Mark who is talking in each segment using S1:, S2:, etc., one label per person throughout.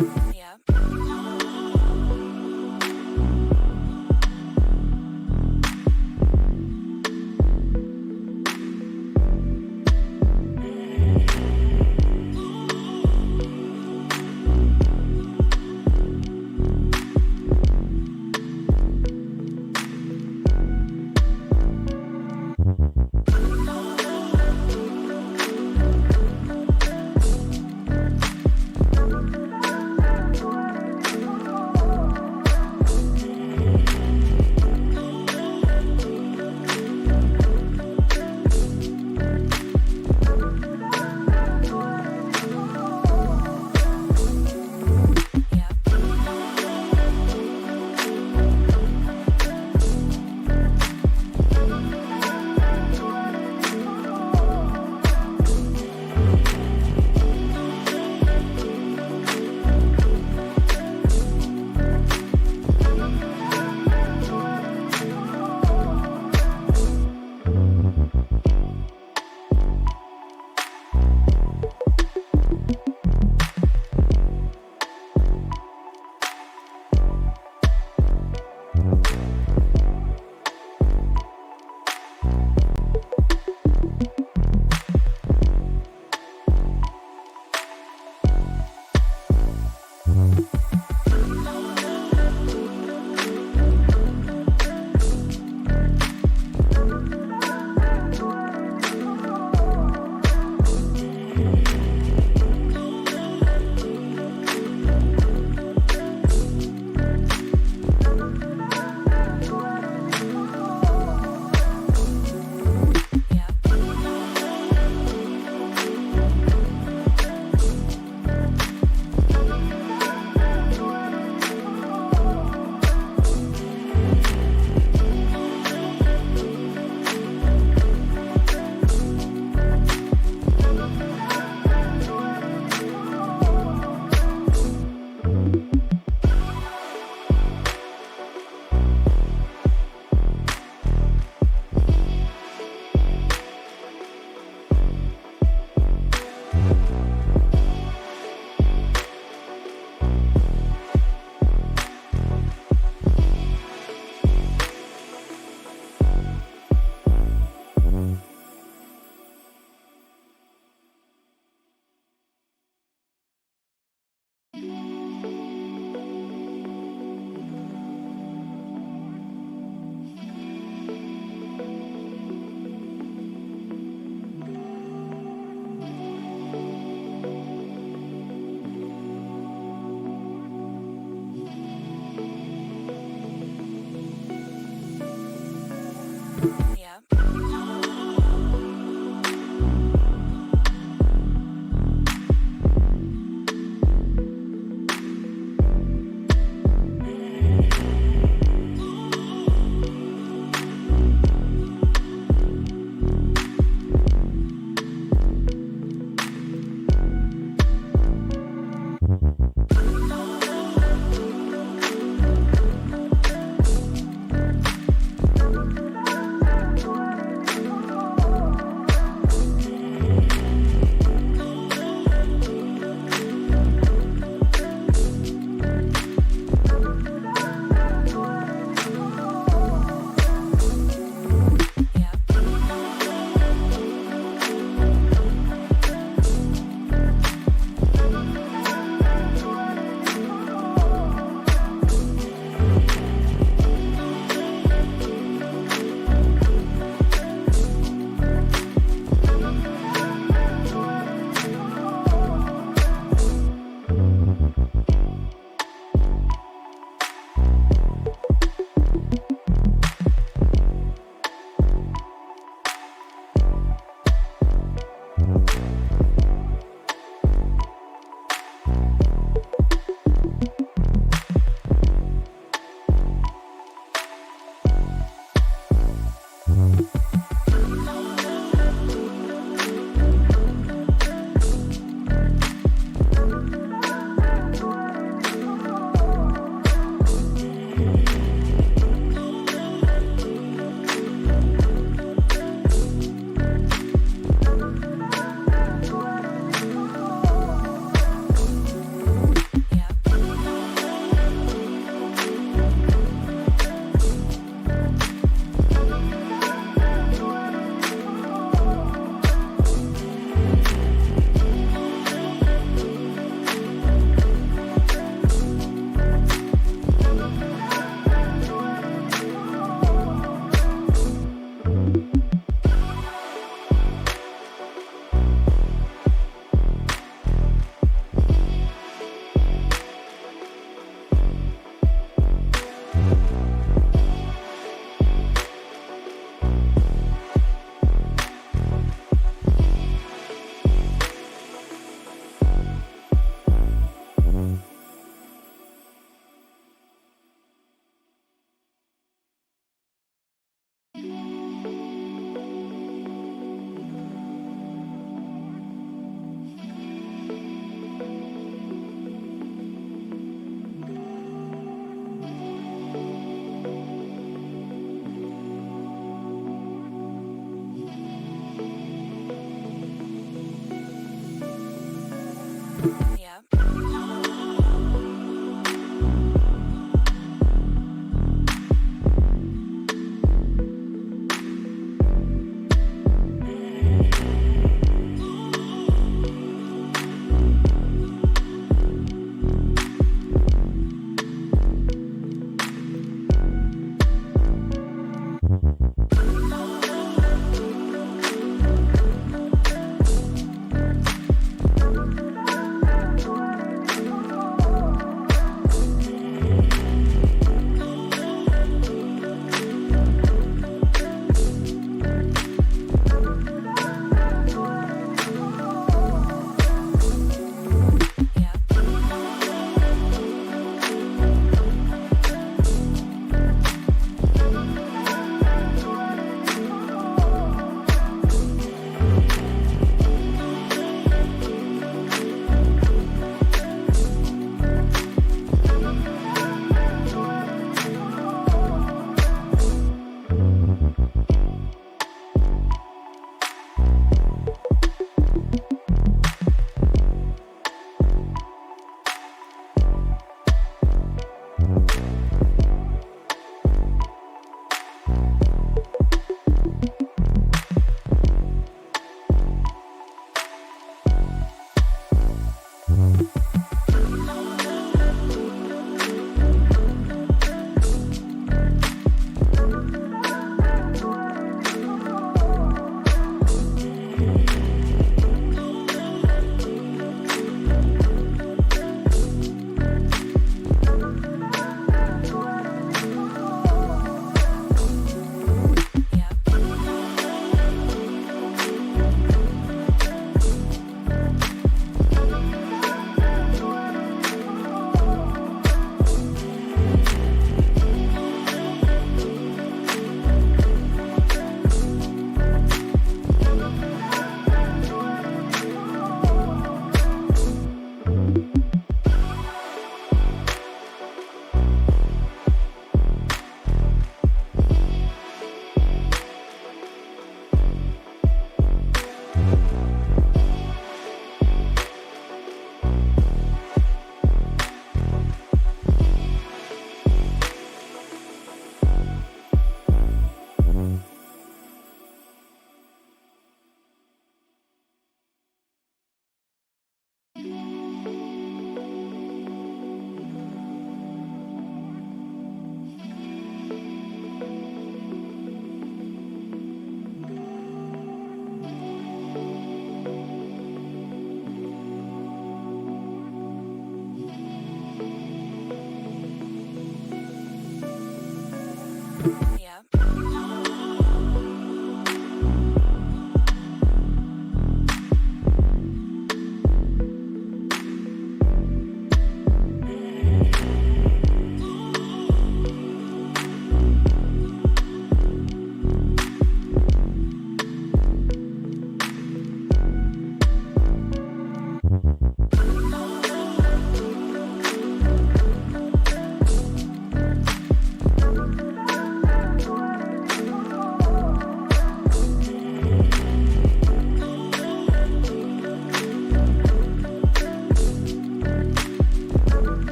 S1: Yeah. Yeah.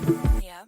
S1: Yeah.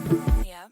S1: Yeah. Yeah.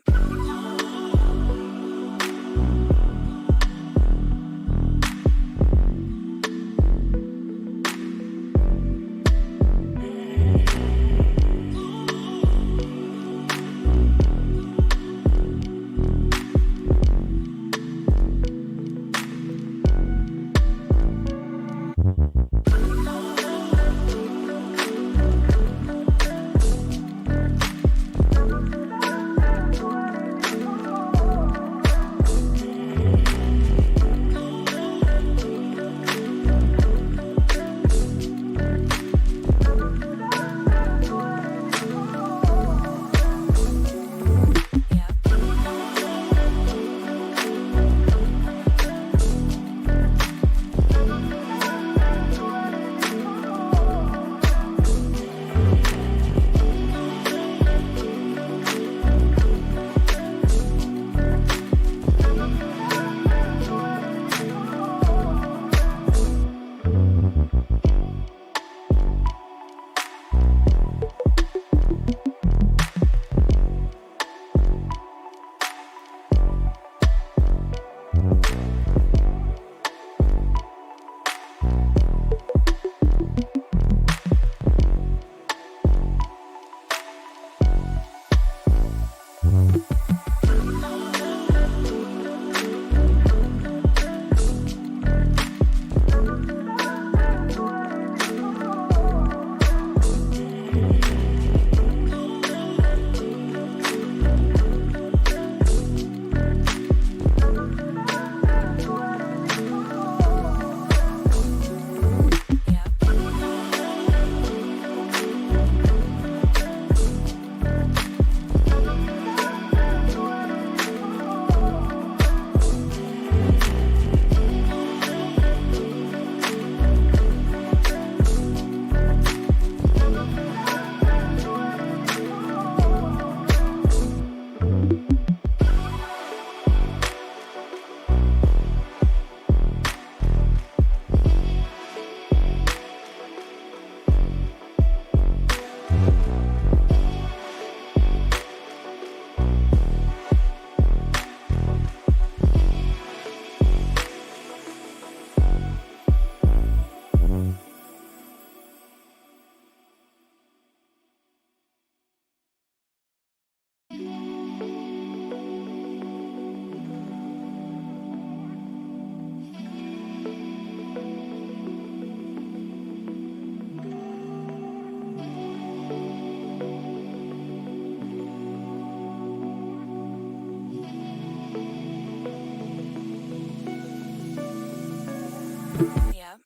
S1: Yeah. Yeah.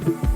S1: Yep.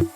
S1: Yeah.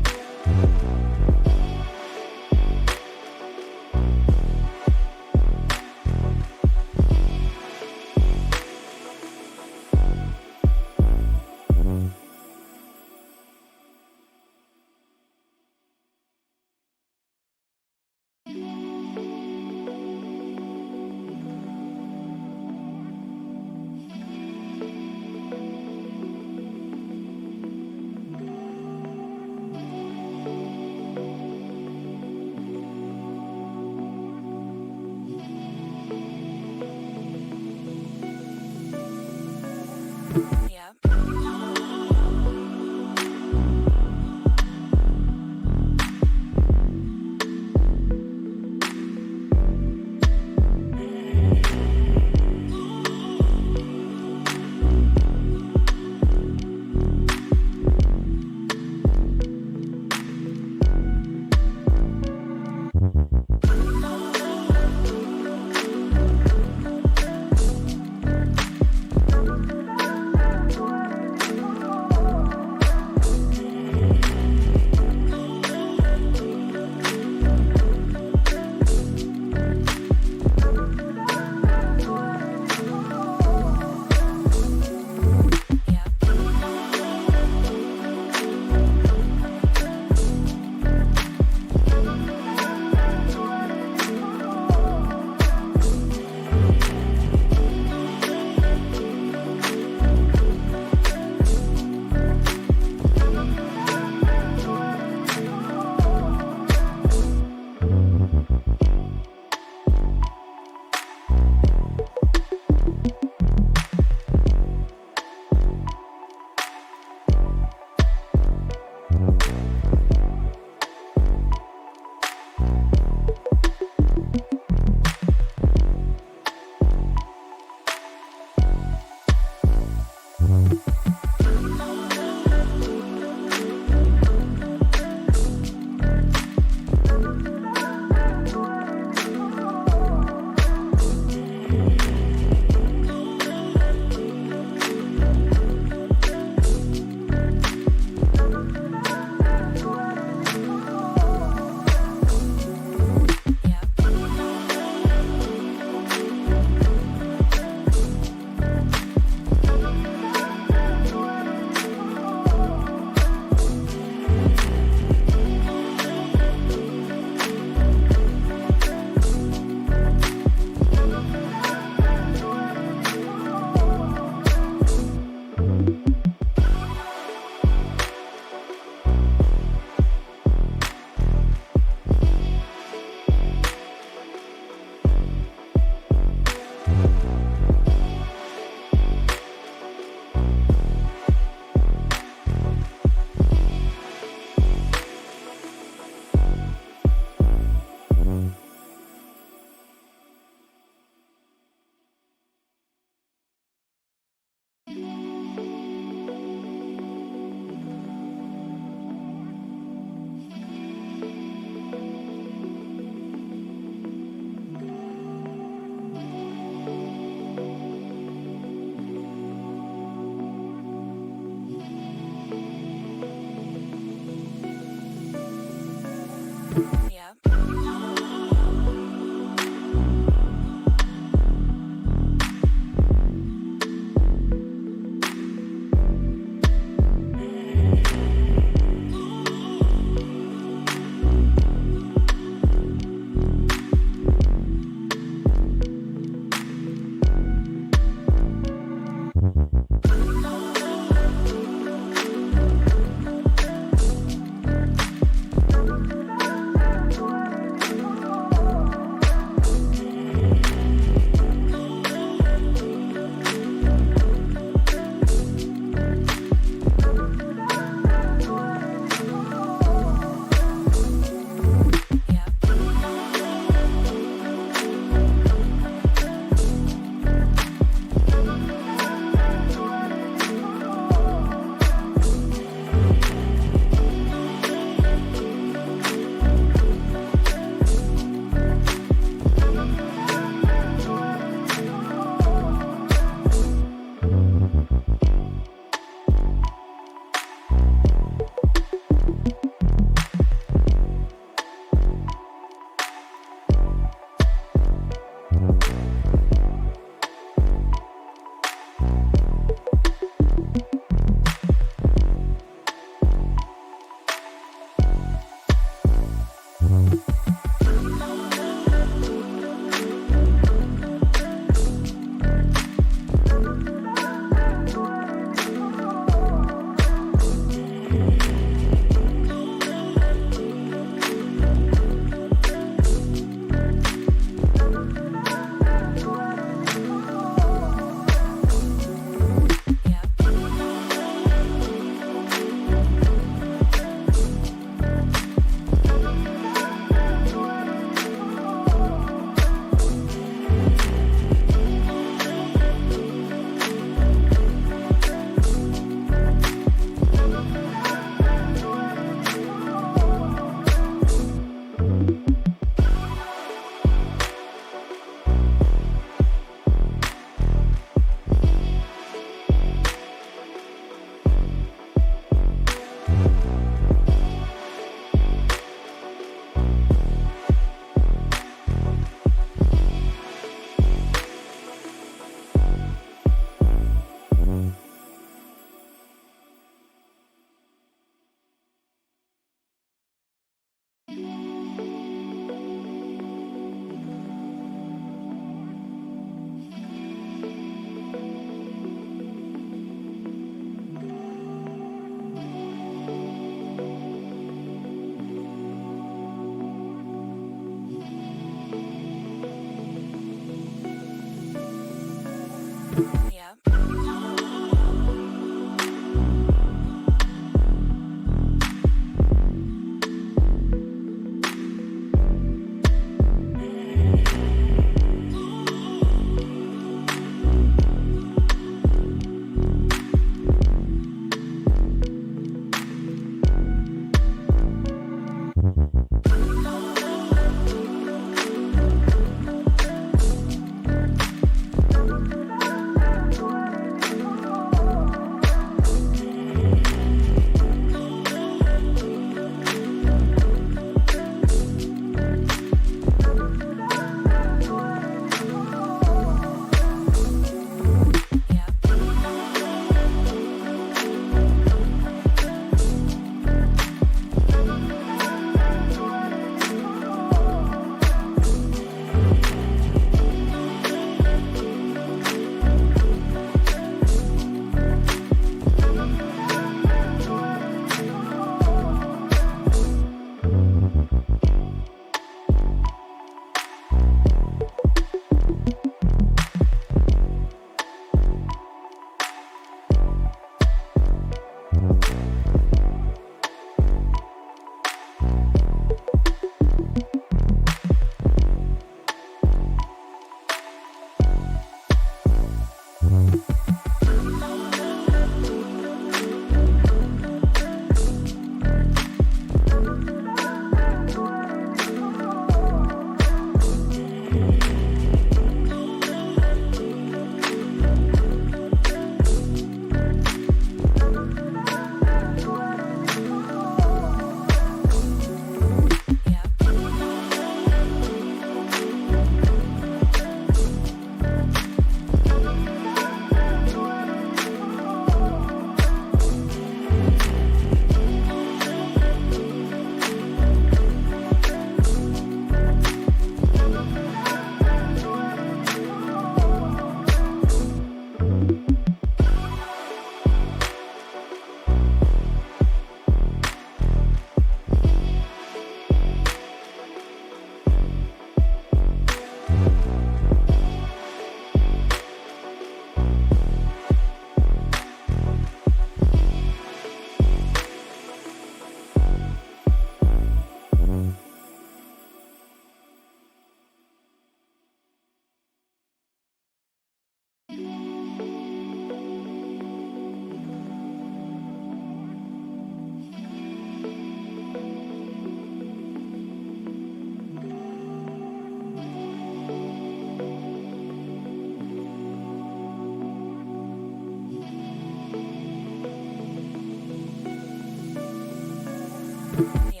S1: Yeah.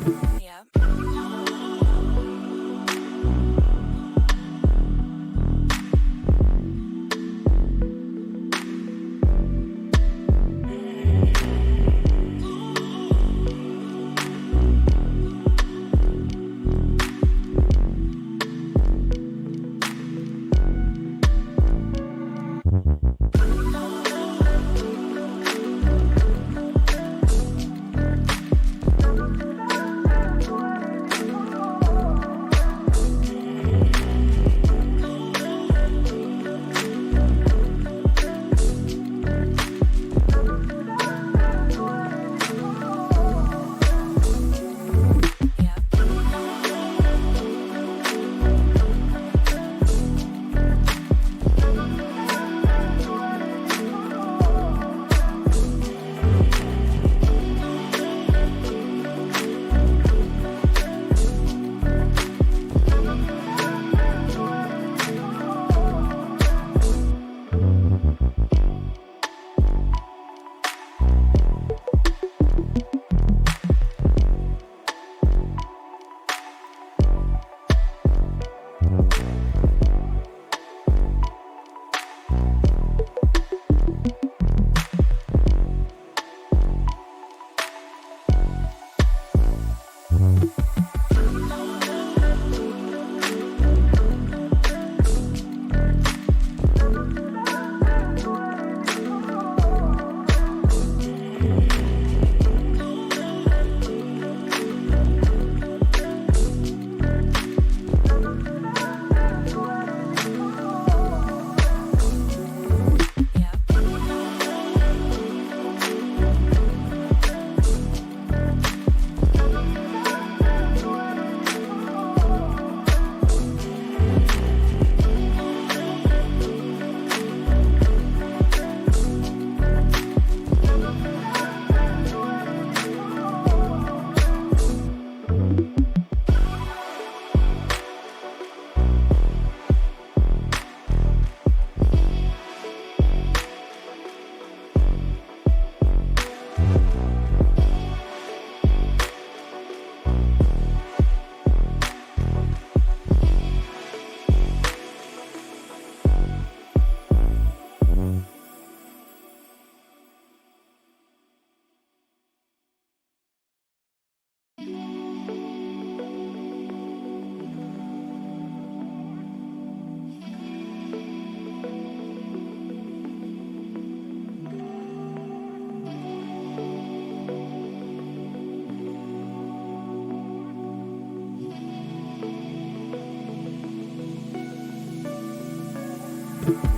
S1: Yeah. Yeah. Yeah.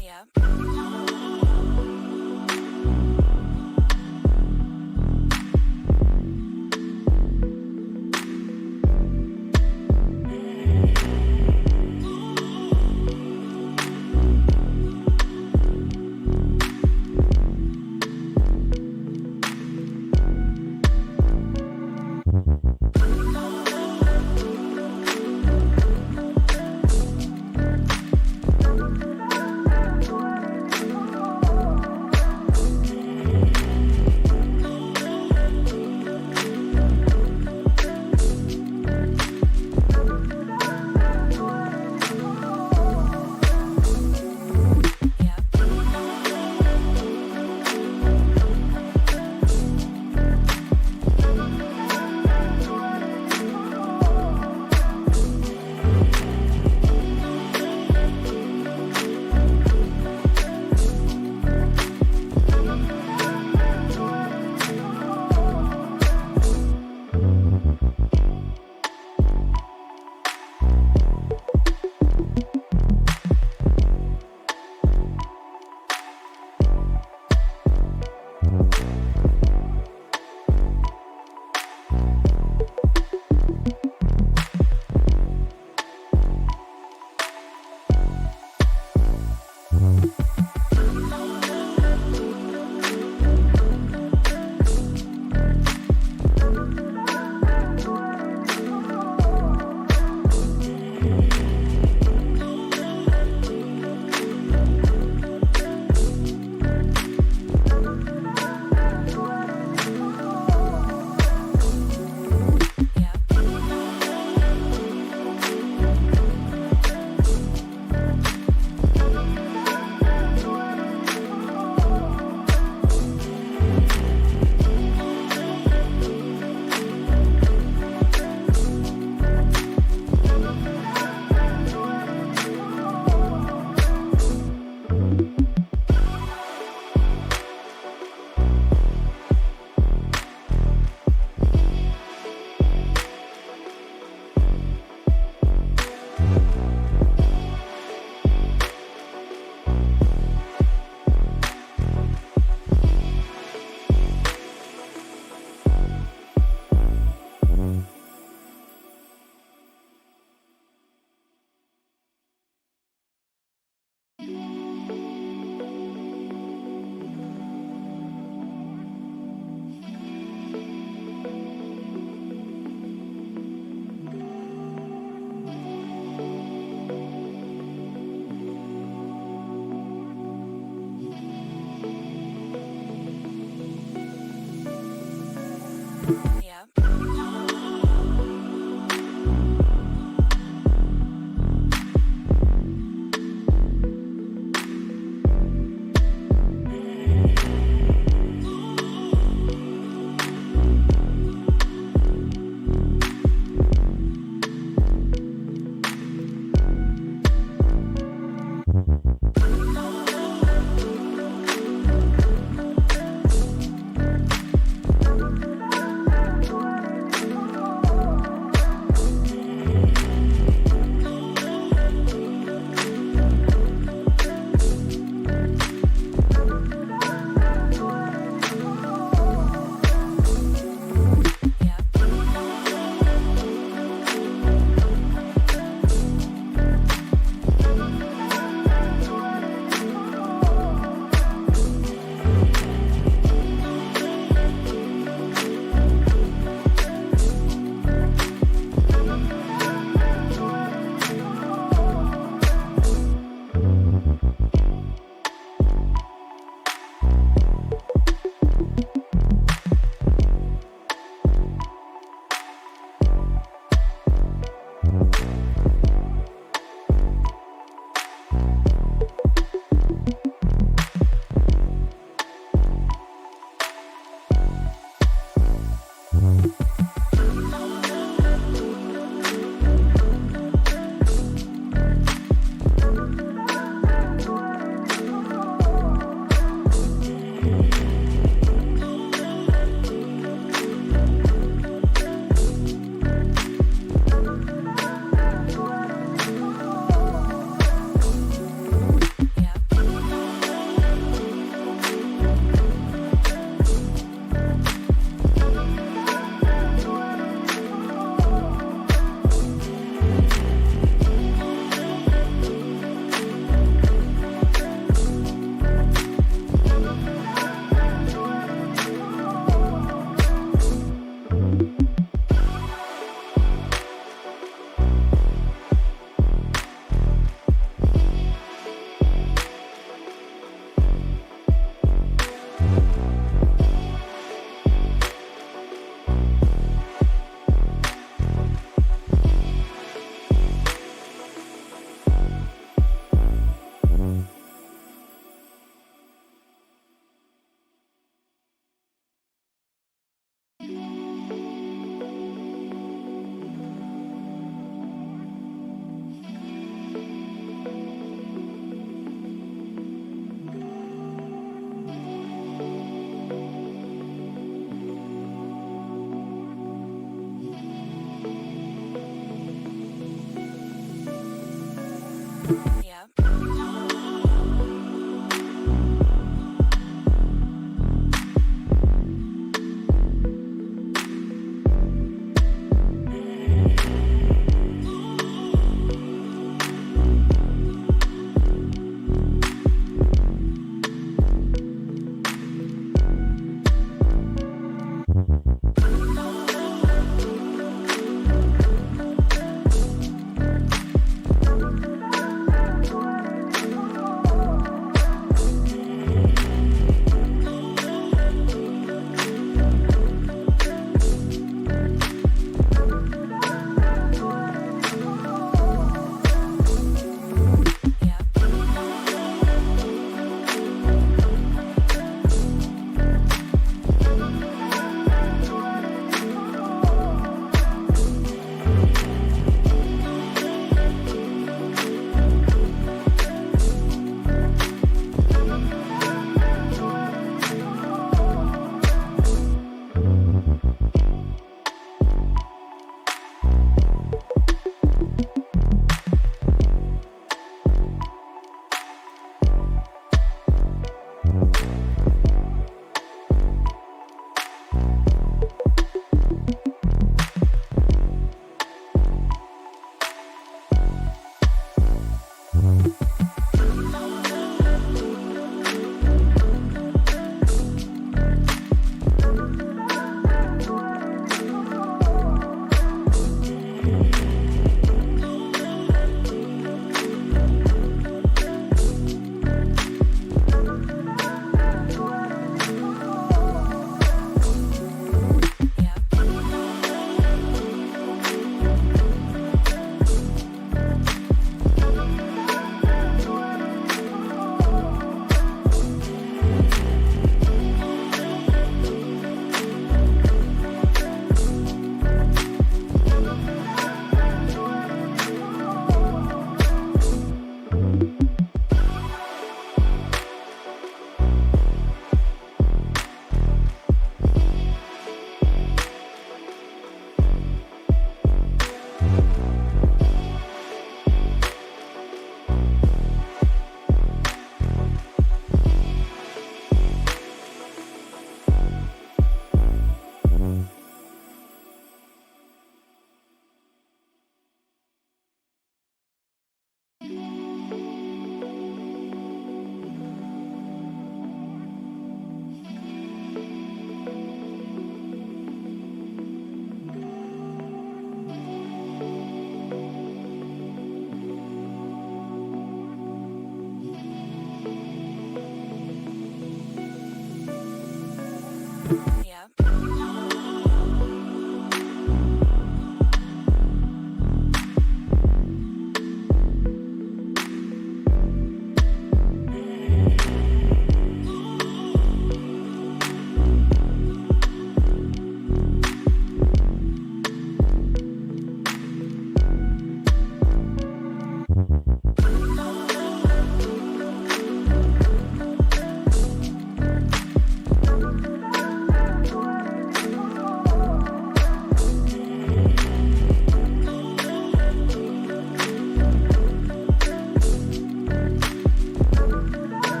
S1: Yeah.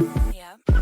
S1: Yep.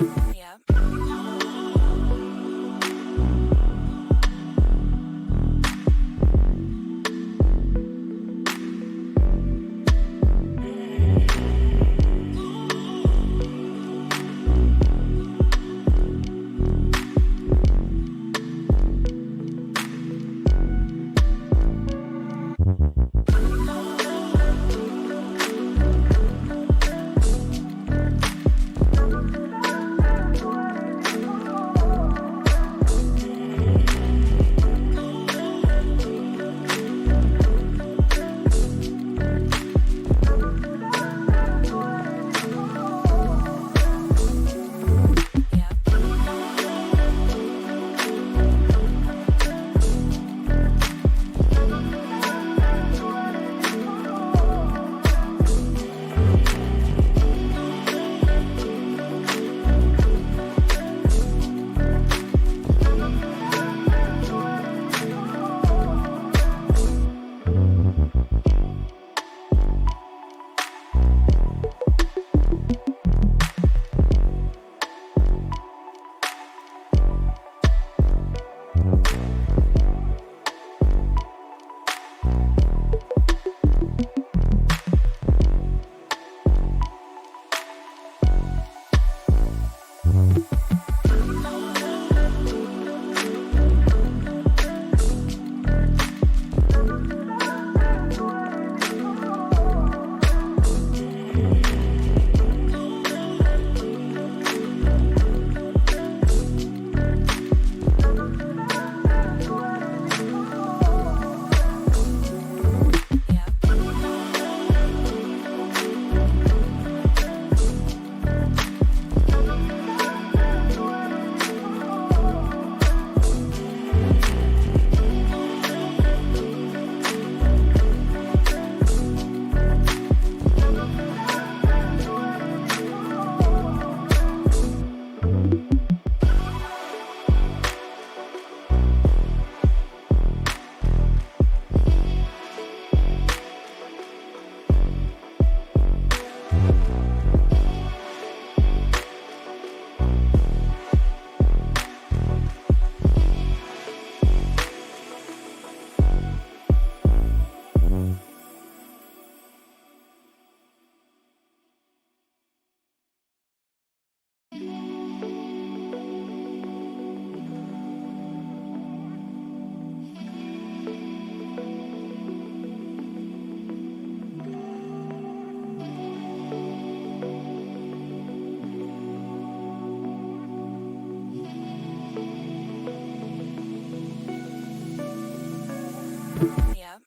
S1: Yeah. Yeah. Yeah.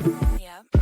S1: Yep.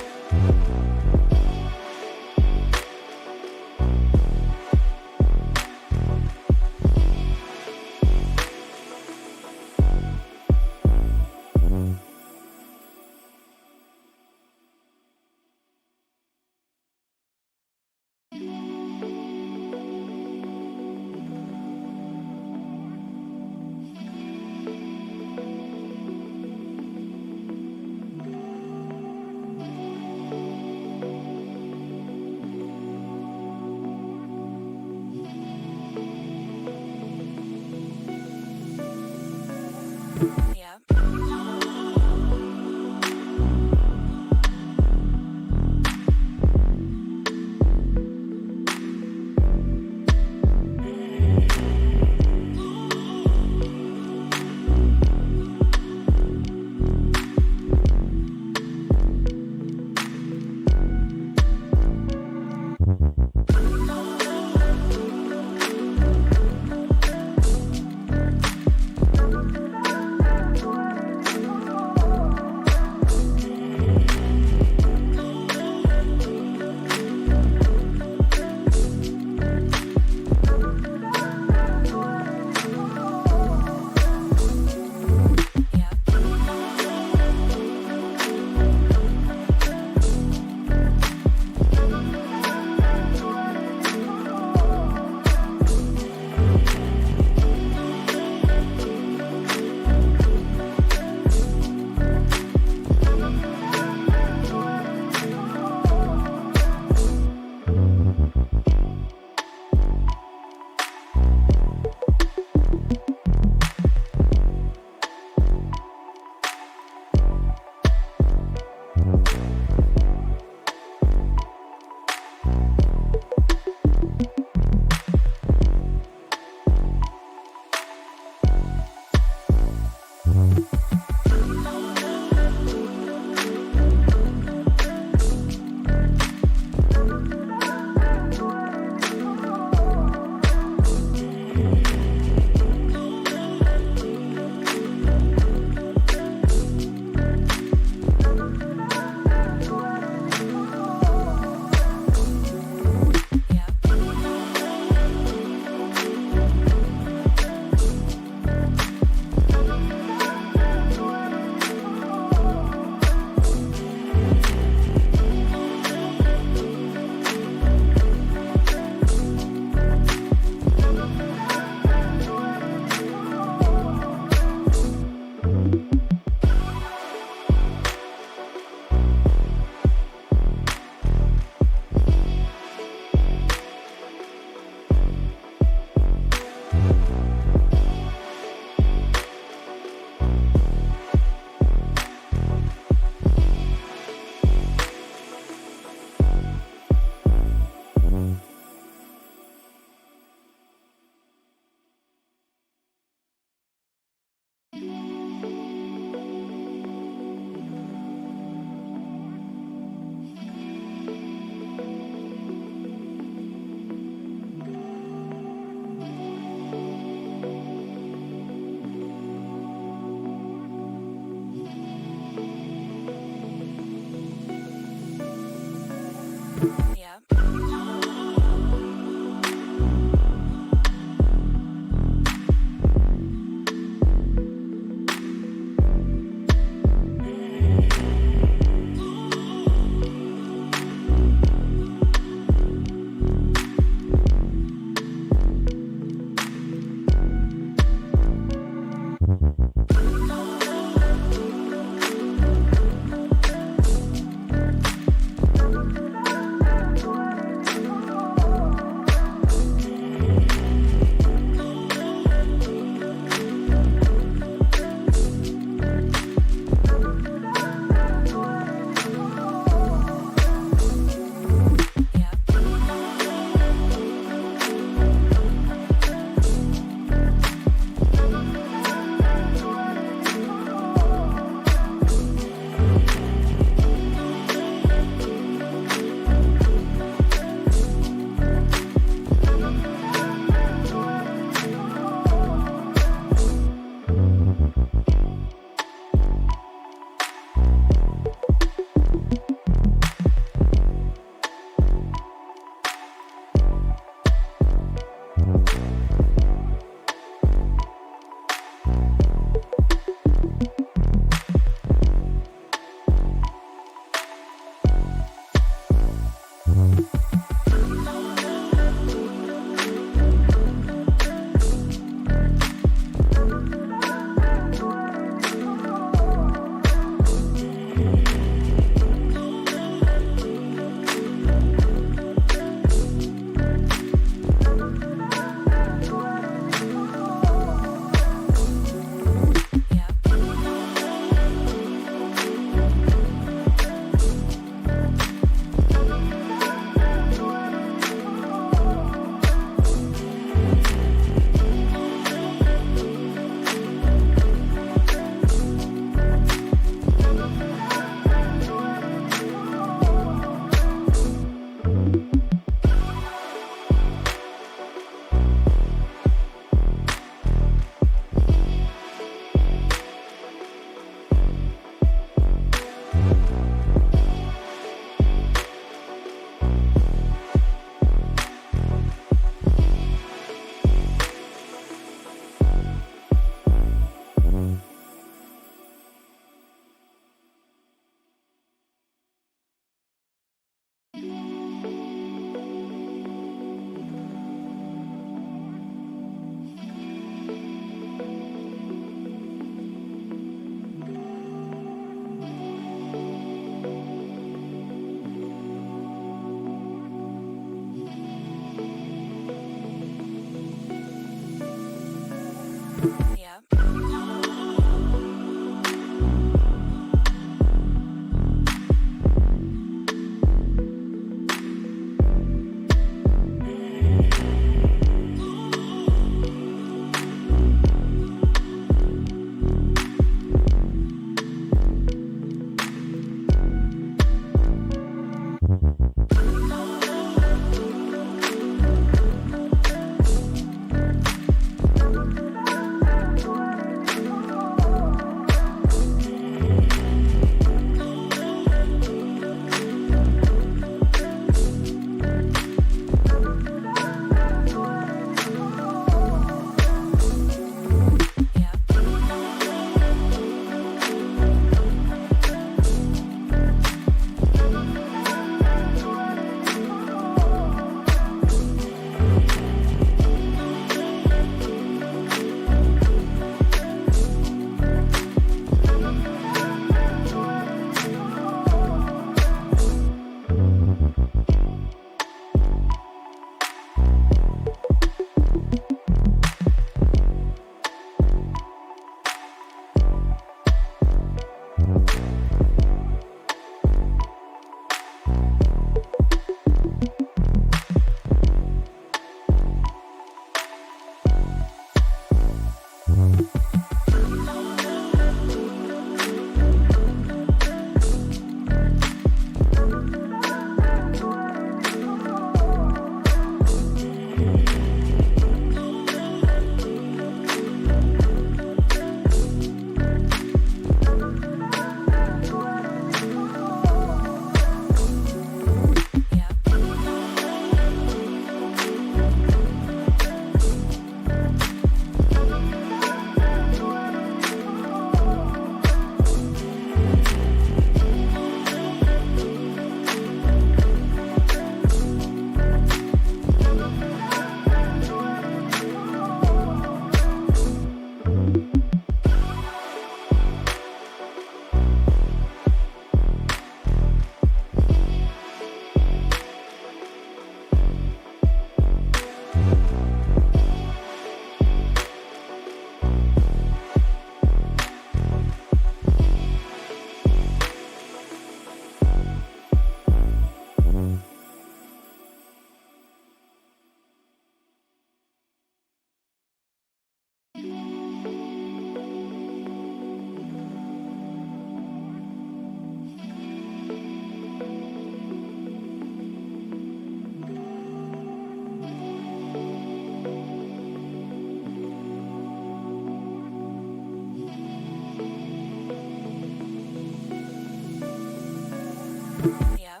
S1: Yeah. Yeah.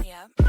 S1: Yeah. Yeah.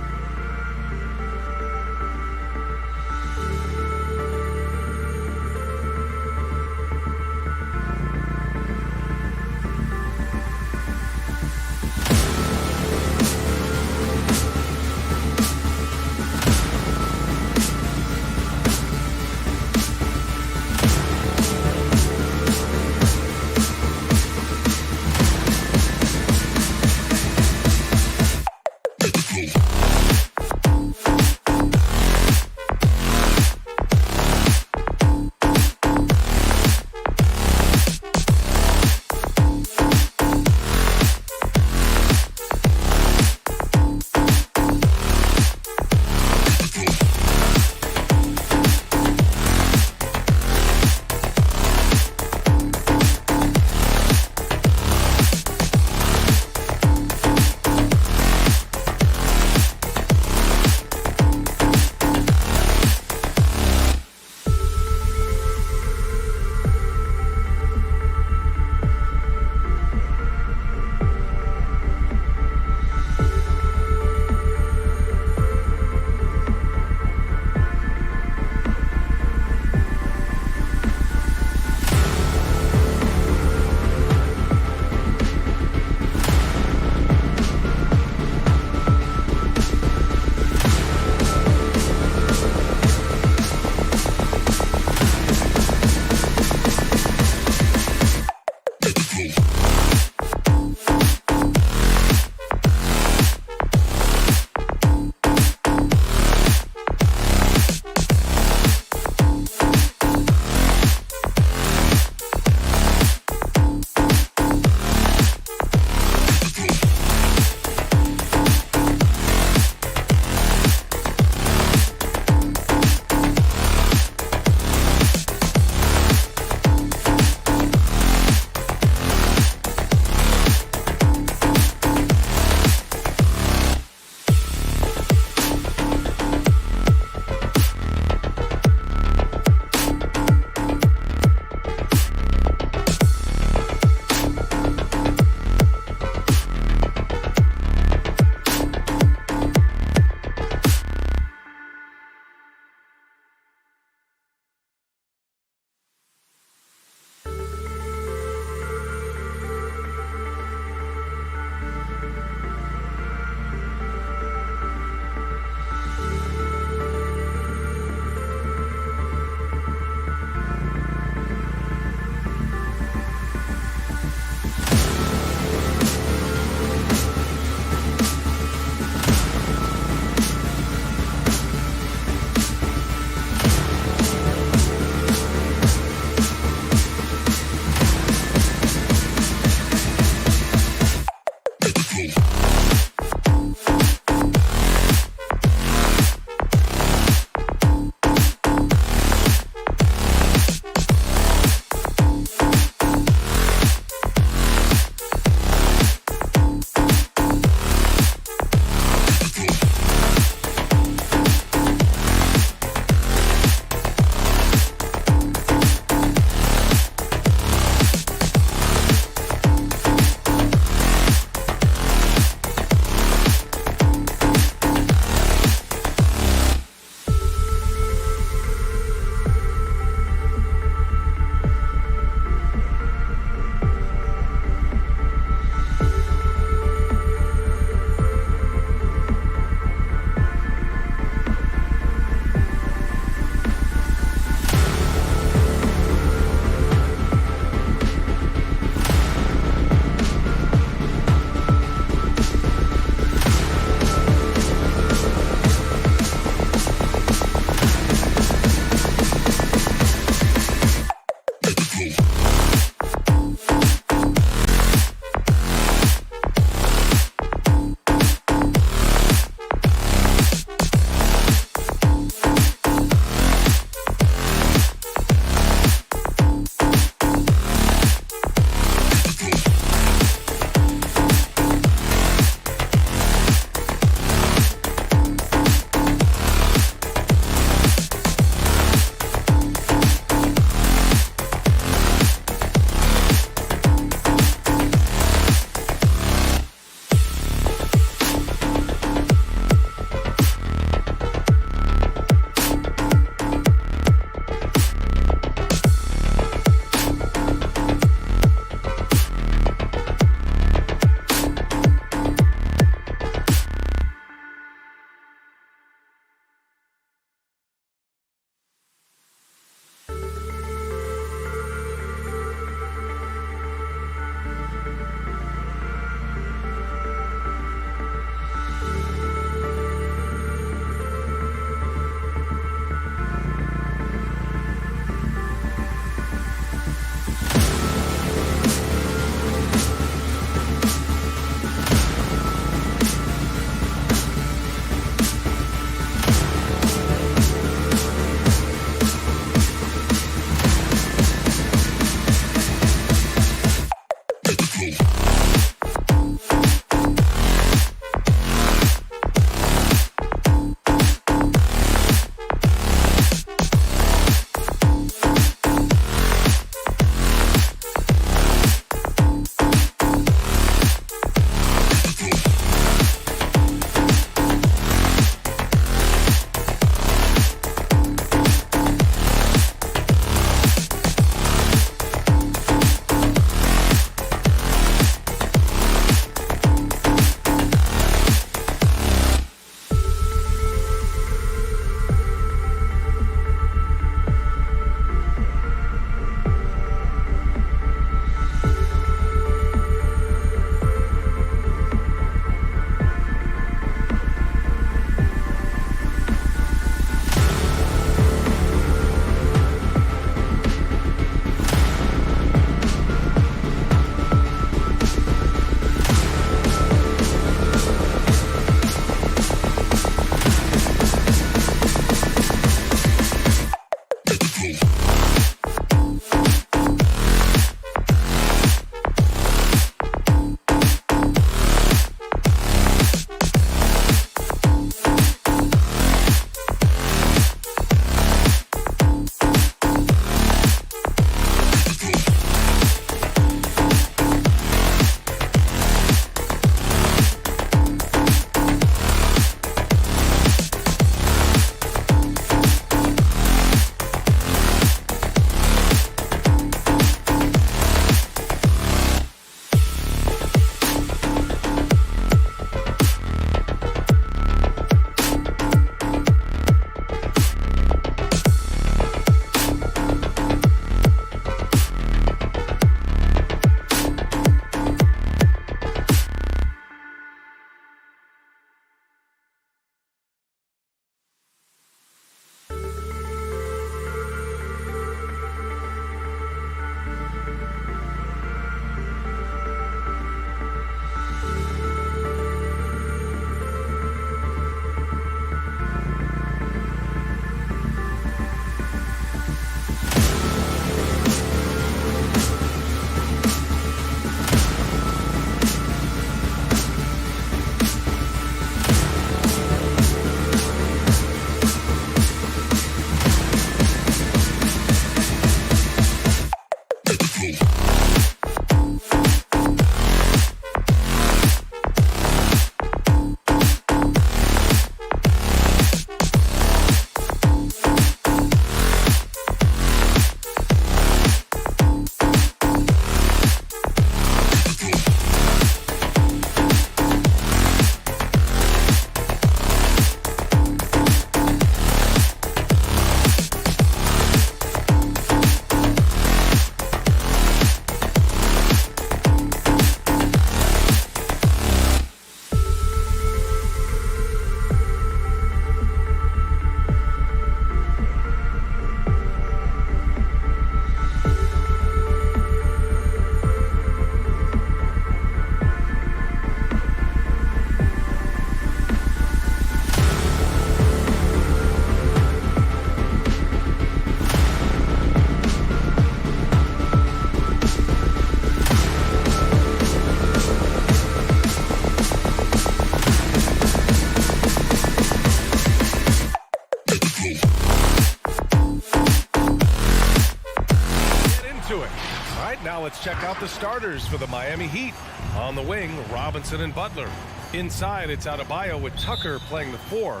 S2: let's check out the starters for the Miami Heat. On the wing, Robinson and Butler. Inside, it's Adebayo with Tucker playing the 4.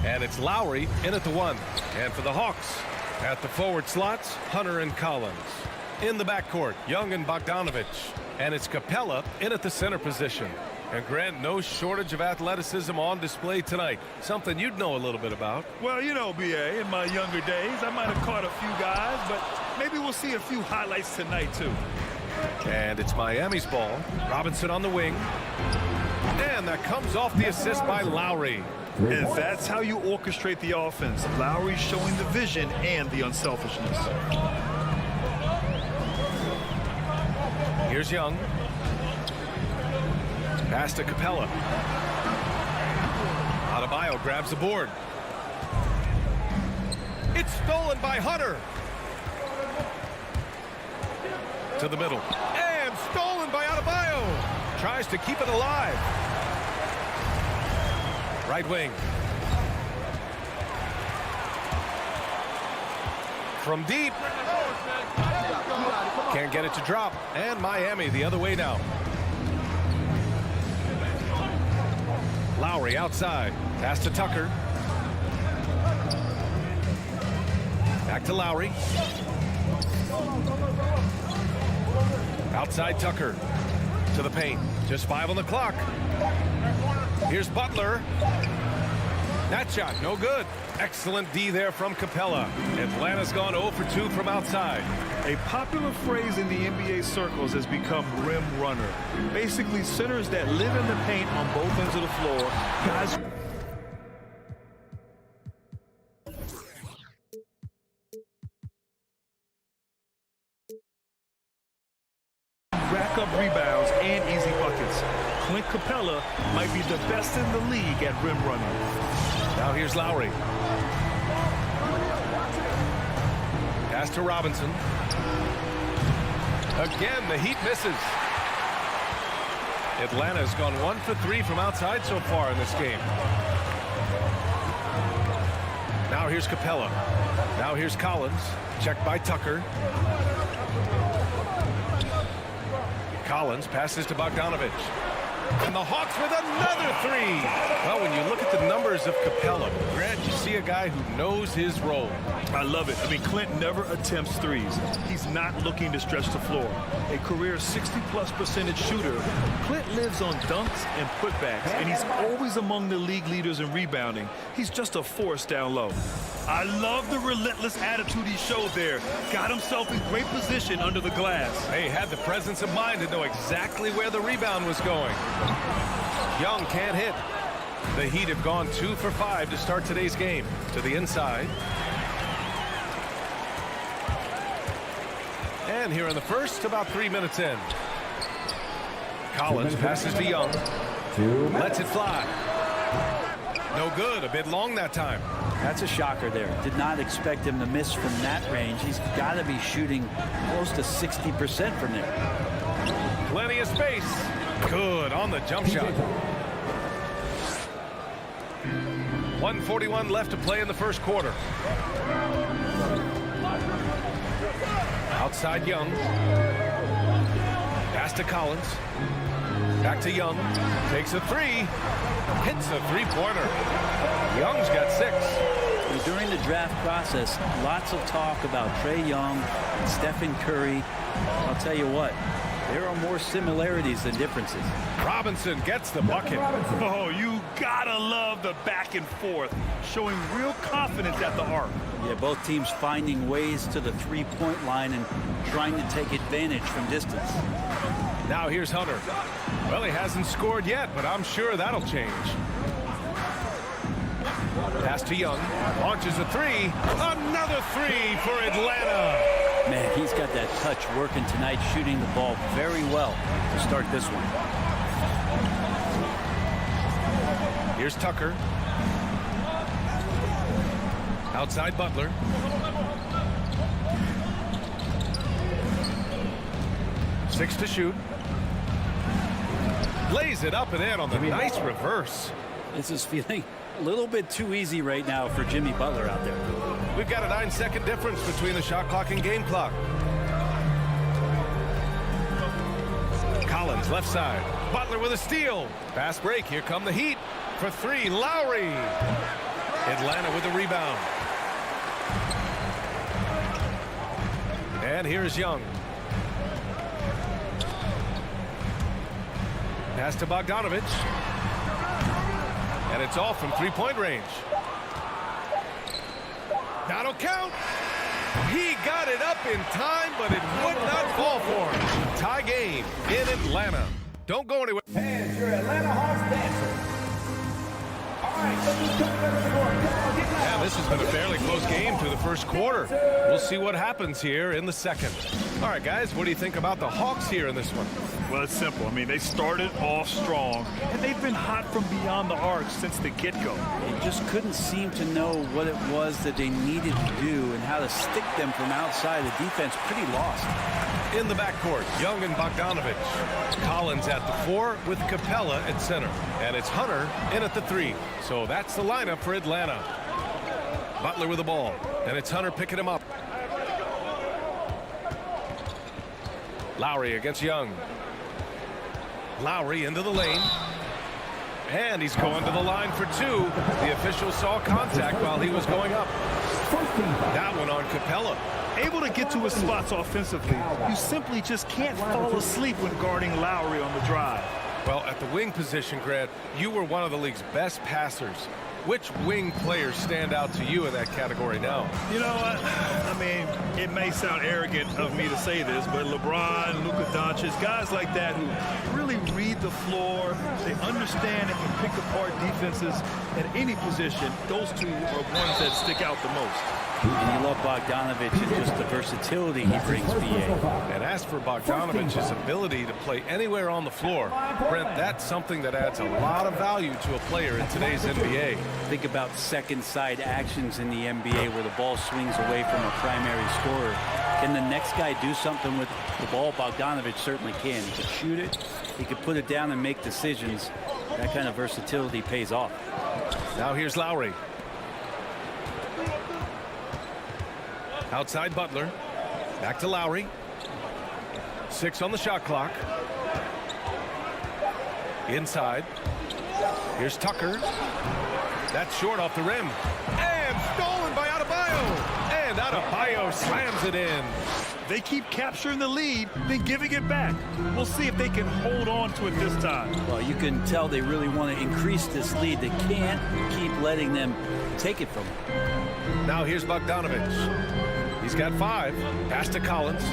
S2: And it's Lowry in at the 1. And for the Hawks, at the forward slots, Hunter and Collins. In the backcourt, Young and Bogdanovich. And it's Capella in at the center position. And Grant, no shortage of athleticism on display tonight. Something you'd know a little bit about.
S3: Well, you know, B.A., in my younger days, I might have caught a few guys, but maybe we'll see a few highlights tonight, too.
S2: And it's Miami's ball. Robinson on the wing. And that comes off the assist by Lowry.
S3: And that's how you orchestrate the offense. Lowry showing the vision and the unselfishness.
S2: Here's Young. Pass to Capella. Adebayo grabs the board. It's stolen by Hunter. To the middle. And stolen by Adebayo. Tries to keep it alive. Right wing. From deep. Can't get it to drop. And Miami the other way now. Lowry outside. Pass to Tucker. Back to Lowry. Outside Tucker. To the paint. Just 5 on the clock. Here's Butler. That shot, no good. Excellent D there from Capella. Atlanta's gone 0 for 2 from outside.
S3: A popular phrase in the NBA circles has become rim runner. Basically, centers that live in the paint on both ends of the floor. Guys rack up rebounds and easy buckets. Clint Capella might be the best in the league at rim running.
S2: Now here's Lowry. Pass to Robinson. Again, the Heat misses. Atlanta's gone 1 for 3 from outside so far in this game. Now here's Capella. Now here's Collins. Checked by Tucker. Collins passes to Bogdanovich. And the Hawks with another 3. Well, when you look at the numbers of Capella, Grant, you see a guy who knows his role.
S3: I love it. I mean, Clint never attempts threes. He's not looking to stretch the floor. A career 60+% shooter, Clint lives on dunks and putbacks, and he's always among the league leaders in rebounding. He's just a force down low. I love the relentless attitude he showed there. Got himself in great position under the glass.
S2: He had the presence of mind to know exactly where the rebound was going. Young can't hit. The Heat have gone 2 for 5 to start today's game. To the inside. And here in the first, about 3 minutes in. Collins passes to Young. Lets it fly. No good. A bit long that time.
S4: That's a shocker there. Did not expect him to miss from that range. He's got to be shooting close to 60% from there.
S2: Plenty of space. Good on the jump shot. 1:41 left to play in the first quarter. Outside Young. Pass to Collins. Back to Young. Takes a 3. Hits a 3-pointer. Young's got 6.
S4: During the draft process, lots of talk about Trae Young and Stephen Curry. I'll tell you what, there are more similarities than differences.
S2: Robinson gets the bucket.
S3: Oh, you gotta love the back and forth, showing real confidence at the arc.
S4: Yeah, both teams finding ways to the three-point line and trying to take advantage from distance.
S2: Now here's Hunter. Well, he hasn't scored yet, but I'm sure that'll change. Pass to Young. Launches a 3. Another 3 for Atlanta.
S4: Man, he's got that touch working tonight, shooting the ball very well to start this one.
S2: Here's Tucker. Outside Butler. Six to shoot. Lays it up and in on the nice reverse.
S4: This is feeling a little bit too easy right now for Jimmy Butler out there.
S2: We've got a 9-second difference between the shot clock and game clock. It's left side. Butler with a steal. Fast break. Here come the Heat. For three, Lowry. Atlanta with the rebound. And here's Young. Pass to Bogdanovich. And it's off from three-point range. That'll count. He got it up in time, but it would not fall for him. Tie game in Atlanta. Don't go anywhere.
S5: And your Atlanta Hawks dancers. All right, let's just come to the floor. Come on, get loud.
S2: Yeah, this has been a fairly close game through the first quarter. We'll see what happens here in the second. All right, guys, what do you think about the Hawks here in this one?
S3: Well, it's simple. I mean, they started off strong, and they've been hot from beyond the arc since the get-go.
S4: They just couldn't seem to know what it was that they needed to do and how to stick them from outside. The defense pretty lost.
S2: In the backcourt, Young and Bogdanovich. Collins at the 4 with Capella at center. And it's Hunter in at the 3. So that's the lineup for Atlanta. Butler with the ball. And it's Hunter picking him up. Lowry against Young. Lowry into the lane. And he's going to the line for 2. The official saw contact while he was going up. That one on Capella.
S3: Able to get to his spots offensively, you simply just can't fall asleep when guarding Lowry on the drive.
S2: Well, at the wing position, Grant, you were one of the league's best passers. Which wing players stand out to you in that category now?
S3: You know what? I mean, it may sound arrogant of me to say this, but LeBron, Luka Doncic, guys like that who really read the floor, they understand and can pick apart defenses at any position. Those two are ones that stick out the most.
S4: And you love Bogdanovich and just the versatility he brings, BA.
S2: And as for Bogdanovich's ability to play anywhere on the floor, Brent, that's something that adds a lot of value to a player in today's NBA.
S4: Think about second side actions in the NBA where the ball swings away from a primary scorer. Can the next guy do something with the ball? Bogdanovich certainly can. He can shoot it. He can put it down and make decisions. That kind of versatility pays off.
S2: Now here's Lowry. Outside Butler. Back to Lowry. 6 on the shot clock. Inside. Here's Tucker. That's short off the rim. And stolen by Adebayo. And Adebayo slams it in.
S3: They keep capturing the lead, then giving it back. We'll see if they can hold on to it this time.
S4: Well, you can tell they really want to increase this lead. They can't keep letting them take it from them.
S2: Now here's Bogdanovich. He's got 5. Pass to Collins.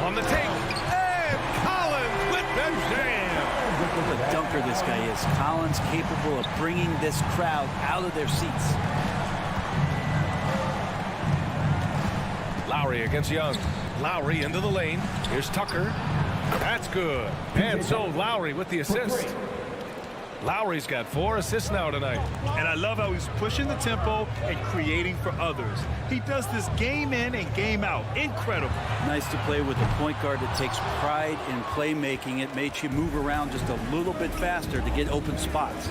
S2: On the take. And Collins with the jam.
S4: What a dunker this guy is. Collins capable of bringing this crowd out of their seats.
S2: Lowry against Young. Lowry into the lane. Here's Tucker. That's good. And so Lowry with the assist. Lowry's got 4 assists now tonight.
S3: And I love how he's pushing the tempo and creating for others. He does this game in and game out. Incredible.
S4: Nice to play with a point guard that takes pride in playmaking. It makes you move around just a little bit faster to get open spots.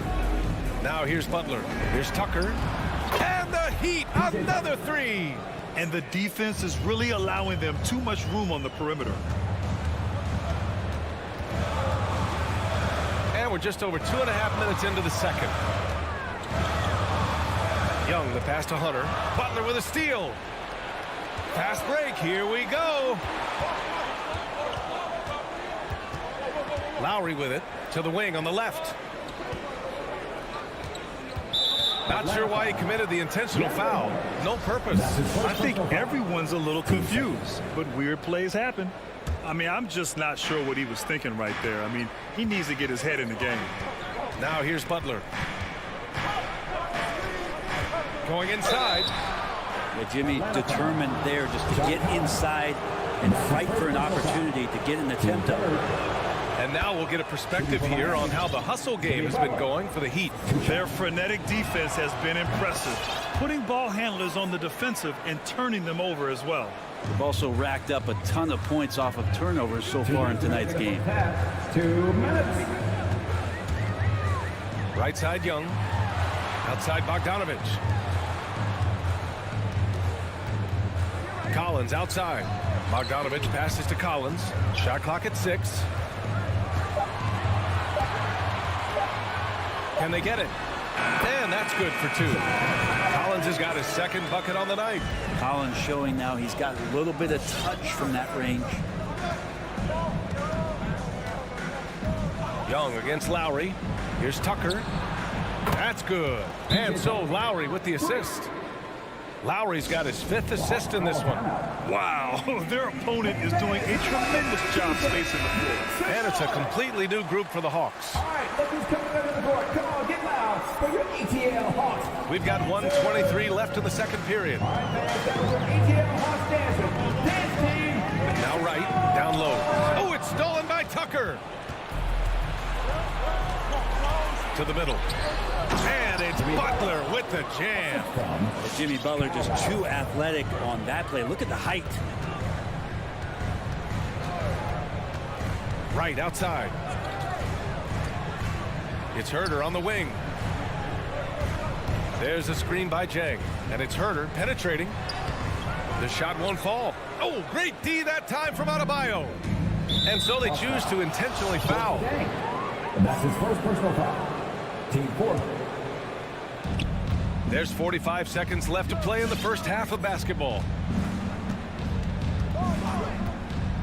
S2: Now here's Butler. Here's Tucker. And the Heat, another 3.
S3: And the defense is really allowing them too much room on the perimeter.
S2: And we're just over 2.5 minutes into the second. Young, the pass to Hunter. Butler with a steal. Fast break, here we go. Lowry with it to the wing on the left. Not sure why he committed the intentional foul. No purpose.
S3: I think everyone's a little confused, but weird plays happen. I mean, I'm just not sure what he was thinking right there. I mean, he needs to get his head in the game.
S2: Now here's Butler. Going inside.
S4: Yeah, Jimmy determined there just to get inside and fight for an opportunity to get an attempt up.
S2: And now we'll get a perspective here on how the hustle game has been going for the Heat.
S3: Their frenetic defense has been impressive, putting ball handlers on the defensive and turning them over as well.
S4: They've also racked up a ton of points off of turnovers so far in tonight's game.
S5: 2 minutes.
S2: Right side Young. Outside Bogdanovich. Collins outside. Bogdanovich passes to Collins. Shot clock at 6. Can they get it? And that's good for 2. Collins has got his second bucket on the night.
S4: Collins showing now he's got a little bit of touch from that range.
S2: Young against Lowry. Here's Tucker. That's good. And so Lowry with the assist. Lowry's got his 5th assist in this one.
S3: Wow, their opponent is doing a tremendous job spacing the floor.
S2: And it's a completely new group for the Hawks.
S5: All right, look who's coming under the board. Come on, get loud for your ATL Hawks.
S2: We've got 1:23 left in the second period.
S5: All right, fans, that was your ATL Hawks dancer. Dance team.
S2: Now right, down low. Oh, it's stolen by Tucker. To the middle. And it's Butler with the jam.
S4: Jimmy Butler just too athletic on that play. Look at the height.
S2: Right outside. It's Herter on the wing. There's a screen by Jang. And it's Herter penetrating. The shot won't fall. Oh, great D that time from Adebayo. And so they choose to intentionally foul.
S5: That's his first personal foul. Team 4.
S2: There's 45 seconds left to play in the first half of basketball.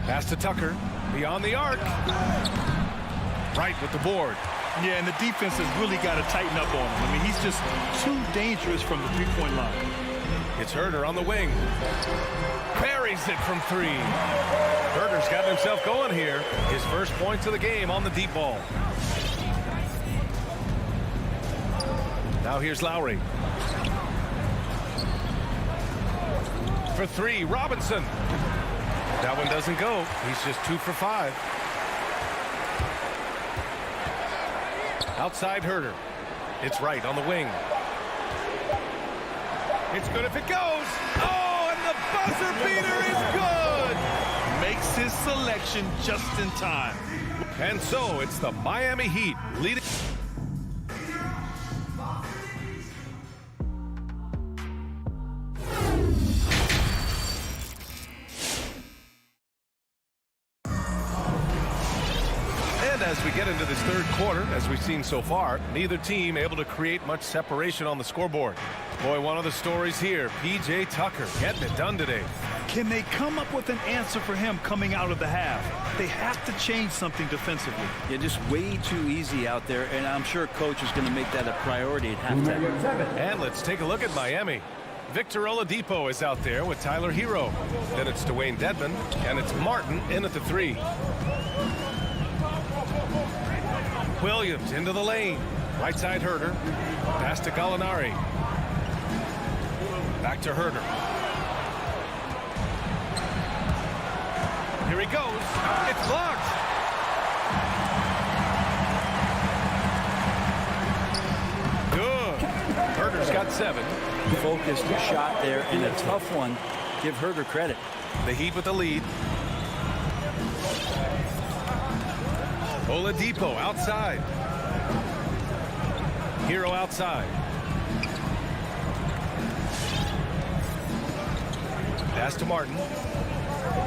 S2: Pass to Tucker. Beyond the arc. Right with the board.
S3: Yeah, and the defense has really got to tighten up on him. I mean, he's just too dangerous from the three-point line.
S2: It's Herter on the wing. Buries it from 3. Herter's got himself going here. His first points of the game on the deep ball. Now here's Lowry. For 3, Robinson. That one doesn't go. He's just 2 for 5. Outside Herter. It's right on the wing. It's good if it goes. Oh, and the buzzer beater is good.
S3: Makes his selection just in time.
S2: And so it's the Miami Heat leading. As we get into this third quarter, as we've seen so far, neither team able to create much separation on the scoreboard. Boy, one of the stories here, P.J. Tucker getting it done today.
S3: Can they come up with an answer for him coming out of the half? They have to change something defensively.
S4: Yeah, just way too easy out there, and I'm sure coach is going to make that a priority at halftime.
S2: And let's take a look at Miami. Victor Oladipo is out there with Tyler Hero. Then it's Dwayne Dedmon, and it's Martin in at the 3. Williams into the lane. Right side Herter. Pass to Gallinari. Back to Herter. Here he goes. It's blocked. Good. Herter's got 7.
S4: Focused shot there and a tough one. Give Herter credit.
S2: The Heat with the lead. Oladipo outside. Hero outside. Pass to Martin.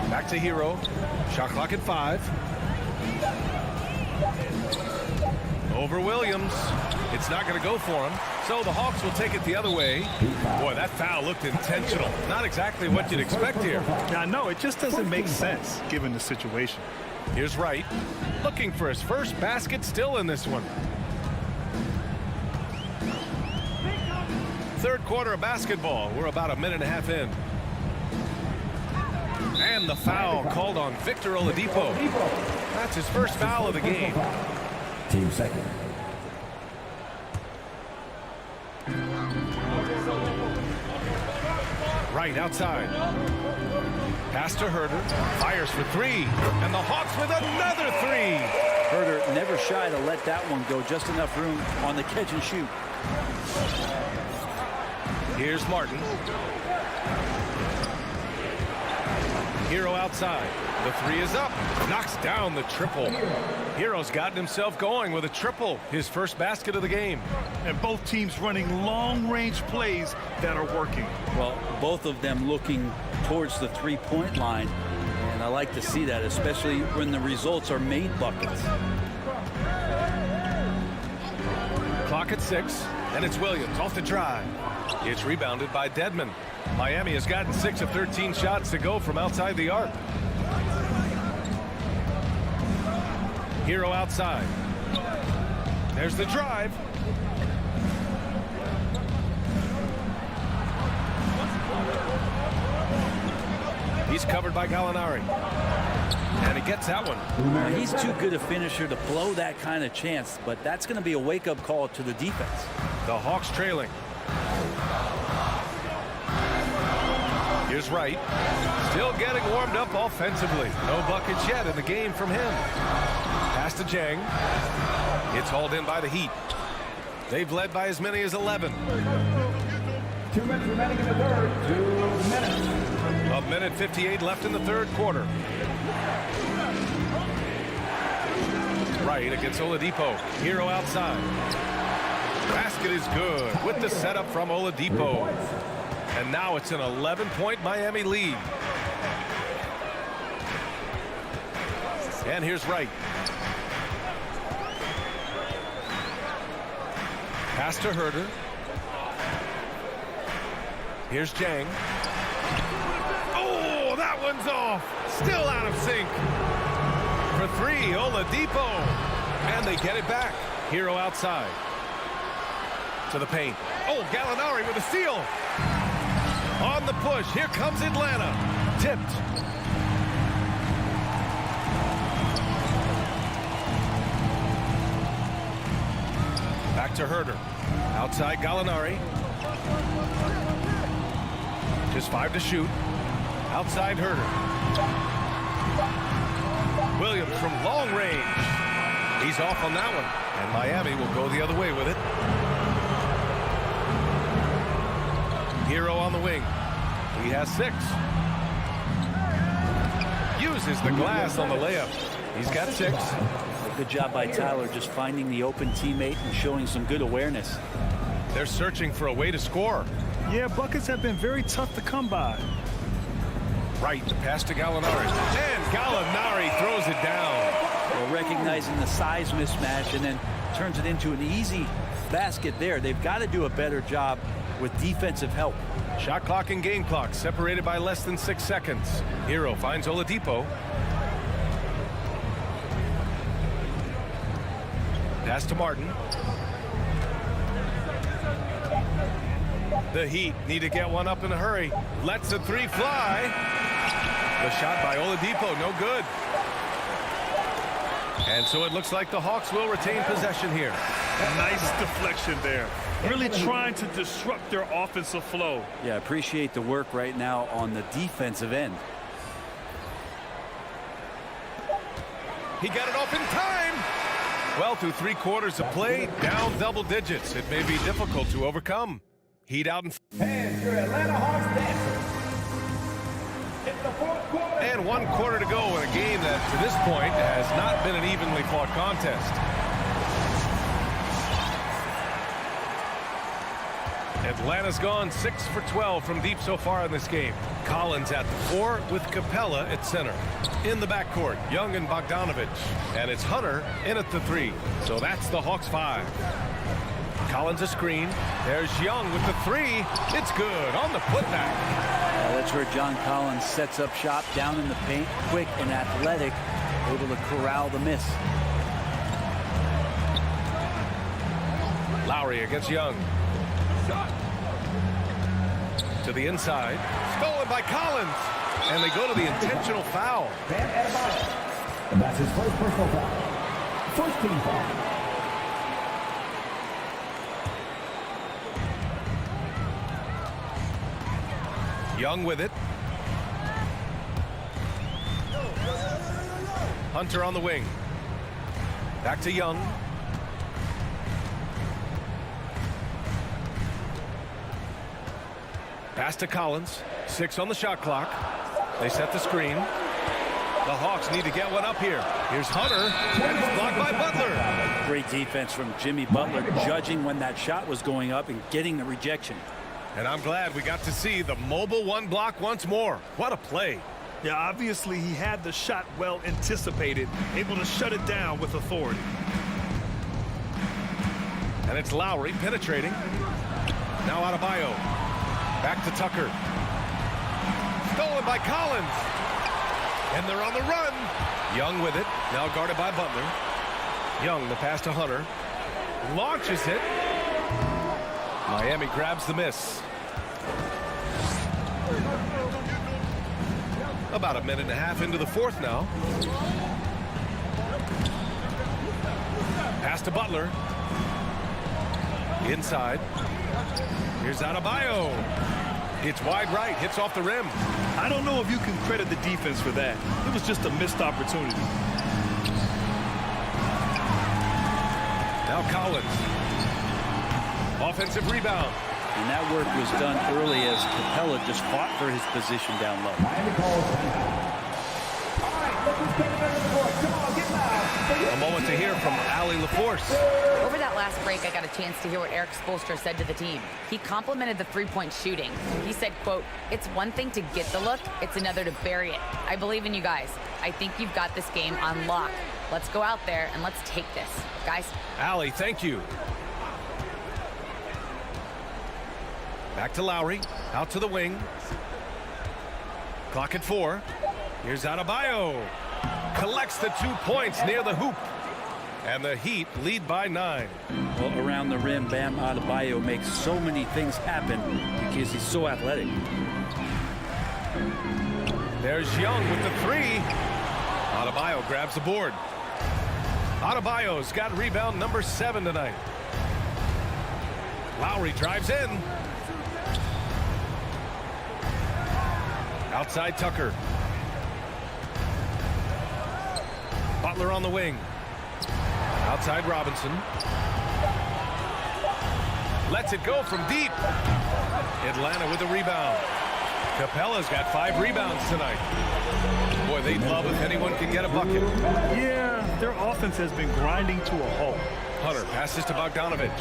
S2: Back to Hero. Shot clock at 5. Over Williams. It's not going to go for him. So the Hawks will take it the other way. Boy, that foul looked intentional. Not exactly what you'd expect here.
S3: Now, no, it just doesn't make sense given the situation.
S2: Here's Wright, looking for his first basket still in this one. Third quarter of basketball. We're about a minute and a half in. And the foul called on Victor Oladipo. That's his first foul of the game.
S5: Team second.
S2: Right outside. Pass to Herter. Fires for 3. And the Hawks with another 3.
S4: Herter never shy to let that one go. Just enough room on the catch and shoot.
S2: Here's Martin. Hero outside. The 3 is up. Knocks down the triple. Hero's gotten himself going with a triple. His first basket of the game.
S3: And both teams running long-range plays that are working.
S4: Well, both of them looking towards the three-point line. And I like to see that, especially when the results are made buckets.
S2: Clock at 6, and it's Williams off the drive. It's rebounded by Dedmon. Miami has gotten 6 of 13 shots to go from outside the arc. Hero outside. There's the drive. He's covered by Gallinari. And he gets that one.
S4: Now, he's too good a finisher to blow that kind of chance, but that's going to be a wake-up call to the defense.
S2: The Hawks trailing. Here's Wright. Still getting warmed up offensively. No buckets yet in the game from him. Pass to Jang. It's hauled in by the Heat. They've led by as many as 11.
S5: 2 minutes remaining in the third. 2 minutes.
S2: A minute 58 left in the third quarter. Wright against Oladipo. Hero outside. Basket is good with the setup from Oladipo. And now it's an 11-point Miami lead. And here's Wright. Pass to Herter. Here's Jang. Oh, that one's off. Still out of sync. For 3, Oladipo. And they get it back. Hero outside. To the paint. Oh, Gallinari with a steal. On the push. Here comes Atlanta. Tipped. Back to Herter. Outside Gallinari. Just 5 to shoot. Outside Herter. Williams from long range. He's off on that one. And Miami will go the other way with it. Hero on the wing. He has 6. Uses the glass on the layup. He's got 6.
S4: Good job by Tyler just finding the open teammate and showing some good awareness.
S2: They're searching for a way to score.
S3: Yeah, buckets have been very tough to come by.
S2: Right, the pass to Gallinari. And Gallinari throws it down.
S4: Well, recognizing the size mismatch and then turns it into an easy basket there. They've got to do a better job with defensive help.
S2: Shot clock and game clock separated by less than 6 seconds. Hero finds Oladipo. Pass to Martin. The Heat need to get one up in a hurry. Lets the 3 fly. The shot by Oladipo, no good. And so it looks like the Hawks will retain possession here.
S3: Nice deflection there. Really trying to disrupt their offensive flow.
S4: Yeah, appreciate the work right now on the defensive end.
S2: He got it off in time. Well, through 3 quarters of play, down double digits. It may be difficult to overcome. Heat out in
S5: And your Atlanta Hawks dancers. It's the fourth quarter.
S2: and 1 quarter to go in a game that, to this point, has not been an evenly fought contest. Atlanta's gone 6 for 12 from deep so far in this game. Collins at the 4 with Capella at center. In the backcourt, Young and Bogdanovich. And it's Hunter in at the 3. So that's the Hawks 5. Collins a screen. There's Young with the 3. It's good on the putback.
S4: That's where John Collins sets up shop down in the paint, quick and athletic, able to corral the miss.
S2: Lowry against Young. To the inside. Stolen by Collins. And they go to the intentional foul.
S5: Bam Adebayo. And that's his first personal foul. First team foul.
S2: Young with it. Hunter on the wing. Back to Young. Pass to Collins. 6 on the shot clock. They set the screen. The Hawks need to get one up here. Here's Hunter, and it's blocked by Butler.
S4: Great defense from Jimmy Butler, judging when that shot was going up and getting the rejection.
S2: And I'm glad we got to see the mobile 1 block once more. What a play.
S3: Yeah, obviously he had the shot well anticipated, able to shut it down with authority.
S2: And it's Lowry penetrating. Now Adebayo. Back to Tucker. Stolen by Collins. And they're on the run. Young with it. Now guarded by Butler. Young, the pass to Hunter. Launches it. Miami grabs the miss. About a minute and a half into the fourth now. Pass to Butler. Inside. Here's Adebayo. It's wide right. Hits off the rim.
S3: I don't know if you can credit the defense for that. It was just a missed opportunity.
S2: Now Collins. Offensive rebound.
S4: And that work was done early as Capella just fought for his position down low.
S5: Miami calls timeout. All right, let's just get back to the court. Come on, get loud.
S2: A moment to hear from Allie LaForce.
S6: Over that last break, I got a chance to hear what Eric Spoelstra said to the team. He complimented the three-point shooting. He said, quote, "It's one thing to get the look, it's another to bury it. I believe in you guys. I think you've got this game on lock. Let's go out there and let's take this. Guys."
S2: Allie, thank you. Back to Lowry. Out to the wing. Clock at 4. Here's Adebayo. Collects the 2 points near the hoop. And the Heat lead by 9.
S4: Well, around the rim, Bam Adebayo makes so many things happen because he's so athletic.
S2: There's Young with the 3. Adebayo grabs the board. Adebayo's got rebound number 7 tonight. Lowry drives in. Outside Tucker. Butler on the wing. Outside Robinson. Lets it go from deep. Atlanta with a rebound. Capella's got 5 rebounds tonight. Boy, they'd love if anyone could get a bucket.
S3: Yeah, their offense has been grinding to a halt.
S2: Hunter passes to Bogdanovich.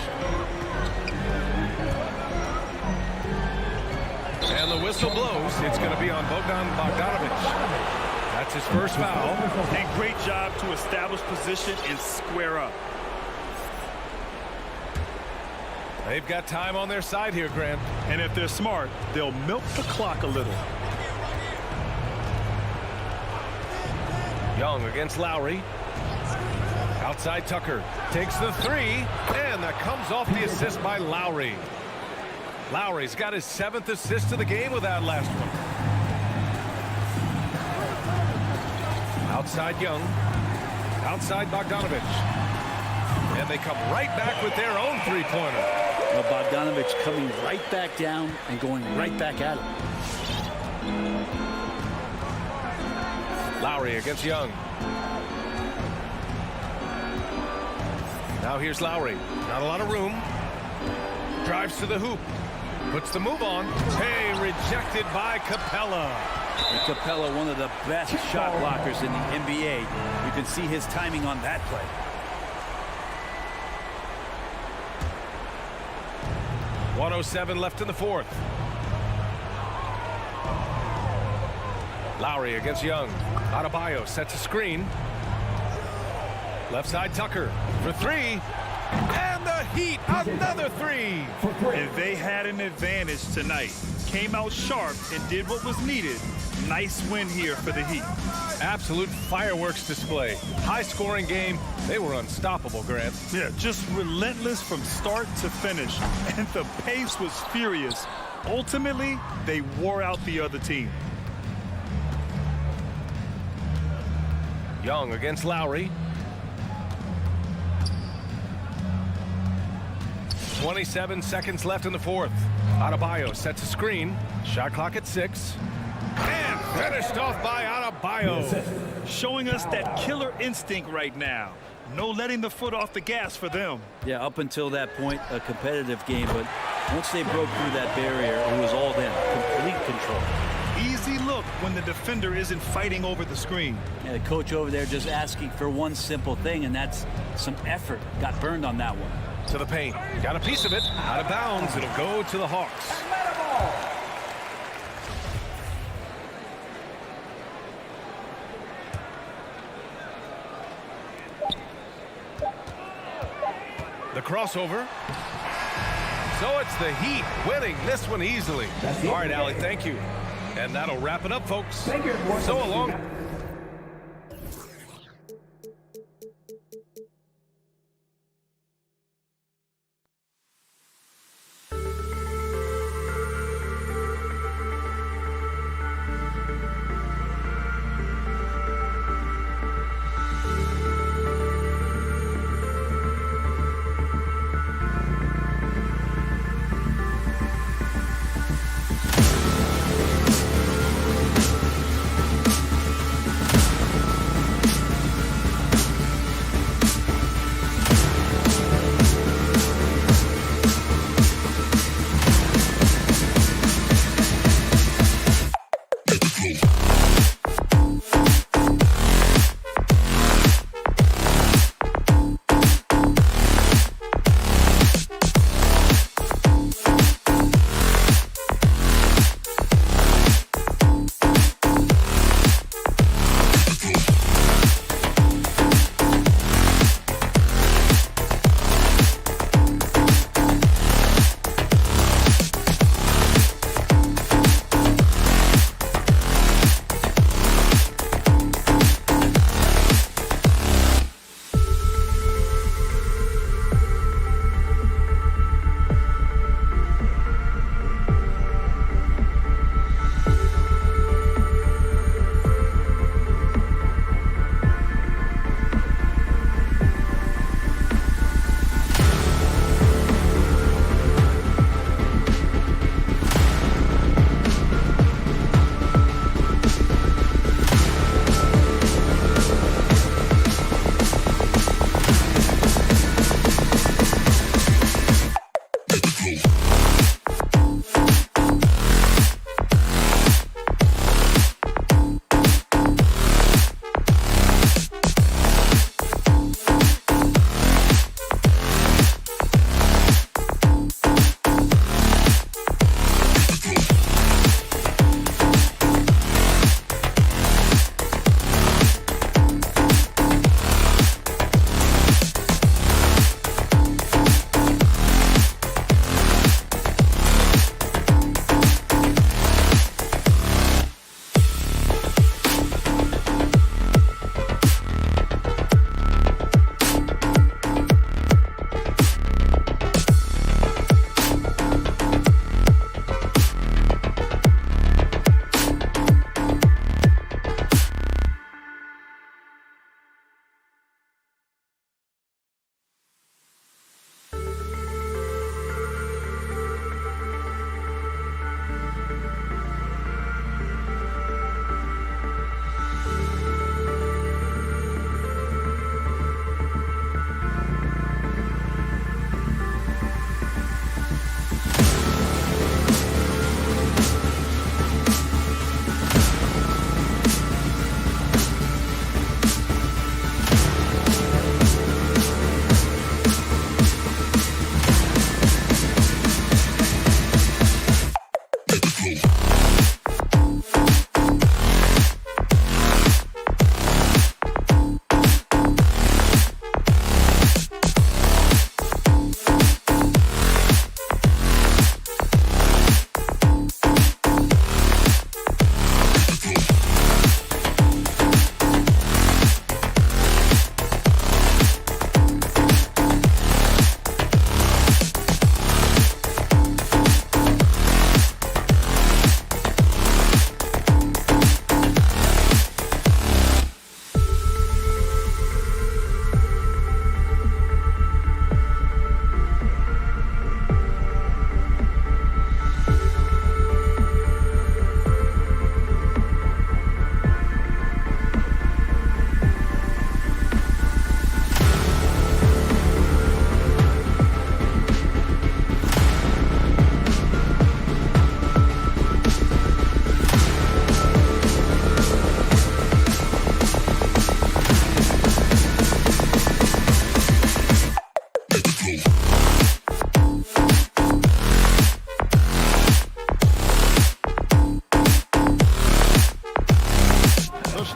S2: And the whistle blows. It's going to be on Bogdanovich. That's his first foul.
S3: And great job to establish position and square up.
S2: They've got time on their side here, Grant.
S3: And if they're smart, they'll milk the clock a little.
S2: Young against Lowry. Outside Tucker. Takes the 3. And that comes off the assist by Lowry. Lowry's got his 7th assist of the game with that last one. Outside Young. Outside Bogdanovich. And they come right back with their own 3-pointer.
S4: Well, Bogdanovich coming right back down and going right back at him.
S2: Lowry against Young. Now here's Lowry. Not a lot of room. Drives to the hoop. Puts the move on. Hey, rejected by Capella.
S4: And Capella, one of the best shot blockers in the NBA. You can see his timing on that play. .107 left in the fourth.
S2: Lowry against Young. Adebayo sets a screen. Left side Tucker for 3. And the Heat, another 3.
S3: And they had an advantage tonight. Came out sharp and did what was needed. Nice win here for the Heat.
S2: Absolute fireworks display. High-scoring game. They were unstoppable, Grant.
S3: Yeah, just relentless from start to finish. And the pace was furious. Ultimately, they wore out the other team.
S2: Young against Lowry. 27 seconds left in the fourth. Adebayo sets a screen. Shot clock at 6. And finished off by Adebayo.
S3: Showing us that killer instinct right now. No letting the foot off the gas for them.
S4: Yeah, up until that point, a competitive game. But once they broke through that barrier, it was all them. Complete control.
S3: Easy look when the defender isn't fighting over the screen.
S4: Yeah, the coach over there just asking for one simple thing, and that's some effort. Got burned on that one.
S2: To the paint. Got a piece of it. Out of bounds. It'll go to the Hawks. crossover. So it's the Heat winning this one easily. All right, Allie, thank you. And that'll wrap it up, folks. So long.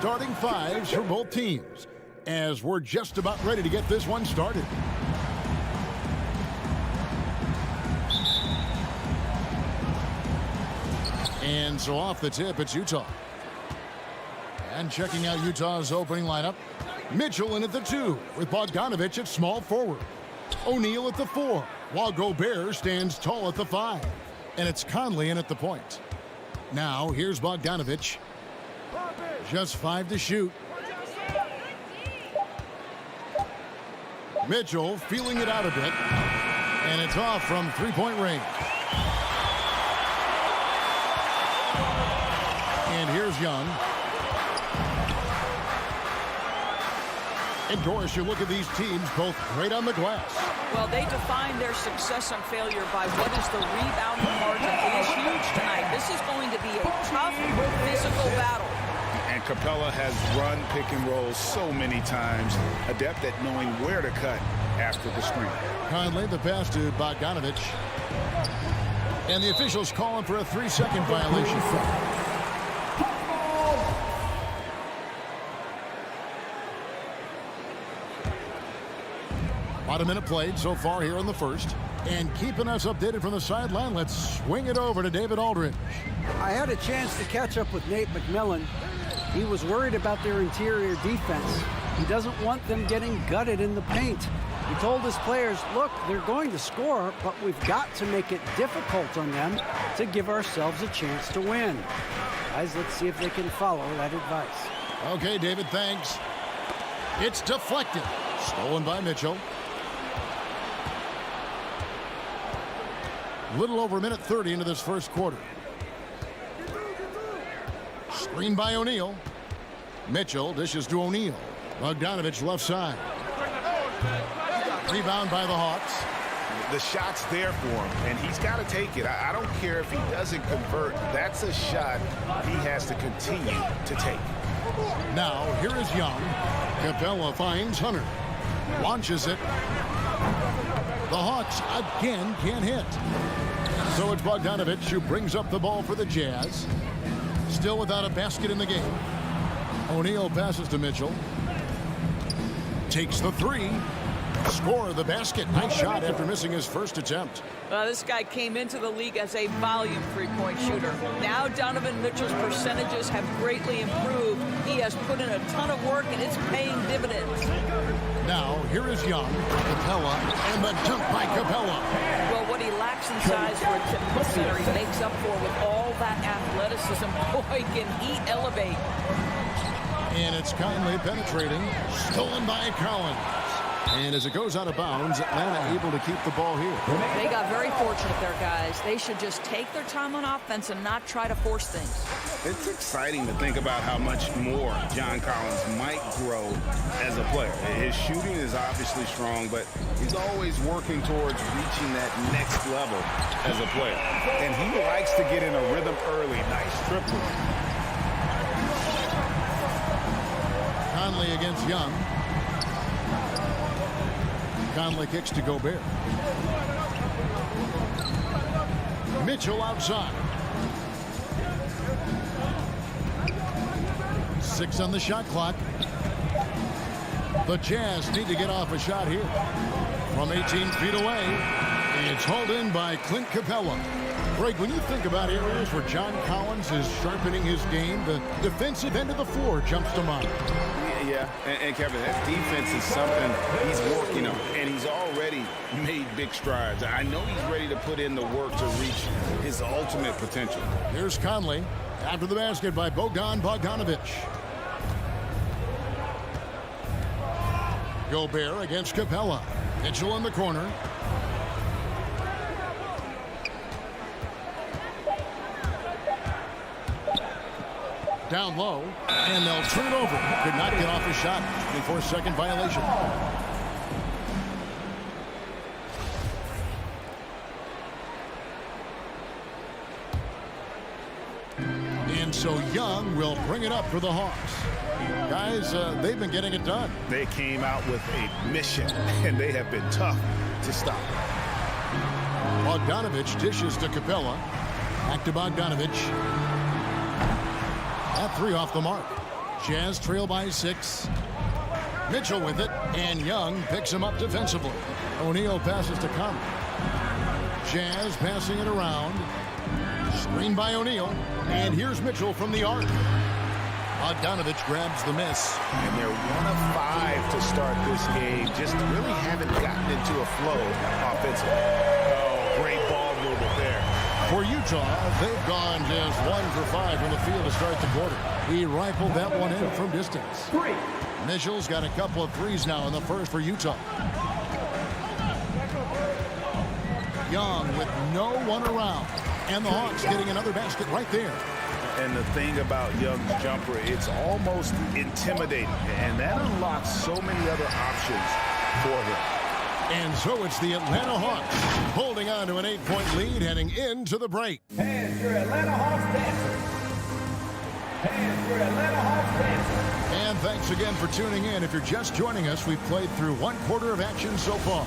S7: starting fives for both teams as we're just about ready to get this one started. And so off the tip, it's Utah. And checking out Utah's opening lineup, Mitchell in at the 2 with Bogdanovich at small forward. O'Neal at the 4, while Gobert stands tall at the 5. And it's Conley in at the point. Now, here's Bogdanovich. Just 5 to shoot. Mitchell feeling it out a bit. And it's off from three-point range. And here's Young. And Doris, you look at these teams, both great on the glass.
S8: Well, they define their success and failure by what is the rebounding margin. It is huge tonight. This is going to be a tough physical battle.
S9: And Capella has run pick and roll so many times, adept at knowing where to cut after the screen.
S7: Conley, the pass to Bogdanovich. And the officials calling for a 3-second violation. About a minute played so far here in the first. And keeping us updated from the sideline, let's swing it over to David Aldridge.
S10: I had a chance to catch up with Nate McMillan. He was worried about their interior defense. He doesn't want them getting gutted in the paint. He told his players, look, they're going to score, but we've got to make it difficult on them to give ourselves a chance to win. Guys, let's see if they can follow that advice.
S7: Okay, David, thanks. It's deflected. Stolen by Mitchell. Little over a minute 30 into this first quarter. Screen by O'Neal. Mitchell dishes to O'Neal. Bogdanovich left side. Rebound by the Hawks.
S9: The shot's there for him, and he's got to take it. I don't care if he doesn't convert. That's a shot he has to continue to take.
S7: Now, here is Young. Capella finds Hunter. Launches it. The Hawks again can't hit. So it's Bogdanovich who brings up the ball for the Jazz. Still without a basket in the game. O'Neal passes to Mitchell. Takes the 3. Score the basket. Nice shot after missing his first attempt.
S8: This guy came into the league as a volume three-point shooter. Now Donovan Mitchell's percentages have greatly improved. He has put in a ton of work, and it's paying dividends.
S7: Now, here is Young. Capella, and the dunk by Capella.
S8: Well, what he lacks in size for a typical center, he makes up for with all that athleticism. Boy, can he elevate.
S7: And it's Conley penetrating. Stolen by Collins. And as it goes out of bounds, Atlanta able to keep the ball here.
S8: They got very fortunate there, guys. They should just take their time on offense and not try to force things.
S9: It's exciting to think about how much more John Collins might grow as a player. His shooting is obviously strong, but he's always working towards reaching that next level as a player. And he likes to get in a rhythm early. Nice triple.
S7: Conley against Young. Conley kicks to Gobert. Mitchell outside. 6 on the shot clock. The Jazz need to get off a shot here. From 18 feet away, it's hauled in by Clint Capella. Greg, when you think about areas where John Collins is sharpening his game, the defensive end of the floor jumps to mind.
S9: Yeah, and Kevin, that defense is something he's working on, and he's already made big strides. I know he's ready to put in the work to reach his ultimate potential.
S7: Here's Conley after the basket by Bogdanovich. Gobert against Capella. Mitchell in the corner. Down low, and they'll turn it over. Could not get off his shot. 24-second violation. And so Young will bring it up for the Hawks. Guys, they've been getting it done.
S9: They came out with a mission, and they have been tough to stop.
S7: Bogdanovich dishes to Capella. Back to Bogdanovich. That 3 off the mark. Jazz trail by 6. Mitchell with it, and Young picks him up defensively. O'Neal passes to Conley. Jazz passing it around. Screen by O'Neal. And here's Mitchell from the arc. Bogdanovich grabs the miss.
S9: And they're 1 of 5 to start this game. Just really haven't gotten into a flow offensively. Oh, great ball movement there.
S7: For Utah, they've gone just 1 for 5 from the field to start the quarter. He rifled that one in from distance. Mitchell's got a couple of threes now in the first for Utah. Young with no one around. And the Hawks getting another basket right there.
S9: And the thing about Young's jumper, it's almost intimidating. And that unlocks so many other options for him.
S7: And so it's the Atlanta Hawks holding on to an 8-point lead heading into the break.
S5: And your Atlanta Hawks dancers. And your Atlanta Hawks dancers.
S7: And thanks again for tuning in. If you're just joining us, we've played through 1 quarter of action so far.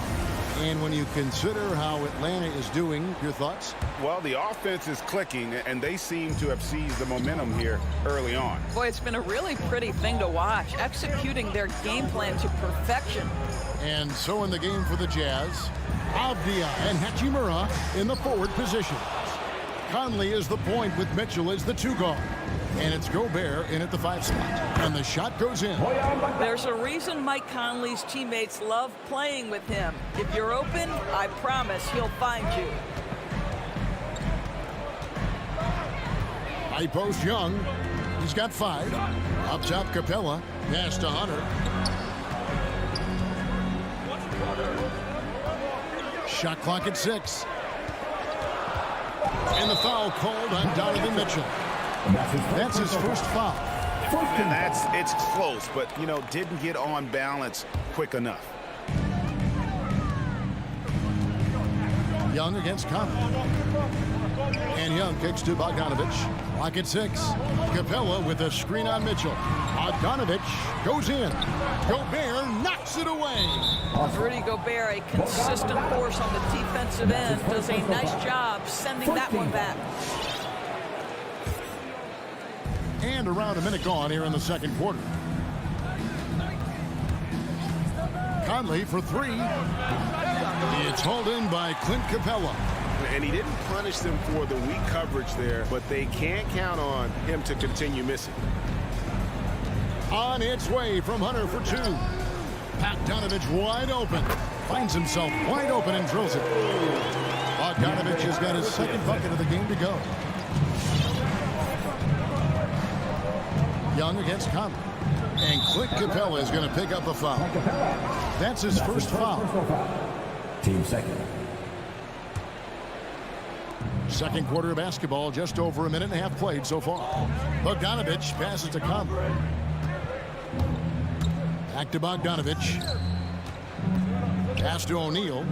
S7: And when you consider how Atlanta is doing, your thoughts?
S9: Well, the offense is clicking, and they seem to have seized the momentum here early on.
S8: Boy, it's been a really pretty thing to watch, executing their game plan to perfection.
S7: And so in the game for the Jazz, Avdia and Hachimura in the forward position. Conley is the point with Mitchell as the 2 guard. And it's Gobert in at the 5 spot. And the shot goes in.
S8: There's a reason Mike Conley's teammates love playing with him. If you're open, I promise he'll find you.
S7: High post Young. He's got 5. Up top Capella. Pass to Hunter. Shot clock at 6. And the foul called on Donovan Mitchell. That's his first foul.
S9: And it's close, but, didn't get on balance quick enough.
S7: Young against Conley. And Young kicks to Bogdanovich. Clock at 6. Capella with a screen on Mitchell. Bogdanovich goes in. Gobert knocks it away.
S8: Rudy Gobert, a consistent force on the defensive end, does a nice job sending that one back.
S7: And around a minute gone here in the second quarter. Conley for 3. It's hauled in by Clint Capella.
S9: And he didn't punish them for the weak coverage there, but they can't count on him to continue missing.
S7: On its way from Hunter for 2. Bogdanovich wide open. Finds himself wide open and drills it. Bogdanovich has got his second bucket of the game to go. Young against Conley. And Clint Capella is going to pick up a foul. That's his first foul.
S5: Team second.
S7: Second quarter of basketball, just over a minute and a half played so far. Bogdanovich passes to Conley. Back to Bogdanovich. Pass to O'Neal.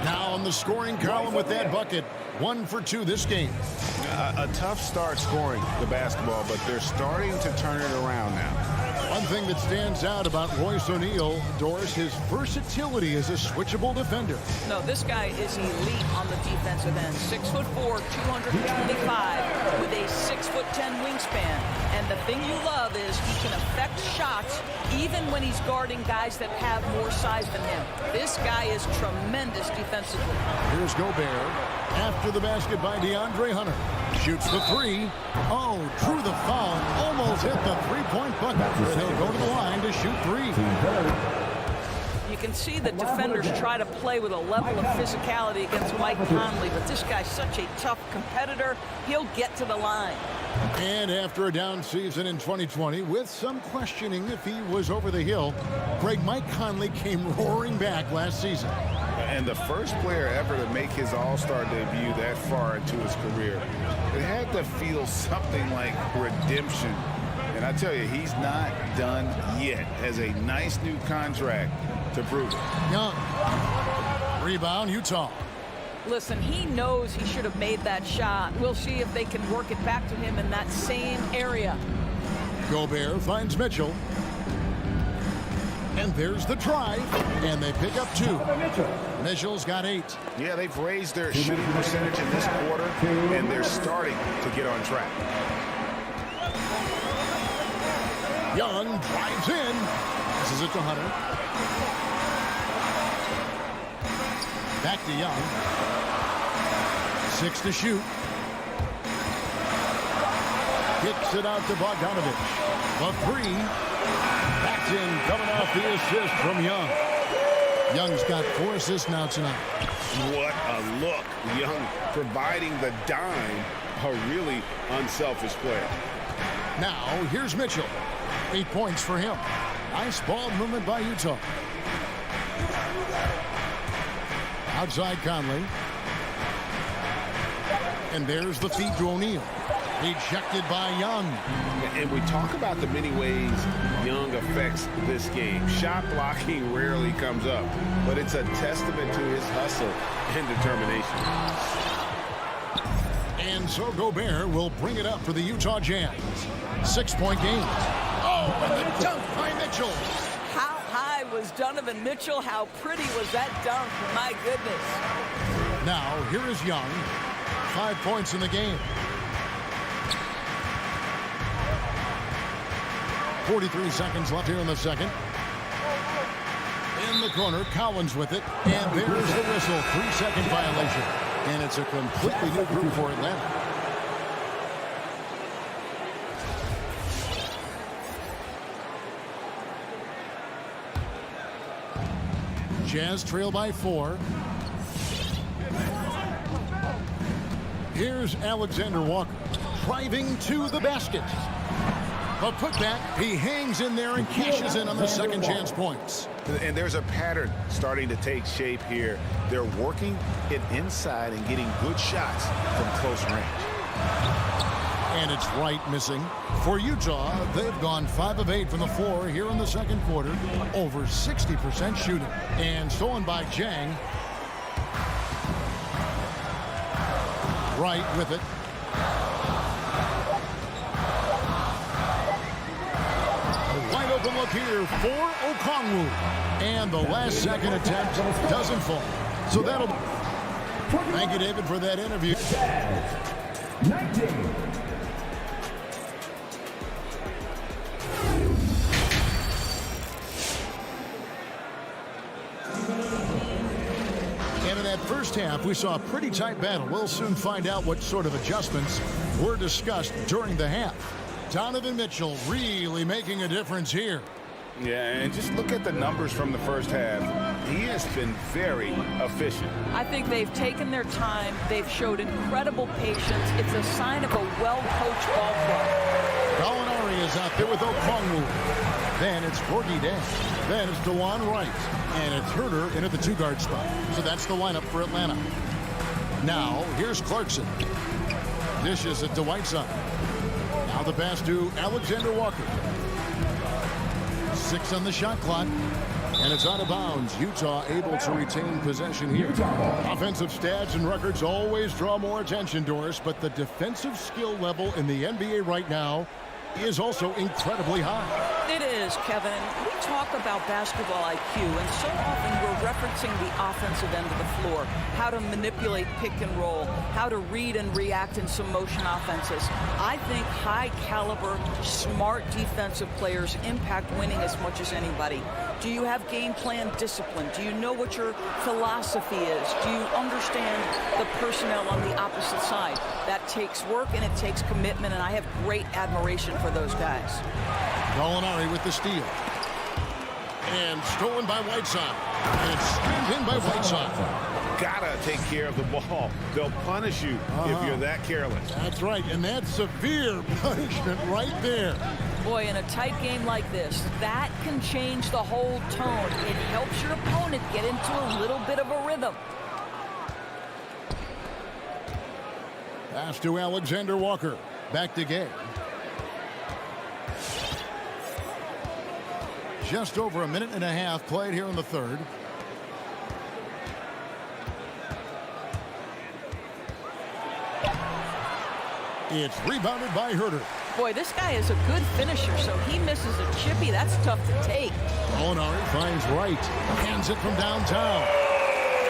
S7: Now on the scoring column with that bucket. 1 for 2 this game.
S9: A tough start scoring the basketball, but they're starting to turn it around now.
S7: One thing that stands out about Royce O'Neal, Doris, his versatility as a switchable defender.
S8: No, this guy is elite on the defensive end. 6'4", 225, with a 6'10" wingspan. And the thing you love is he can affect shots even when he's guarding guys that have more size than him. This guy is tremendous defensively.
S7: Here's Gobert. After the basket by DeAndre Hunter. Shoots the 3. Oh, drew the foul. Almost hit the 3-point bucket. He'll go to the line to shoot 3.
S8: You can see the defenders try to play with a level of physicality against Mike Conley, but this guy's such a tough competitor. He'll get to the line.
S7: And after a down season in 2020, with some questioning if he was over the hill, Mike Conley came roaring back last season.
S9: And the first player ever to make his All-Star debut that far into his career, it had to feel something like redemption. And I tell you, he's not done yet. Has a nice new contract to prove it.
S7: Young. Rebound, Utah.
S8: Listen, he knows he should have made that shot. We'll see if they can work it back to him in that same area.
S7: Gobert finds Mitchell. And there's the drive. And they pick up 2. Mitchell's got 8.
S9: Yeah, they've raised their shooting percentage in this quarter, and they're starting to get on track.
S7: Young drives in. Passes it to Hunter. Back to Young. 6 to shoot. Kicks it out to Bogdanovich. The 3. That's in, coming off the assist from Young. Young's got 4 assists now tonight.
S9: What a look. Young providing the dime. A really unselfish player.
S7: Now, here's Mitchell. 8 points for him. Nice ball movement by Utah. Outside Conley. And there's the feed to O'Neal. Ejected by Young.
S9: And we talk about the many ways Young affects this game. Shot blocking rarely comes up, but it's a testament to his hustle and determination.
S7: And so Gobert will bring it up for the Utah Jazz. 6-point game. Oh, and the dunk by Mitchell.
S8: How high was Donovan Mitchell? How pretty was that dunk? My goodness.
S7: Now, here is Young. 5 points in the game. 43 seconds left here in the second. In the corner, Collins with it. And there's the whistle. 3-second violation. And it's a completely new group for Atlanta. Jazz trail by 4. Here's Alexander Walker driving to the basket. A putback. He hangs in there and cashes in on the second chance points.
S9: And there's a pattern starting to take shape here. They're working it inside and getting good shots from close range.
S7: And it's Wright missing. For Utah, they've gone 5 of 8 from the floor here in the second quarter. Over 60% shooting. And stolen by Jang. Wright with it. Wide open look here for Okongwu. And the last second attempt doesn't fall. So that'll... Thank you, David, for that interview.
S5: 19.
S7: And in that first half, we saw a pretty tight battle. We'll soon find out what sort of adjustments were discussed during the half. Donovan Mitchell really making a difference here.
S9: Yeah, and just look at the numbers from the first half. He has been very efficient.
S8: I think they've taken their time. They've showed incredible patience. It's a sign of a well-coached ball club.
S7: Gallinari is out there with Okongwu. Then it's Gorgie Day. Then it's DeJuan Wright. And it's Herter in at the 2-guard spot. So that's the lineup for Atlanta. Now, here's Clarkson. Dishes it to Whiteside. Now the pass to Alexander Walker. 6 on the shot clock. And it's out of bounds. Utah able to retain possession here. Offensive stats and records always draw more attention, Doris, but the defensive skill level in the NBA right now is also incredibly high.
S8: It is, Kevin. We talk about basketball IQ, and so often we're referencing the offensive end of the floor, how to manipulate pick and roll, how to read and react in some motion offenses. I think high-caliber, smart defensive players impact winning as much as anybody. Do you have game plan discipline? Do you know what your philosophy is? Do you understand the personnel on the opposite side? That takes work and it takes commitment, and I have great admiration for those guys.
S7: Gallinari with the steal. And stolen by Whiteside. And it's screened in by Whiteside.
S9: Gotta take care of the ball. They'll punish you if you're that careless.
S7: That's right, and that's severe punishment right there.
S8: Boy, in a tight game like this, that can change the whole tone. It helps your opponent get into a little bit of a rhythm.
S7: Pass to Alexander Walker. Back to Gay. Just over a minute and a half played here in the third. It's rebounded by Herter.
S8: Boy, this guy is a good finisher, so he misses a chippy. That's tough to take.
S7: Gallinari finds Wright. Hands it from downtown.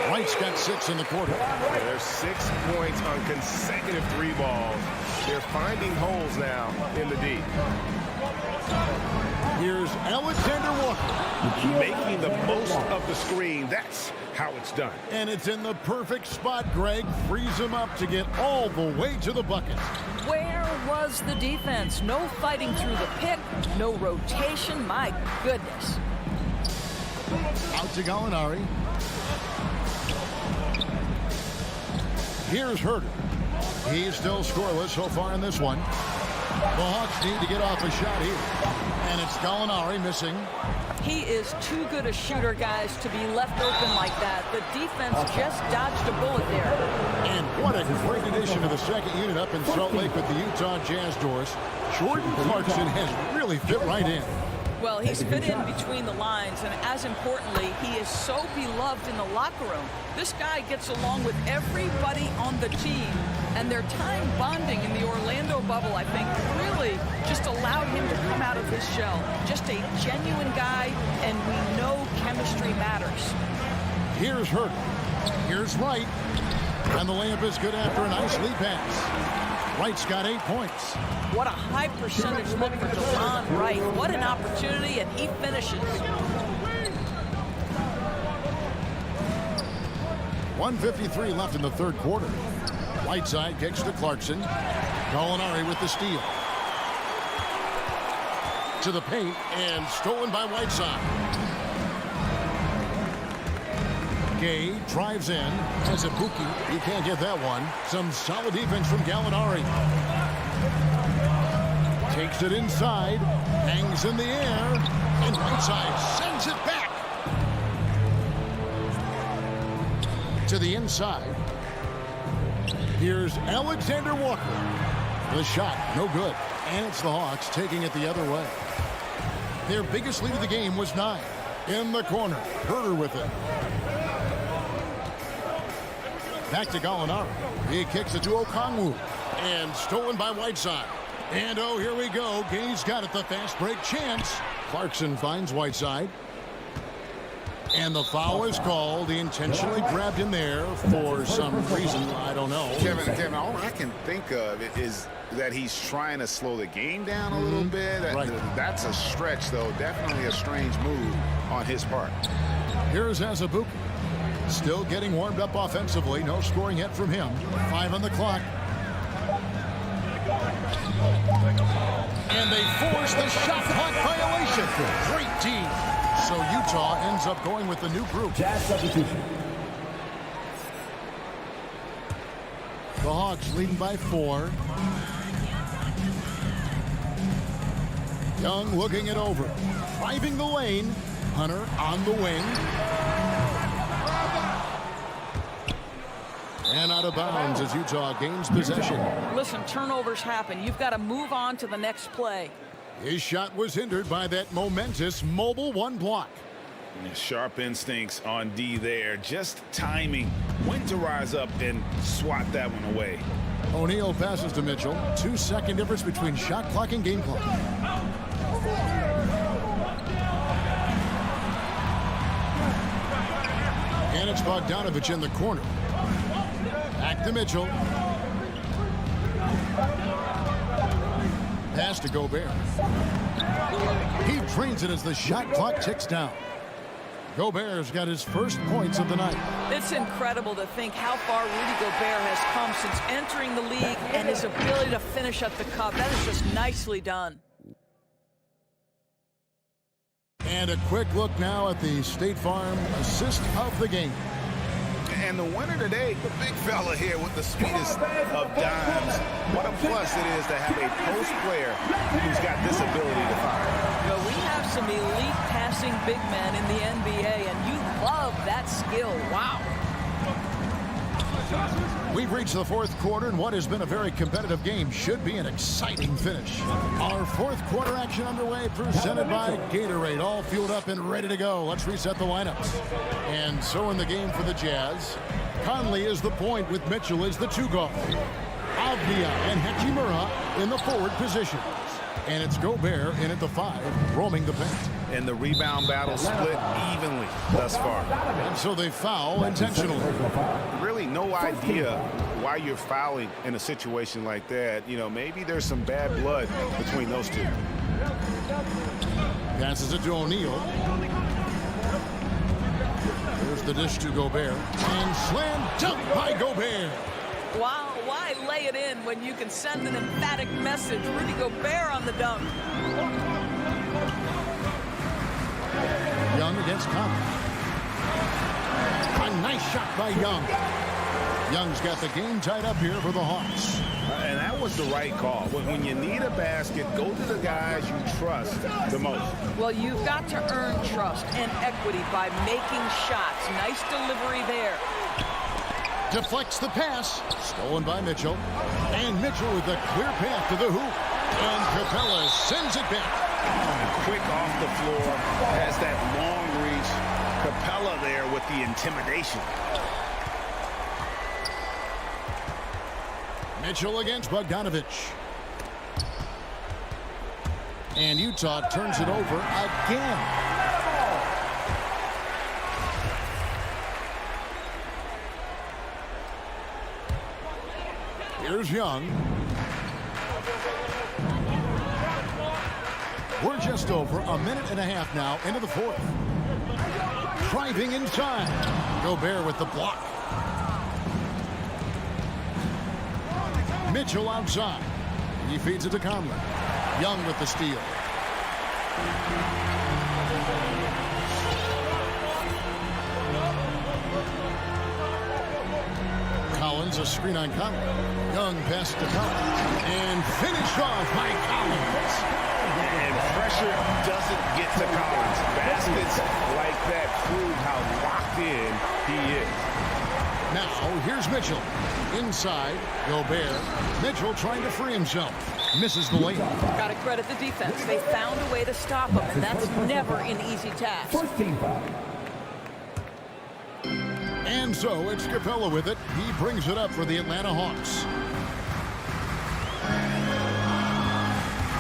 S7: Wright's got 6 in the quarter.
S9: There's 6 points on consecutive 3 balls. They're finding holes now in the D.
S7: Here's Alexander Walker.
S9: Making the most of the screen. That's how it's done.
S7: And it's in the perfect spot, Greg. Frees him up to get all the way to the bucket.
S8: Where was the defense? No fighting through the pick, no rotation. My goodness.
S7: Out to Gallinari. Here's Herter. He's still scoreless so far in this one. The Hawks need to get off a shot here. And it's Gallinari missing.
S8: He is too good a shooter, guys, to be left open like that. The defense just dodged a bullet there.
S7: And what a great addition to the second unit up in Salt Lake with the Utah Jazz doors. Jordan Clarkson has really fit right in.
S8: Well, he's fit in between the lines, and as importantly, he is so beloved in the locker room. This guy gets along with everybody on the team, and their time bonding in the Orlando bubble, I think, really just allowed him to come out of his shell. Just a genuine guy, and we know chemistry matters.
S7: Here's Hurt. Here's Wright. And the layup is good after a nice lead pass. Wright's got 8 points.
S8: What a high percentage look for DeLon Wright. What an opportunity, and he finishes.
S7: 1:53 left in the third quarter. Whiteside kicks to Clarkson. Gallinari with the steal. To the paint, and stolen by Whiteside. Gay drives in. Has a Buki. He can't get that one. Some solid defense from Gallinari. Takes it inside. Hangs in the air. And Whiteside sends it back. To the inside. Here's Alexander Walker. The shot, no good. And it's the Hawks taking it the other way. Their biggest lead of the game was 9. In the corner. Herter with it. Back to Gallinari. He kicks it to Okongwu. And stolen by Whiteside. And oh, here we go. Gay's got it, the fast break chance. Clarkson finds Whiteside. And the foul is called. He intentionally grabbed him there for some reason. I don't know.
S9: Kevin, all I can think of is that he's trying to slow the game down a little bit.
S7: Right.
S9: That's a stretch, though. Definitely a strange move on his part.
S7: Here's Azubuike. Still getting warmed up offensively. No scoring yet from him. 5 on the clock. And they force the shot clock violation. Great team. So Utah ends up going with the new group.
S5: Jazz substitution.
S7: The Hawks leading by 4. Young looking it over. Driving the lane. Hunter on the wing. And out of bounds as Utah gains possession.
S8: Listen, turnovers happen. You've got to move on to the next play.
S7: His shot was hindered by that momentous mobile 1 block.
S9: Sharp instincts on D there. Just timing when to rise up and swat that one away.
S7: O'Neal passes to Mitchell. 2-second difference between shot clock and game clock. And it's Bogdanovich in the corner. Back to Mitchell. Pass to Gobert. He drains it as the shot clock ticks down. Gobert's got his first points of the night.
S8: It's incredible to think how far Rudy Gobert has come since entering the league and his ability to finish at the cup. That is just nicely done.
S7: And a quick look now at the State Farm assist of the game.
S9: And the winner today, the big fella here with the sweetest of dimes. What a plus it is to have a post player who's got this ability to fire.
S8: But we have some elite passing big men in the NBA, and you love that skill. Wow.
S7: We've reached the fourth quarter, and what has been a very competitive game should be an exciting finish. Our fourth quarter action underway, presented by Gatorade. All fueled up and ready to go. Let's reset the lineups. And so in the game for the Jazz, Conley is the point with Mitchell as the 2 guard. Avdia and Hachimura in the forward positions. And it's Gobert in at the 5, roaming the paint.
S9: And the rebound battle split evenly thus far.
S7: And so they foul intentionally.
S9: Really no idea why you're fouling in a situation like that. You know, maybe there's some bad blood between those two.
S7: Passes it to O'Neal. Here's the dish to Gobert. And slam dunk by Gobert.
S8: Wow, why lay it in when you can send an emphatic message? Rudy Gobert on the dunk.
S7: Young against Conley. A nice shot by Young. Young's got the game tied up here for the Hawks.
S9: And that was the right call. When you need a basket, go to the guys you trust the most.
S8: Well, you've got to earn trust and equity by making shots. Nice delivery there.
S7: Deflects the pass. Stolen by Mitchell. And Mitchell with a clear path to the hoop. And Capella sends it back.
S9: Quick off the floor. Has that long reach. Capella there with the intimidation.
S7: Mitchell against Bogdanovich. And Utah turns it over again. Here's Young. We're just over a minute and a half now into the fourth. Driving inside. Gobert with the block. Mitchell outside. He feeds it to Conley. Young with the steal. Collins, a screen on Conley. Young passes to Collins. And finished off by Collins.
S9: And pressure doesn't get to Collins. Baskets like that prove how locked in he is.
S7: Now, here's Mitchell. Inside, Gobert. Mitchell trying to free himself. Misses the lane.
S8: Got to credit the defense. They found a way to stop him, and that's never an easy task.
S5: First team foul.
S7: And so it's Capella with it. He brings it up for the Atlanta Hawks.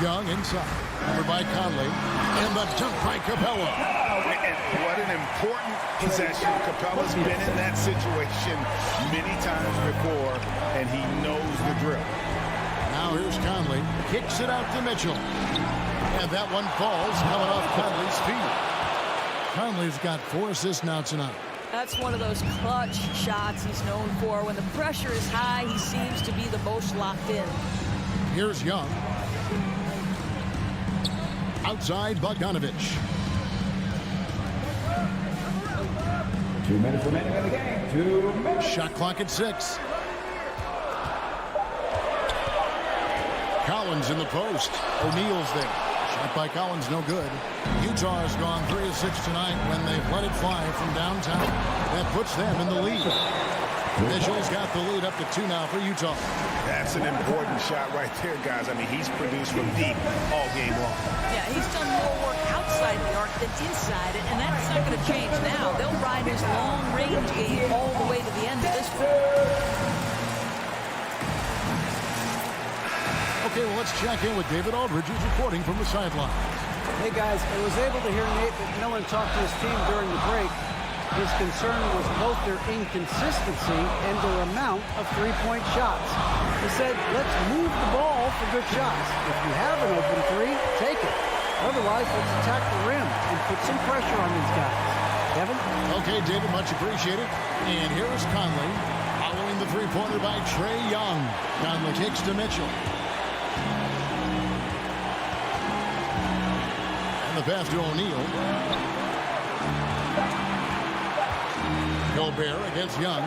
S7: Young inside. Covered by Conley. And the dunk by Capella.
S9: And what an important possession. Capella's been in that situation many times before, and he knows the drill.
S7: Now here's Conley. Kicks it out to Mitchell. And that one falls coming off Conley's feet. Conley's got 4 assists now tonight.
S8: That's one of those clutch shots he's known for. When the pressure is high, he seems to be the most locked in.
S7: Here's Young. Outside Bogdanovich.
S5: 2 minutes remaining in the game. 2 minutes.
S7: Shot clock at 6. Collins in the post. O'Neal's there. Shot by Collins, no good. Utah has gone 3 of 6 tonight when they've let it fly from downtown. That puts them in the lead. Mitchell's got the lead up to 2 now for Utah.
S9: That's an important shot right there, guys. I mean, he's produced from deep all game long.
S8: Yeah, he's done more work outside the arc than inside it, and that's not going to change now. They'll ride his long-range game all the way to the end of this one.
S7: Okay, well, let's check in with David Aldridge, who's reporting from the sideline.
S10: Hey, guys, I was able to hear Nate McMillan talk to his team during the break. His concern was both their inconsistency and their amount of three-point shots. He said, let's move the ball for good shots. If you have an open three, take it. Otherwise, let's attack the rim and put some pressure on these guys. Kevin?
S7: Okay, David, much appreciated. And here is Conley following the three-pointer by Trae Young. Conley kicks to Mitchell. And the pass to O'Neal. Gobert against Young.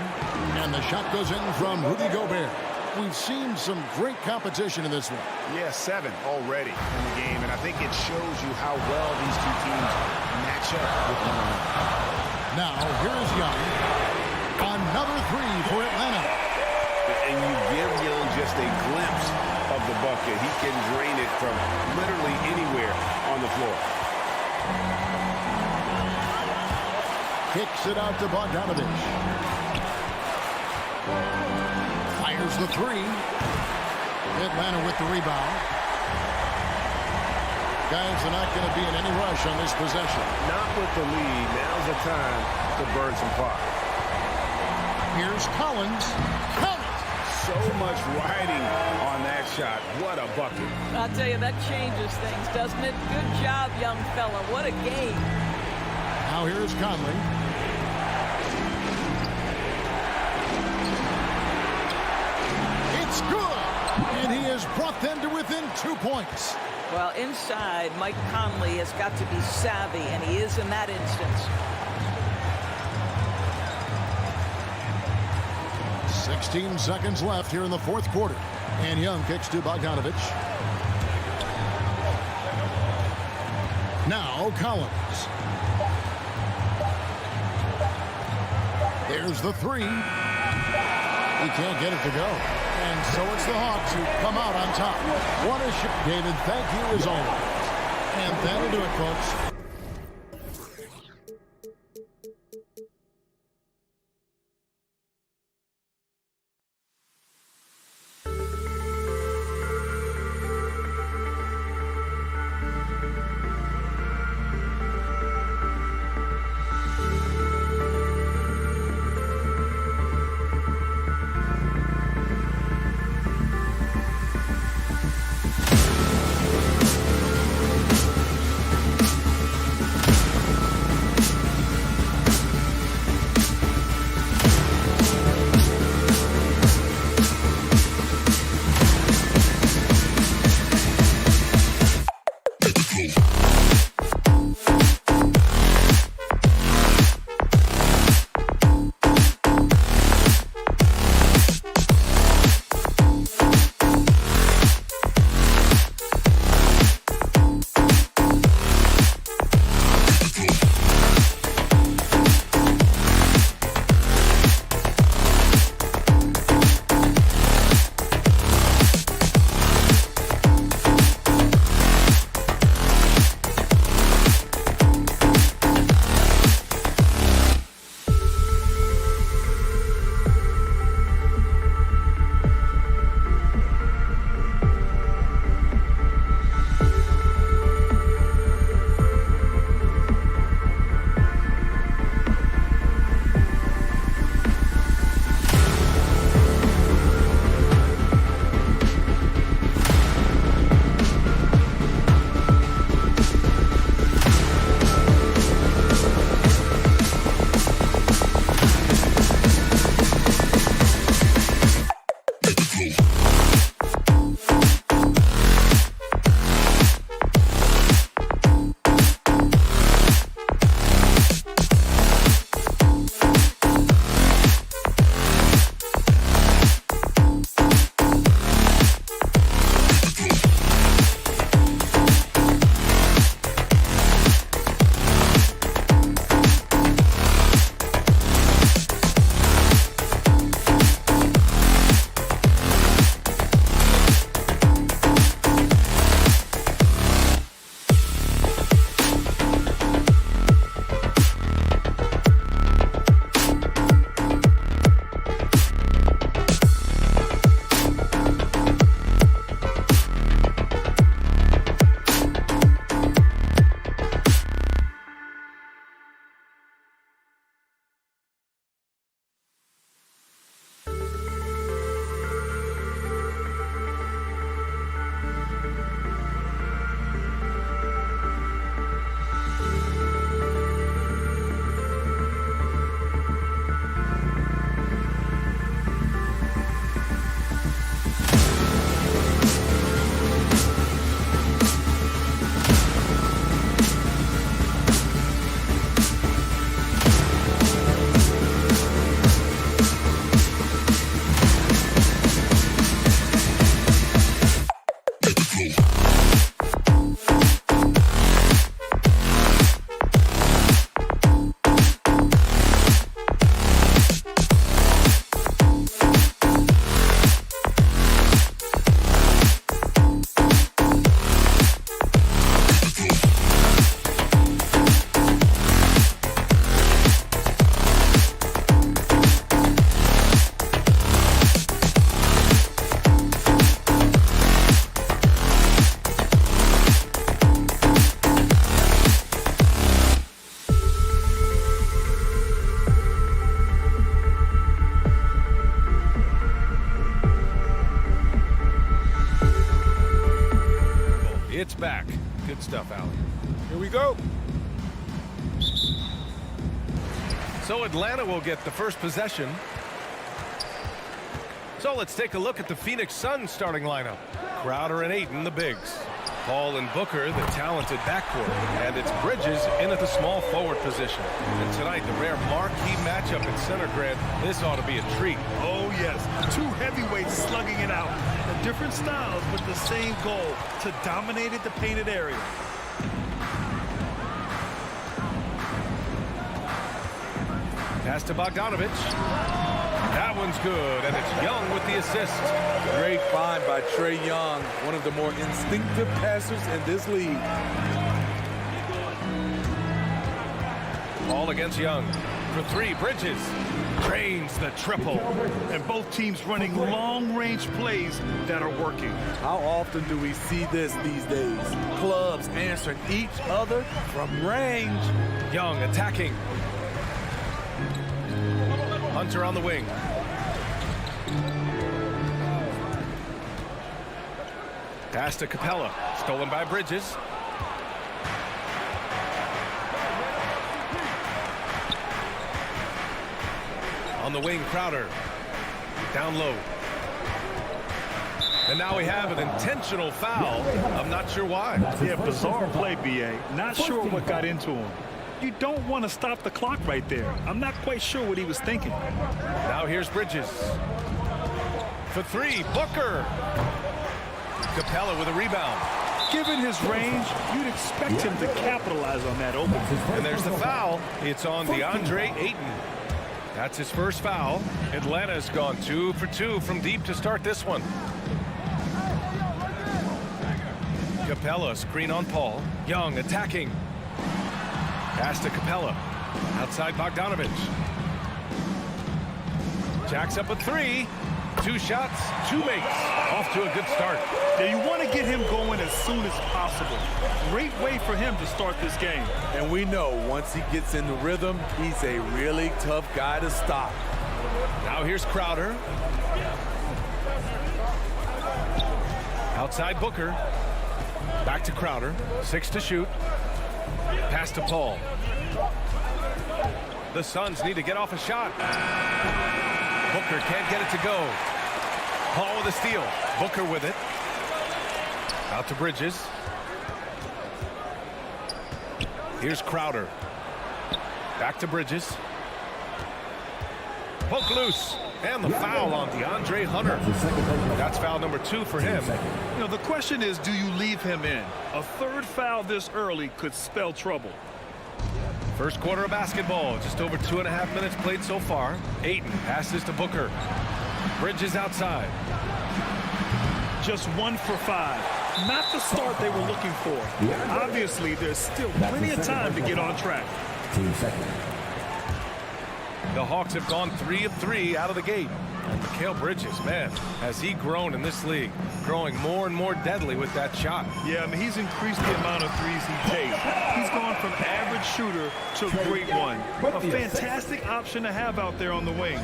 S7: And the shot goes in from Rudy Gobert. We've seen some great competition in this one.
S9: Yeah, 7 already in the game, and I think it shows you how well these two teams match up with one another.
S7: Now, here's Young. Another 3 for Atlanta.
S9: And you give Young just a glimpse of the bucket. He can drain it from literally anywhere on the floor.
S7: Kicks it out to Bogdanovich. Fires the 3. Atlanta with the rebound. Guys are not going to be in any rush on this possession.
S9: Not with the lead. Now's the time to burn some clock.
S7: Here's Collins. Count it.
S9: So much riding on that shot. What a bucket.
S8: I'll tell you, that changes things, doesn't it? Good job, young fella. What a game.
S7: Now here's Conley. It's good. And he has brought them to within 2 points.
S8: Well, inside, Mike Conley has got to be savvy, and he is in that instance.
S7: 16 seconds left here in the fourth quarter. And Young kicks to Bogdanovich. Now Collins. There's the three. He can't get it to go. And so it's the Hawks who come out on top. What a shot. David, thank you as always. And that'll do it, folks.
S2: stuff, Allie.
S5: Here we go.
S2: So Atlanta will get the first possession. So let's take a look at the Phoenix Suns starting lineup. Crowder and Ayton, the bigs. Paul and Booker, the talented backcourt. And it's Bridges in at the small forward position. And tonight, the rare marquee matchup at center, Grant. This ought to be a treat.
S3: Oh, yes. Two heavyweights slugging it out. Different styles with the same goal, to dominate the painted area.
S2: Pass to Bogdanovich. That one's good, and it's Young with the assist.
S5: Great find by Trae Young, one of the more instinctive passers in this league.
S2: Ball against Young. For three, Bridges drains the triple.
S3: And both teams running long-range plays that are working.
S5: How often do we see this these days? Clubs answering each other from range.
S2: Young attacking. Hunter on the wing. Pass to Capella. Stolen by Bridges. On the wing, Crowder. Down low. And now we have an intentional foul. I'm not sure why.
S3: Yeah, bizarre play, B.A. Not sure what got into him. You don't want to stop the clock right there. I'm not quite sure what he was thinking.
S2: Now here's Bridges. For three, Booker. Capella with a rebound.
S3: Given his range, you'd expect him to capitalize on that open.
S2: And there's the foul. It's on DeAndre Ayton. That's his first foul. Atlanta's gone 2 for 2 from deep to start this one. Capella, screen on Paul. Young attacking. Pass to Capella. Outside Bogdanovich. Jacks up a three. 2 shots, 2 makes. Off to a good start.
S3: Yeah, you want to get him going as soon as possible. Great way for him to start this game.
S5: And we know once he gets in the rhythm, he's a really tough guy to stop.
S2: Now here's Crowder. Outside Booker. Back to Crowder. 6 to shoot. Pass to Paul. The Suns need to get off a shot. Booker can't get it to go. Paul with a steal. Booker with it. Out to Bridges. Here's Crowder. Back to Bridges. Poke loose. And the foul on DeAndre Hunter. That's foul number 2 for him.
S3: You know, the question is, do you leave him in? A third foul this early could spell trouble.
S2: First quarter of basketball. Just over 2.5 minutes played so far. Ayton passes to Booker. Bridges outside.
S3: Just 1 for 5. Not the start they were looking for. Obviously, there's still plenty of time to get on track.
S2: The Hawks have gone 3 of 3 out of the gate. And Mikal Bridges, man, has he grown in this league, growing more and more deadly with that shot.
S3: Yeah, I mean, he's increased the amount of threes he takes. He's gone from average shooter to a great one. A fantastic option to have out there on the wing.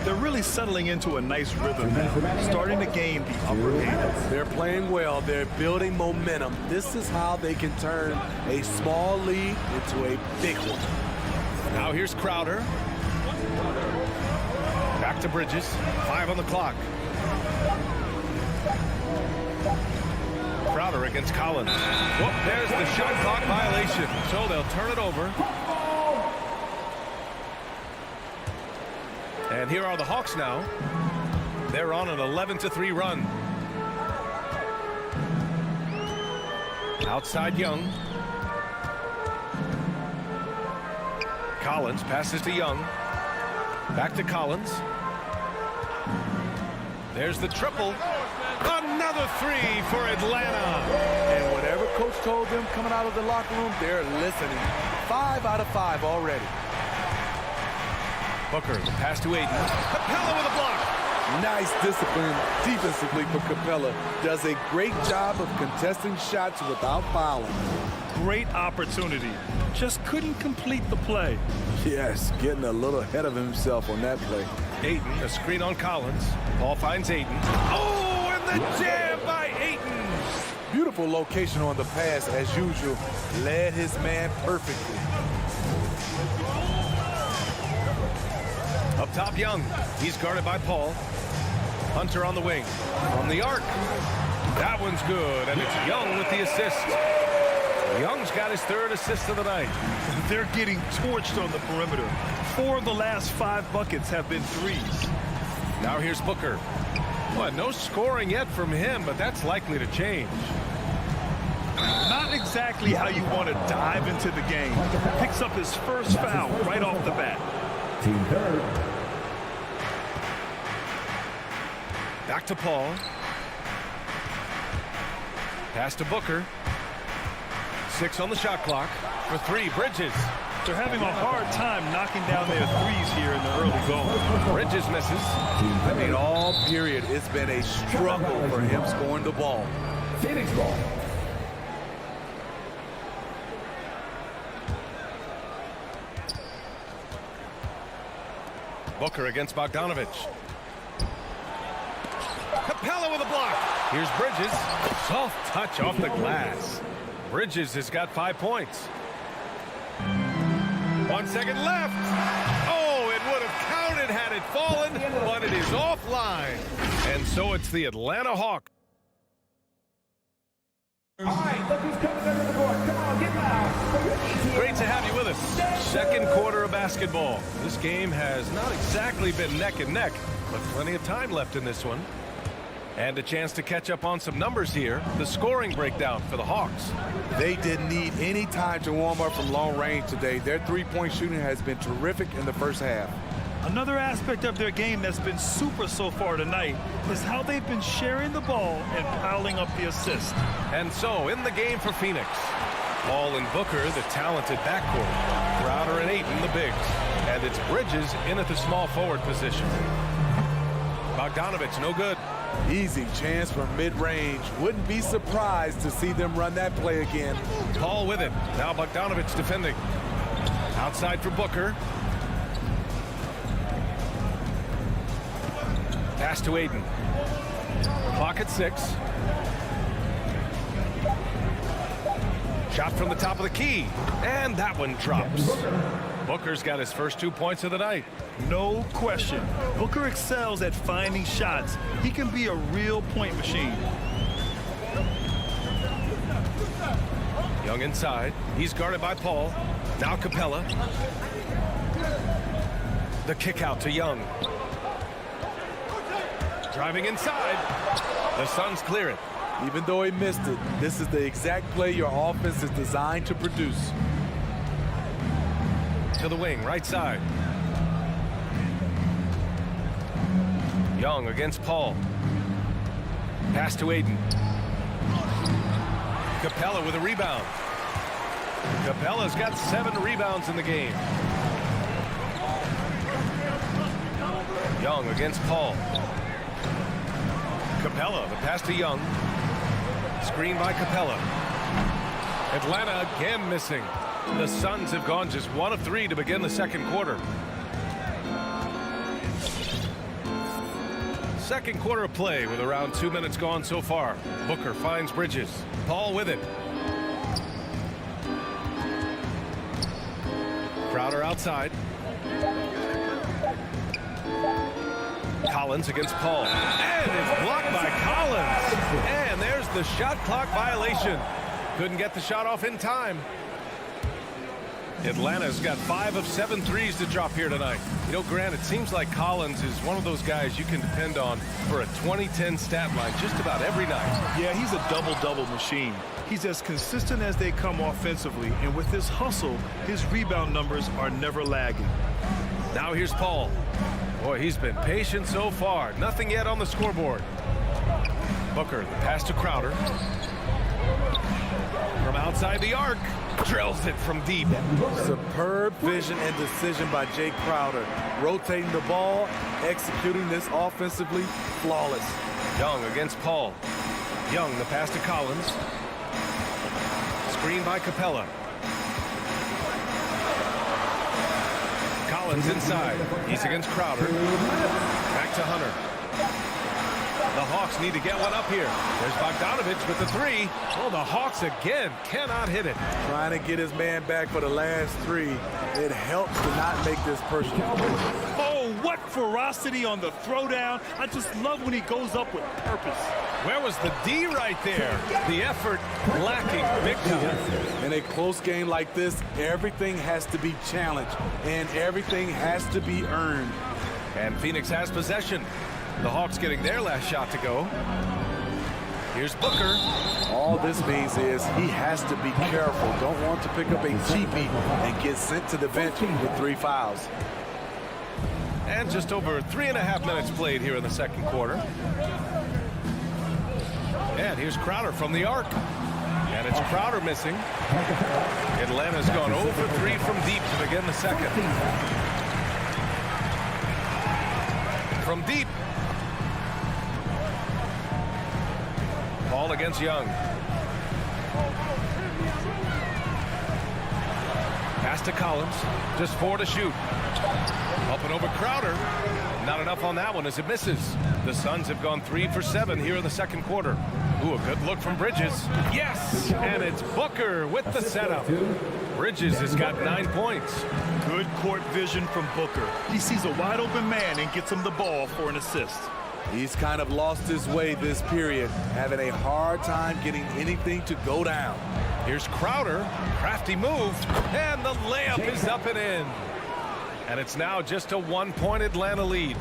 S3: They're really settling into a nice rhythm now, starting to gain the upper hand.
S5: They're playing well. They're building momentum. This is how they can turn a small lead into a big one.
S2: Now here's Crowder. Back to Bridges. 5 on the clock. Crowder against Collins. Whoop, there's the shot clock violation. So they'll turn it over. And here are the Hawks now. They're on an 11-3 run. Outside Young. Collins passes to Young. Back to Collins. There's the triple. Another 3 for Atlanta.
S5: And whatever coach told them coming out of the locker room, they're listening. 5 out of 5 already.
S2: Booker, the pass to Ayton. Capella with a block.
S5: Nice discipline defensively for Capella. Does a great job of contesting shots without fouling.
S3: Great opportunity. Just couldn't complete the play.
S5: Yes, getting a little ahead of himself on that play.
S2: Ayton, a screen on Collins. Paul finds Ayton. Oh, and the jam by Ayton.
S5: Beautiful Beautiful location on the pass, as usual. Led his man perfectly.
S2: Up top, Young. He's guarded by Paul. Hunter on the wing. From the arc. That one's good, and it's Young with the assist. Young's got his third assist of the night.
S3: They're getting torched on the perimeter. 4 of the last 5 buckets have been threes.
S2: Now here's Booker. Well, no scoring yet from him, but that's likely to change.
S3: Not exactly how you want to dive into the game. Picks up his first foul right off the bat.
S11: Team third.
S2: Back to Paul. Pass to Booker. 6 on the shot clock. For 3, Bridges.
S3: They're having a hard time knocking down their threes here in the early going.
S2: Bridges misses.
S5: I mean, all period, it's been a struggle for him scoring the ball.
S11: Phoenix ball.
S2: Booker against Bogdanovich. Capella with a block. Here's Bridges. Soft touch off the glass. Bridges has got 5 points. 1 second left. Oh, it would have counted had it fallen, but it is offline. And so it's the Atlanta Hawks.
S11: All right, look who's coming under the board. Come on, get loud.
S2: Great to have you with us. Second quarter of basketball. This game has not exactly been neck and neck, but plenty of time left in this one. And a chance to catch up on some numbers here. The scoring breakdown for the Hawks.
S5: They didn't need any time to warm up from long range today. Their three-point shooting has been terrific in the first half.
S3: Another aspect of their game that's been super so far tonight is how they've been sharing the ball and piling up the assists.
S2: And so in the game for Phoenix, Paul and Booker, the talented backcourt. Crowder and Ayton, the bigs. And it's Bridges in at the small forward position. Bogdanovich, no good.
S5: Easy chance from mid-range. Wouldn't be surprised to see them run that play again.
S2: Paul with it. Now Bogdanovich defending. Outside for Booker. Pass to Ayton. Clock at 6. Shot from the top of the key. And that one drops. Booker's got his first 2 points of the night.
S3: No question. Booker excels at finding shots. He can be a real point machine.
S2: Young inside. He's guarded by Paul. Now Capella. The kick out to Young. Driving inside. The Suns clear it.
S5: Even though he missed it, this is the exact play your offense is designed to produce.
S2: To the wing, right side. Young against Paul. Pass to Ayton. Capella with a rebound. Capella's got 7 rebounds in the game. Young against Paul. Capella, the pass to Young. Screen by Capella. Atlanta again missing. The Suns have gone just 1 of 3 to begin the second quarter. Second quarter of play with around 2 minutes gone so far. Booker finds Bridges. Paul with it. Crowder outside. Collins against Paul. And it's blocked by Collins. And there's the shot clock violation. Couldn't get the shot off in time. Atlanta's got 5 of 7 threes to drop here tonight. You know, Grant, it seems like Collins is one of those guys you can depend on for a 2010 stat line just about every night.
S3: Yeah, he's a double-double machine. He's as consistent as they come offensively, and with his hustle, his rebound numbers are never lagging.
S2: Now here's Paul. Boy, he's been patient so far. Nothing yet on the scoreboard. Booker, the pass to Crowder. From outside the arc. Drills it from deep.
S5: Superb vision and decision by Jay Crowder. Rotating the ball, executing this offensively, flawless.
S2: Young against Paul. Young, the pass to Collins. Screen by Capella. Collins inside. He's against Crowder. Back to Hunter. The Hawks need to get one up here. There's Bogdanovich with the three. Oh, the Hawks again cannot hit it.
S5: Trying to get his man back for the last three. It helps to not make this personal.
S3: Oh, what ferocity on the throwdown. I just love when he goes up with purpose.
S2: Where was the D right there? The effort lacking big time.
S5: In a close game like this, everything has to be challenged, and everything has to be earned.
S2: And Phoenix has possession. The Hawks getting their last shot to go. Here's Booker.
S5: All this means is he has to be careful. Don't want to pick up a cheapie and get sent to the bench with 3 fouls.
S2: And just over 3.5 minutes played here in the second quarter. And here's Crowder from the arc. And it's Crowder missing. Atlanta's gone 0 for 3 from deep to begin the second. From deep. Ball against Young. Pass to Collins. Just 4 to shoot. Up and over Crowder. Not enough on that one as it misses. The Suns have gone 3 for 7 here in the second quarter. Ooh, a good look from Bridges. Yes! And it's Booker with the setup. Bridges has got 9 points.
S3: Good court vision from Booker. He sees a wide open man and gets him the ball for an assist.
S5: He's kind of lost his way this period, having a hard time getting anything to go down.
S2: Here's Crowder. Crafty move. And the layup is up and in. And it's now just a 1-point Atlanta lead.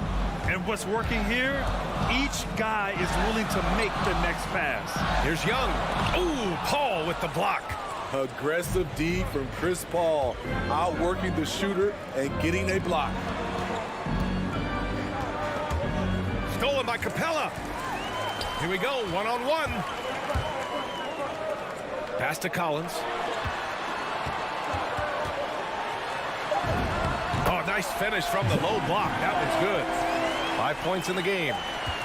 S3: And what's working here? Each guy is willing to make the next pass.
S2: Here's Young. Ooh, Paul with the block.
S5: Aggressive D from Chris Paul, outworking the shooter and getting a block.
S2: Stolen by Capella. Here we go, 1-on-1. Pass to Collins. Oh, nice finish from the low block. That was good. 5 points in the game.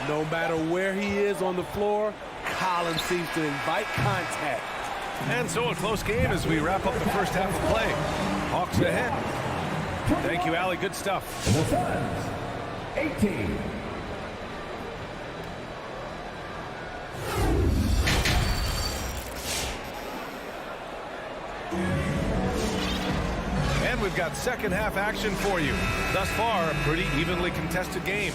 S5: No matter where he is on the floor, Collins seems to invite contact.
S2: And so a close game as we wrap up the first half of play. Hawks ahead. Thank you, Allie. Good stuff.
S11: 18.
S2: And we've got second half action for you. Thus far, a pretty evenly contested game.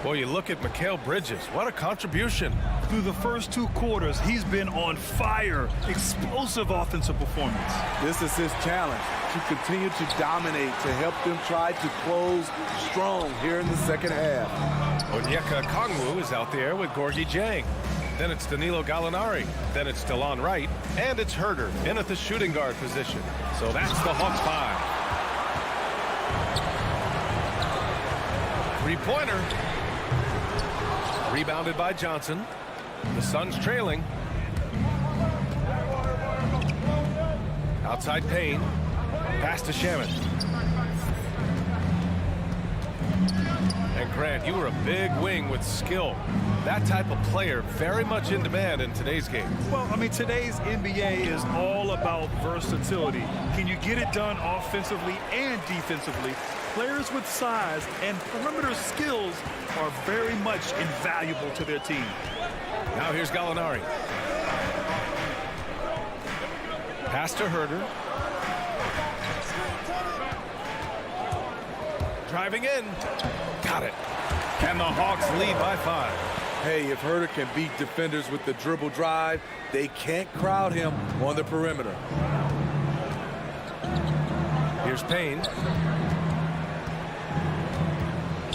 S2: Boy, you look at Mikal Bridges. What a contribution.
S3: Through the first 2 quarters, he's been on fire. Explosive offensive performance.
S5: This is his challenge, to continue to dominate, to help them try to close strong here in the second half.
S2: Onyeka Okongwu is out there with Gorgie Jang. Then it's Danilo Gallinari. Then it's DeLon Wright. And it's Herder in at the shooting guard position. So that's the Hawks 5. 3-pointer. Rebounded by Johnson. The Suns trailing. Outside Payne. Pass to Shaman. And Grant, you were a big wing with skill. That type of player very much in demand in today's game.
S3: Well, I mean, today's NBA is all about versatility. Can you get it done offensively and defensively? Players with size and perimeter skills are very much invaluable to their team.
S2: Now here's Gallinari. Pass to Herder. Driving in. Got it. And the Hawks lead by 5.
S5: Hey, if Herder can beat defenders with the dribble drive, they can't crowd him on the perimeter.
S2: Here's Payne.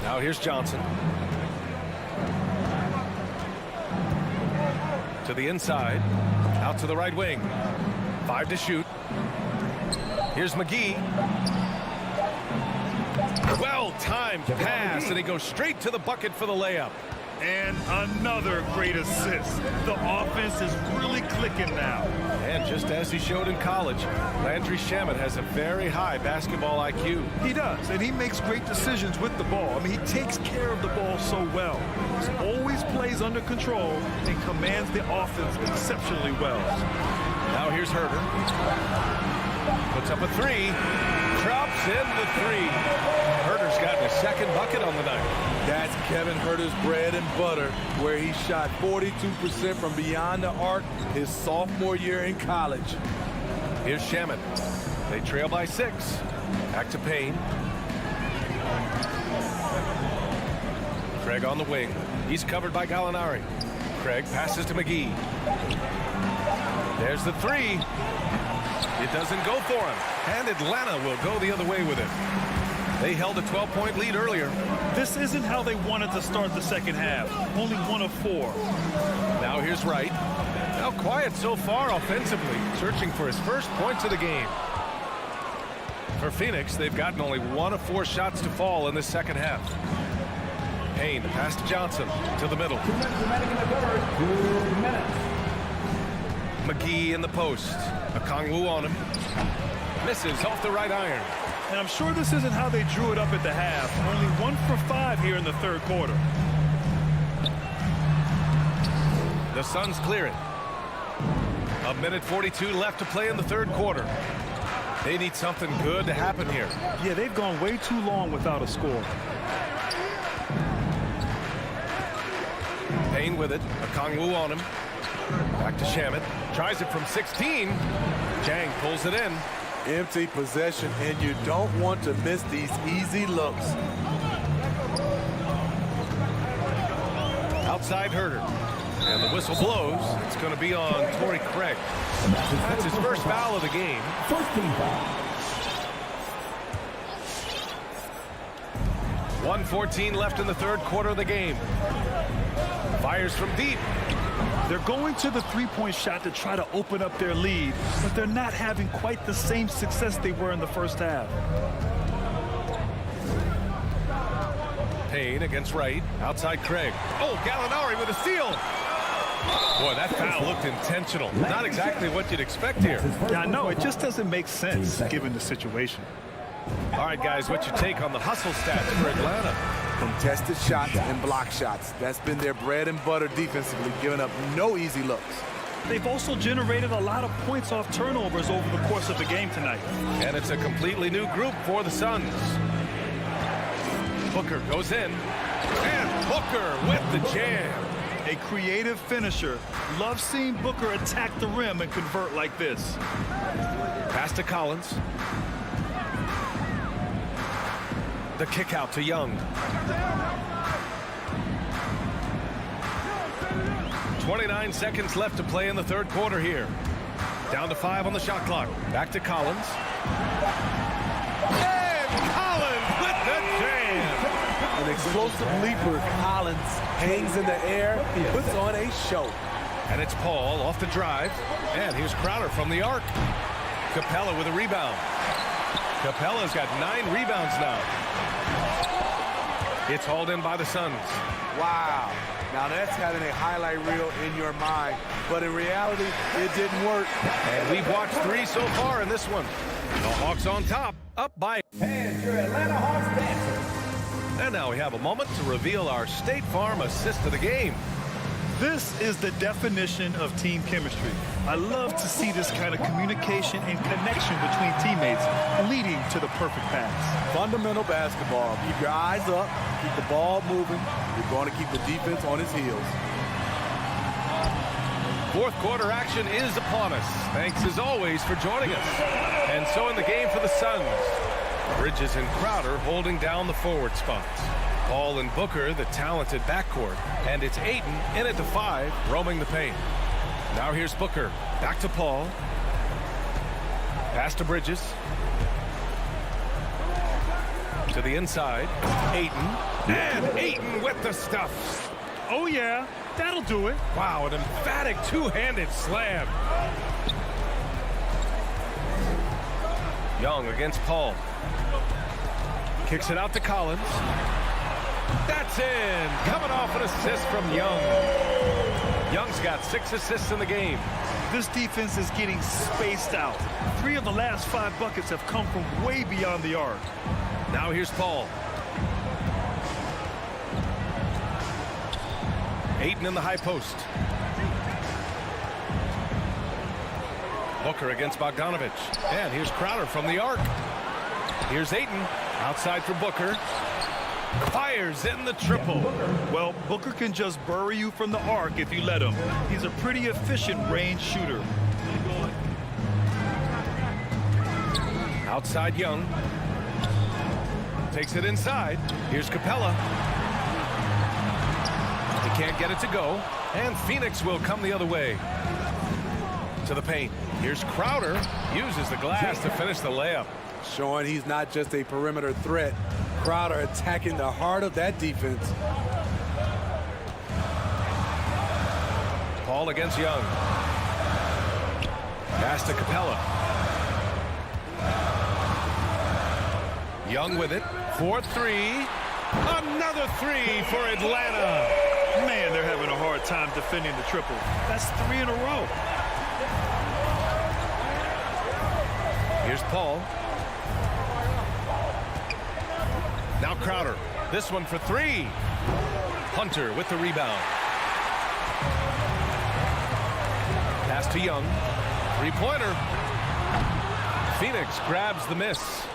S2: Now here's Johnson. To the inside. Out to the right wing. 5 to shoot. Here's McGee. Well-timed pass, and he goes straight to the bucket for the layup.
S3: And another great assist. The offense is really clicking now.
S2: And just as he showed in college, Landry Shamet has a very high basketball IQ.
S3: He does, and he makes great decisions with the ball. I mean, he takes care of the ball so well. He always plays under control and commands the offense exceptionally well.
S2: Now here's Herder. Puts up a 3. Drops in the 3. Herder's gotten his second bucket on the night.
S5: That's Kevin Huerter's bread and butter, where he shot 42% from beyond the arc his sophomore year in college.
S2: Here's Shamet. They trail by 6. Back to Payne. Craig on the wing. He's covered by Gallinari. Craig passes to McGee. There's the 3. It doesn't go for him. And Atlanta will go the other way with it. They held a 12-point lead earlier.
S3: This isn't how they wanted to start the second half. Only 1 of 4.
S2: Now here's Wright. Now quiet so far offensively, searching for his first points of the game. For Phoenix, they've gotten only 1 of 4 shots to fall in this second half. Payne, the pass to Johnson, to the middle.
S11: 2 minutes remaining in the third. 2 minutes.
S2: McGee in the post. Okongwu on him. Misses off the right iron.
S3: And I'm sure this isn't how they drew it up at the half. Only 1 for 5 here in the third quarter.
S2: The Suns clear it. 1:42 left to play in the third quarter. They need something good to happen here.
S3: Yeah, they've gone way too long without a score.
S2: Payne with it. Okongwu on him. Back to Shamet. Tries it from 16. Jang pulls it in.
S5: Empty possession, and you don't want to miss these easy looks.
S2: Outside Huerter. And the whistle blows. It's going to be on Torrey Craig. That's his first foul of the game.
S11: First team foul.
S2: 1:14 left in the third quarter of the game. Fires from deep.
S3: They're going to the three-point shot to try to open up their lead, but they're not having quite the same success they were in the first half.
S2: Payne against Wright. Outside Craig. Oh, Gallinari with a steal. Boy, that foul looked intentional. Not exactly what you'd expect here.
S3: Yeah, I know. It just doesn't make sense given the situation.
S2: All right, guys, what's your take on the hustle stats for Atlanta?
S5: Contested shots and block shots. That's been their bread and butter defensively, giving up no easy looks.
S3: They've also generated a lot of points off turnovers over the course of the game tonight.
S2: And it's a completely new group for the Suns. Booker goes in. And Booker with the jam.
S3: A creative finisher. Love seeing Booker attack the rim and convert like this.
S2: Pass to Collins. The kick out to Young. 29 seconds left to play in the third quarter here. Down to 5 on the shot clock. Back to Collins. And Collins with the jam.
S5: An explosive leaper. Collins hangs in the air, puts on a show.
S2: And it's Paul off the drive. And here's Crowder from the arc. Capella with a rebound. Capella's got 9 rebounds now. It's hauled in by the Suns.
S5: Wow. Now that's having a highlight reel in your mind. But in reality, it didn't work.
S2: And we've watched 3 so far in this one. The Hawks on top, up by.
S11: And your Atlanta Hawks dancers.
S2: And now we have a moment to reveal our State Farm assist of the game.
S3: This is the definition of team chemistry. I love to see this kind of communication and connection between teammates leading to the perfect pass.
S5: Fundamental basketball. Keep your eyes up, keep the ball moving. You're going to keep the defense on its heels.
S2: Fourth quarter action is upon us. Thanks as always for joining us. And so in the game for the Suns, Bridges and Crowder holding down the forward spots. Paul and Booker, the talented backcourt. And it's Ayton in at the 5, roaming the paint. Now here's Booker. Back to Paul. Pass to Bridges. To the inside. Ayton. And Ayton with the stuff.
S3: Oh, yeah. That'll do it.
S2: Wow, an emphatic two-handed slam. Young against Paul. Kicks it out to Collins. That's in. Coming off an assist from Young. Young's got 6 assists in the game.
S3: This defense is getting spaced out. 3 of the last 5 buckets have come from way beyond the arc.
S2: Now here's Paul. Ayton in the high post. Booker against Bogdanovich. And here's Crowder from the arc. Here's Ayton. Outside for Booker. Fires in the triple.
S3: Well, Booker can just bury you from the arc if you let him. He's a pretty efficient range shooter.
S2: Outside Young. Takes it inside. Here's Capella. He can't get it to go. And Phoenix will come the other way. To the paint. Here's Crowder. Uses the glass to finish the layup.
S5: Showing he's not just a perimeter threat. Crowder attacking the heart of that defense.
S2: Paul against Young. Pass to Capella. Young with it. 4-3. Another three for Atlanta.
S3: Man, they're having a hard time defending the triple. That's 3 in a row.
S2: Here's Paul. Now Crowder. This one for 3. Hunter with the rebound. Pass to Young. 3-pointer. Phoenix grabs the miss.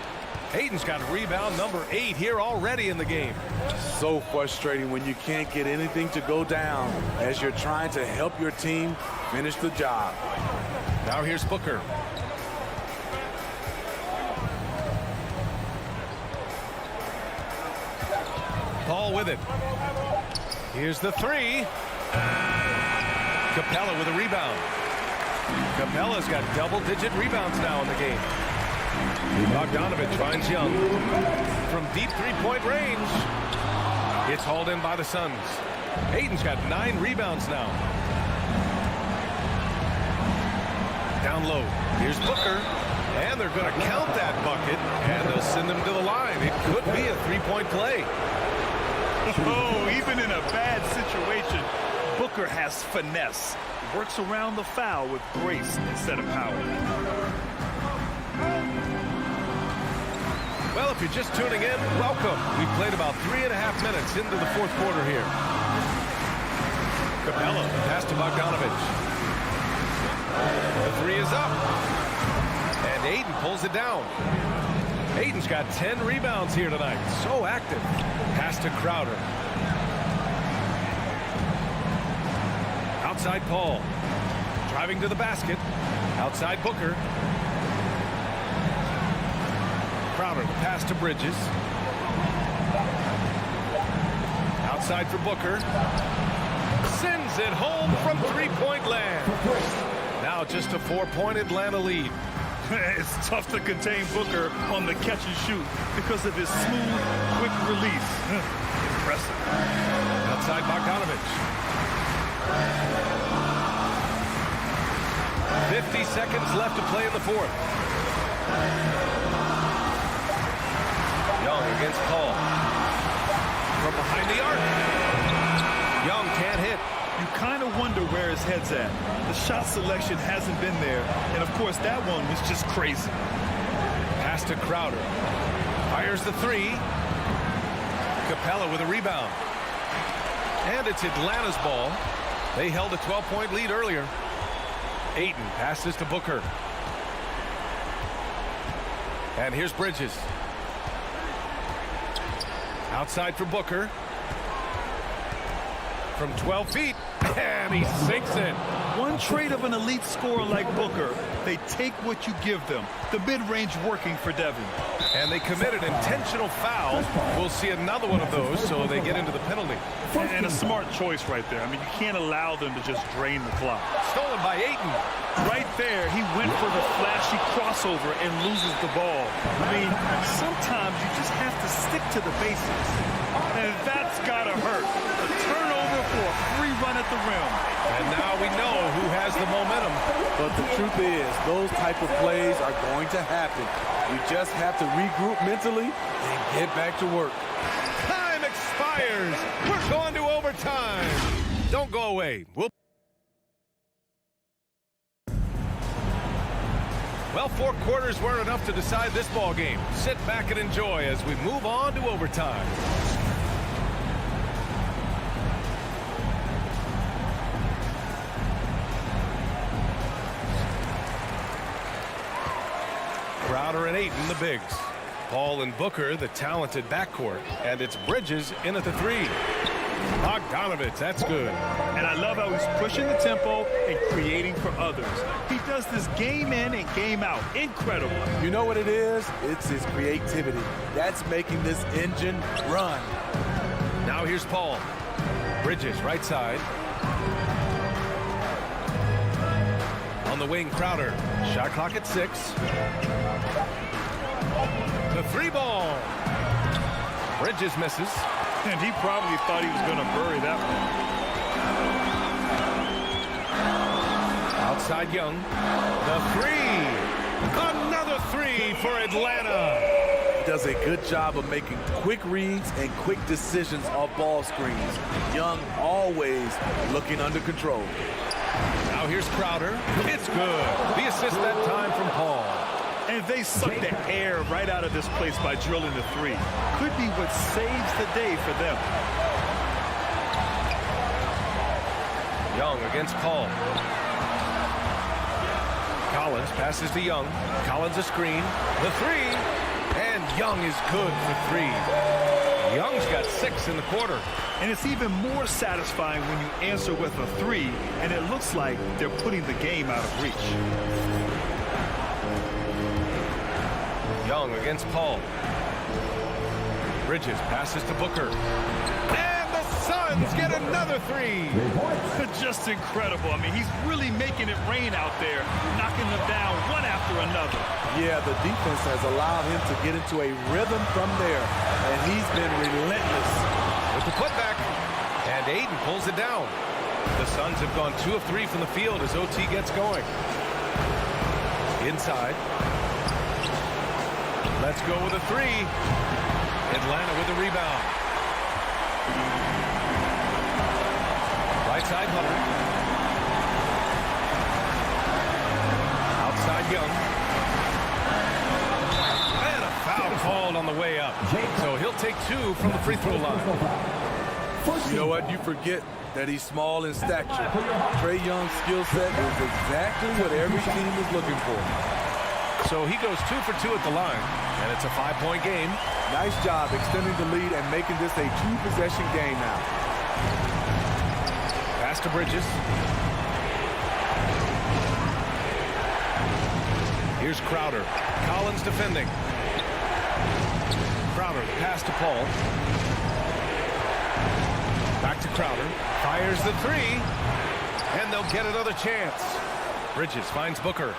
S2: Ayton's got rebound number 8 here already in the game.
S5: So frustrating when you can't get anything to go down as you're trying to help your team finish the job.
S2: Now here's Booker. Paul with it. Here's the 3. Capella with a rebound. Capella's got double-digit rebounds now in the game. Bogdanovich finds Young. From deep three-point range. It's hauled in by the Suns. Ayton's got 9 rebounds now. Down low. Here's Booker. And they're going to count that bucket. And they'll send him to the line. It could be a three-point play.
S3: Oh, even in a bad situation, Booker has finesse. Works around the foul with grace instead of power.
S2: Well, if you're just tuning in, welcome. We've played about 3.5 minutes into the fourth quarter here. Capella, pass to Bogdanovich. The 3 is up. And Ayton pulls it down. Ayton's got 10 rebounds here tonight. So active. Pass to Crowder. Outside Paul. Driving to the basket. Outside Booker. Crowder, the pass to Bridges. Outside for Booker. Sends it home from three-point land. Now just a 4-point Atlanta lead.
S3: It's tough to contain Booker on the catch and shoot because of his smooth, quick release. Impressive.
S2: Outside Bogdanovich. 50 seconds left to play in the fourth. Young against Paul. From behind the arc. Young can't hit.
S3: You kind of wonder where his head's at. The shot selection hasn't been there. And, of course, that one was just crazy.
S2: Pass to Crowder. Fires the 3. Capella with a rebound. And it's Atlanta's ball. They held a 12-point lead earlier. Ayton passes to Booker. And here's Bridges. Outside for Booker. From 12 feet. And he sinks it.
S3: One trait of an elite scorer like Booker, they take what you give them. The mid-range working for Devin.
S2: And they committed intentional foul. We'll see another one of those, so they get into the penalty.
S3: And a smart choice right there. I mean, you can't allow them to just drain the clock.
S2: Stolen by Ayton.
S3: Right there, he went for the flashy crossover and loses the ball. I mean, sometimes you just have to stick to the basics. And that's got to hurt. A turnover for a free run at the rim.
S2: And now we know who has the momentum.
S5: But the truth is, those type of plays are going to happen. You just have to regroup mentally and get back to work.
S2: Time expires. We're going to overtime. Don't go away. Well, 4 quarters weren't enough to decide this ball game. Sit back and enjoy as we move on to overtime. Crowder and Ayton, the bigs. Paul and Booker, the talented backcourt, and it's Bridges in at the 3. Bogdanovich, that's good.
S3: And I love how he's pushing the tempo and creating for others. He does this game in and game out. Incredible.
S5: You know what it is? It's his creativity. That's making this engine run.
S2: Now here's Paul. Bridges, right side. On the wing, Crowder. Shot clock at 6. The 3 ball. Bridges misses.
S3: And he probably thought he was going to bury that one.
S2: Outside Young. The 3. Another 3 for Atlanta.
S5: He does a good job of making quick reads and quick decisions off ball screens. Young always looking under control.
S2: Now here's Crowder. It's good. The assist that time from Paul.
S3: And they suck the air right out of this place by drilling the 3. Could be what saves the day for them.
S2: Young against Paul. Collins passes to Young. Collins a screen. The 3. And Young is good for 3. Young's got 6 in the quarter.
S3: And it's even more satisfying when you answer with a 3, and it looks like they're putting the game out of reach.
S2: Young against Paul. Bridges passes to Booker. And the Suns get another 3.
S3: Just incredible. I mean, he's really making it rain out there, knocking them down one after another.
S5: Yeah, the defense has allowed him to get into a rhythm from there, and he's been relentless.
S2: With the putback, and Aiden pulls it down. The Suns have gone 2 of 3 from the field as OT gets going. Inside. Let's go with a 3. Atlanta with the rebound. Right side Hunter. Outside Young. And a foul called on the way up. So he'll take 2 from the free throw line.
S5: You know what? You forget that he's small in stature. Trae Young's skill set is exactly what every team is looking for.
S2: So he goes 2 for 2 at the line, and it's a 5-point game.
S5: Nice job extending the lead and making this a 2-possession game now.
S2: Pass to Bridges. Here's Crowder. Collins defending. Crowder, pass to Paul. Back to Crowder. Fires the 3. And they'll get another chance. Bridges finds Booker.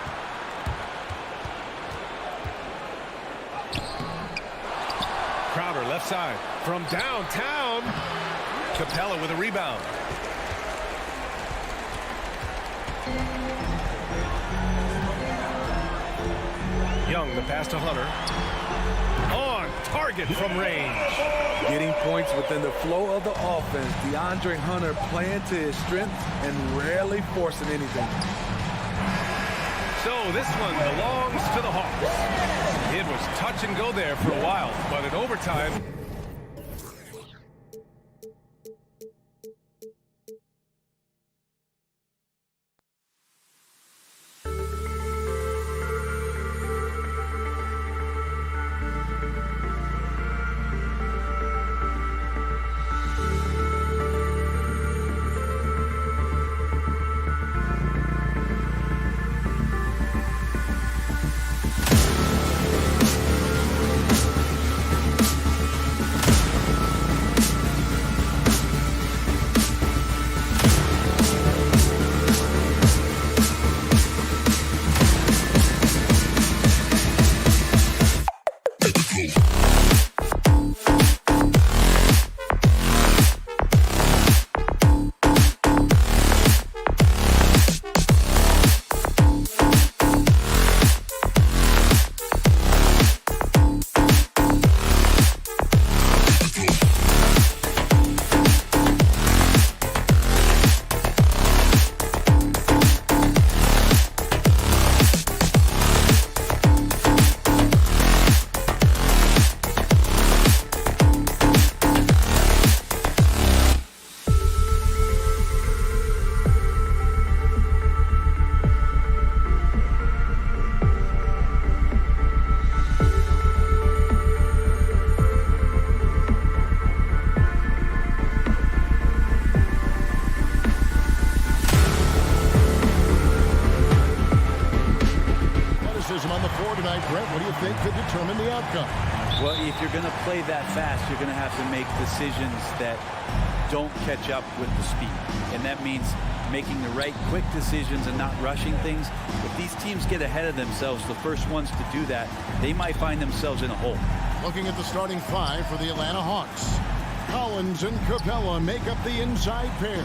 S2: Crowder left side. From downtown. Capella with a rebound. Young, the pass to Hunter. On target from range.
S5: Getting points within the flow of the offense. DeAndre Hunter playing to his strengths and rarely forcing anything.
S2: So this one belongs to the Hawks. It was touch and go there for a while, but in overtime,
S7: backup.
S4: Well, if you're going to play that fast, you're going to have to make decisions that don't catch up with the speed. And that means making the right quick decisions and not rushing things. If these teams get ahead of themselves, the first ones to do that, they might find themselves in a hole.
S7: Looking at the starting five for the Atlanta Hawks. Collins and Capella make up the inside pair.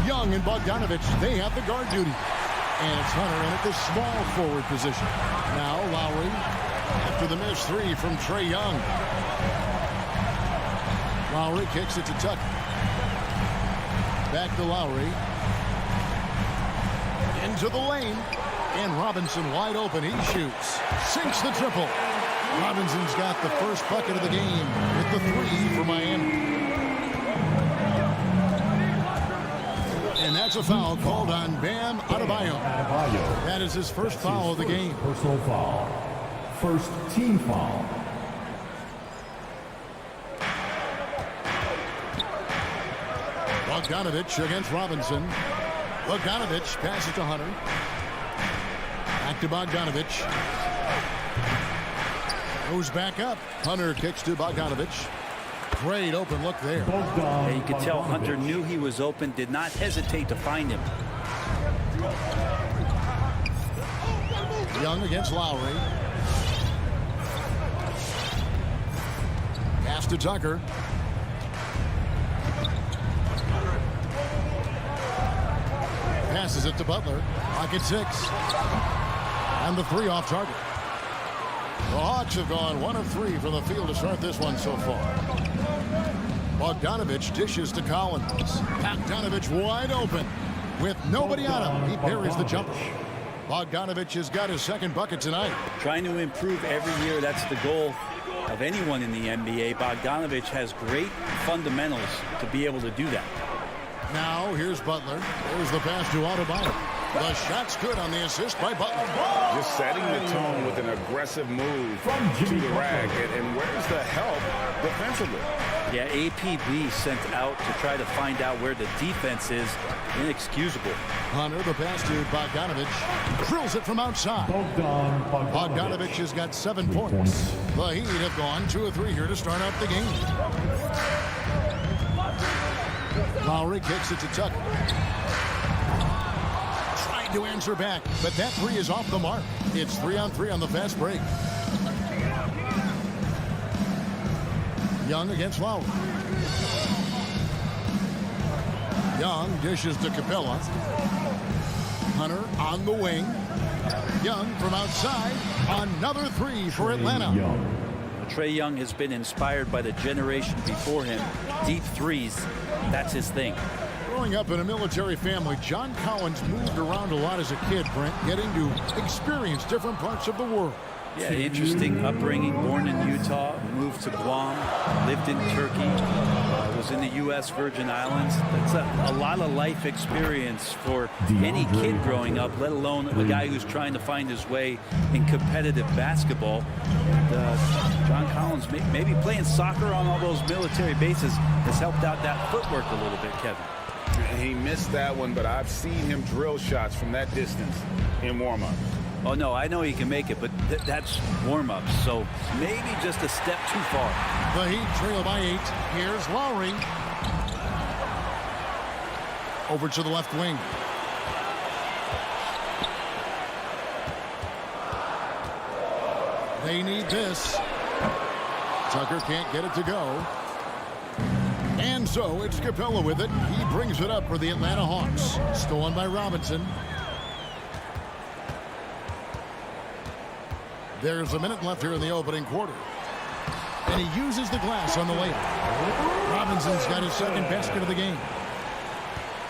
S7: Young and Bogdanovich, they have the guard duty. And it's Hunter in at the small forward position. Now Lowry after the missed three from Trae Young. Lowry kicks it to Tucker. Back to Lowry. Into the lane. And Robinson wide open. He shoots. Sinks the triple. Robinson's got the first bucket of the game with the three for Miami. And that's a foul called on Bam Adebayo. That is his first foul of the game.
S11: Personal foul. First team foul.
S7: Bogdanovich against Robinson. Bogdanovich passes to Hunter. Back to Bogdanovich. Goes back up. Hunter kicks to Bogdanovich. Great open look there.
S4: Yeah, you could tell Hunter knew he was open, did not hesitate to find him.
S7: Young against Lowry. Pass to Tucker. Passes it to Butler. Pocket six. And the three off target. The Hawks have gone 1 of 3 from the field to start this one so far. Bogdanovich dishes to Collins. Bogdanovich wide open. With nobody on him, he buries the jumper. Bogdanovich has got his second bucket tonight.
S4: Trying to improve every year, that's the goal of anyone in the NBA. Bogdanovich has great fundamentals to be able to do that.
S7: Now, here's Butler. There's the pass to Adebayo. The shot's good on the assist by Butler.
S9: Just setting the tone with an aggressive move to the rack. And where's the help defensively?
S4: Yeah, APB sent out to try to find out where the defense is. Inexcusable.
S7: Hunter, the pass to Bogdanovich. Drills it from outside. Bogdanovich has got 7 points. The Heat have gone 2 of 3 here to start out the game. Lowry kicks it to Tucker. Tried to answer back, but that three is off the mark. It's 3-on-3 on the fast break. Young against Lowry. Young dishes to Capella. Hunter on the wing. Young from outside. Another three for Atlanta.
S4: Trae Young has been inspired by the generation before him. Deep threes, that's his thing.
S7: Growing up in a military family, John Collins moved around a lot as a kid, Brent, getting to experience different parts of the world.
S4: Yeah, interesting upbringing. Born in Utah, moved to Guam, lived in Turkey, was in the U.S. Virgin Islands. That's a lot of life experience for any kid growing up, let alone a guy who's trying to find his way in competitive basketball. John Collins, maybe playing soccer on all those military bases has helped out that footwork a little bit, Kevin.
S9: He missed that one, but I've seen him drill shots from that distance in warm-up.
S4: Oh, no, I know he can make it, but that's warm-up, so maybe just a step too far.
S7: The Heat trail by 8. Here's Lowry. Over to the left wing. They need this. Tucker can't get it to go. And so it's Capella with it. He brings it up for the Atlanta Hawks. Stolen by Robinson. There's a minute left here in the opening quarter. And he uses the glass on the layup. Robinson's got his second basket of the game.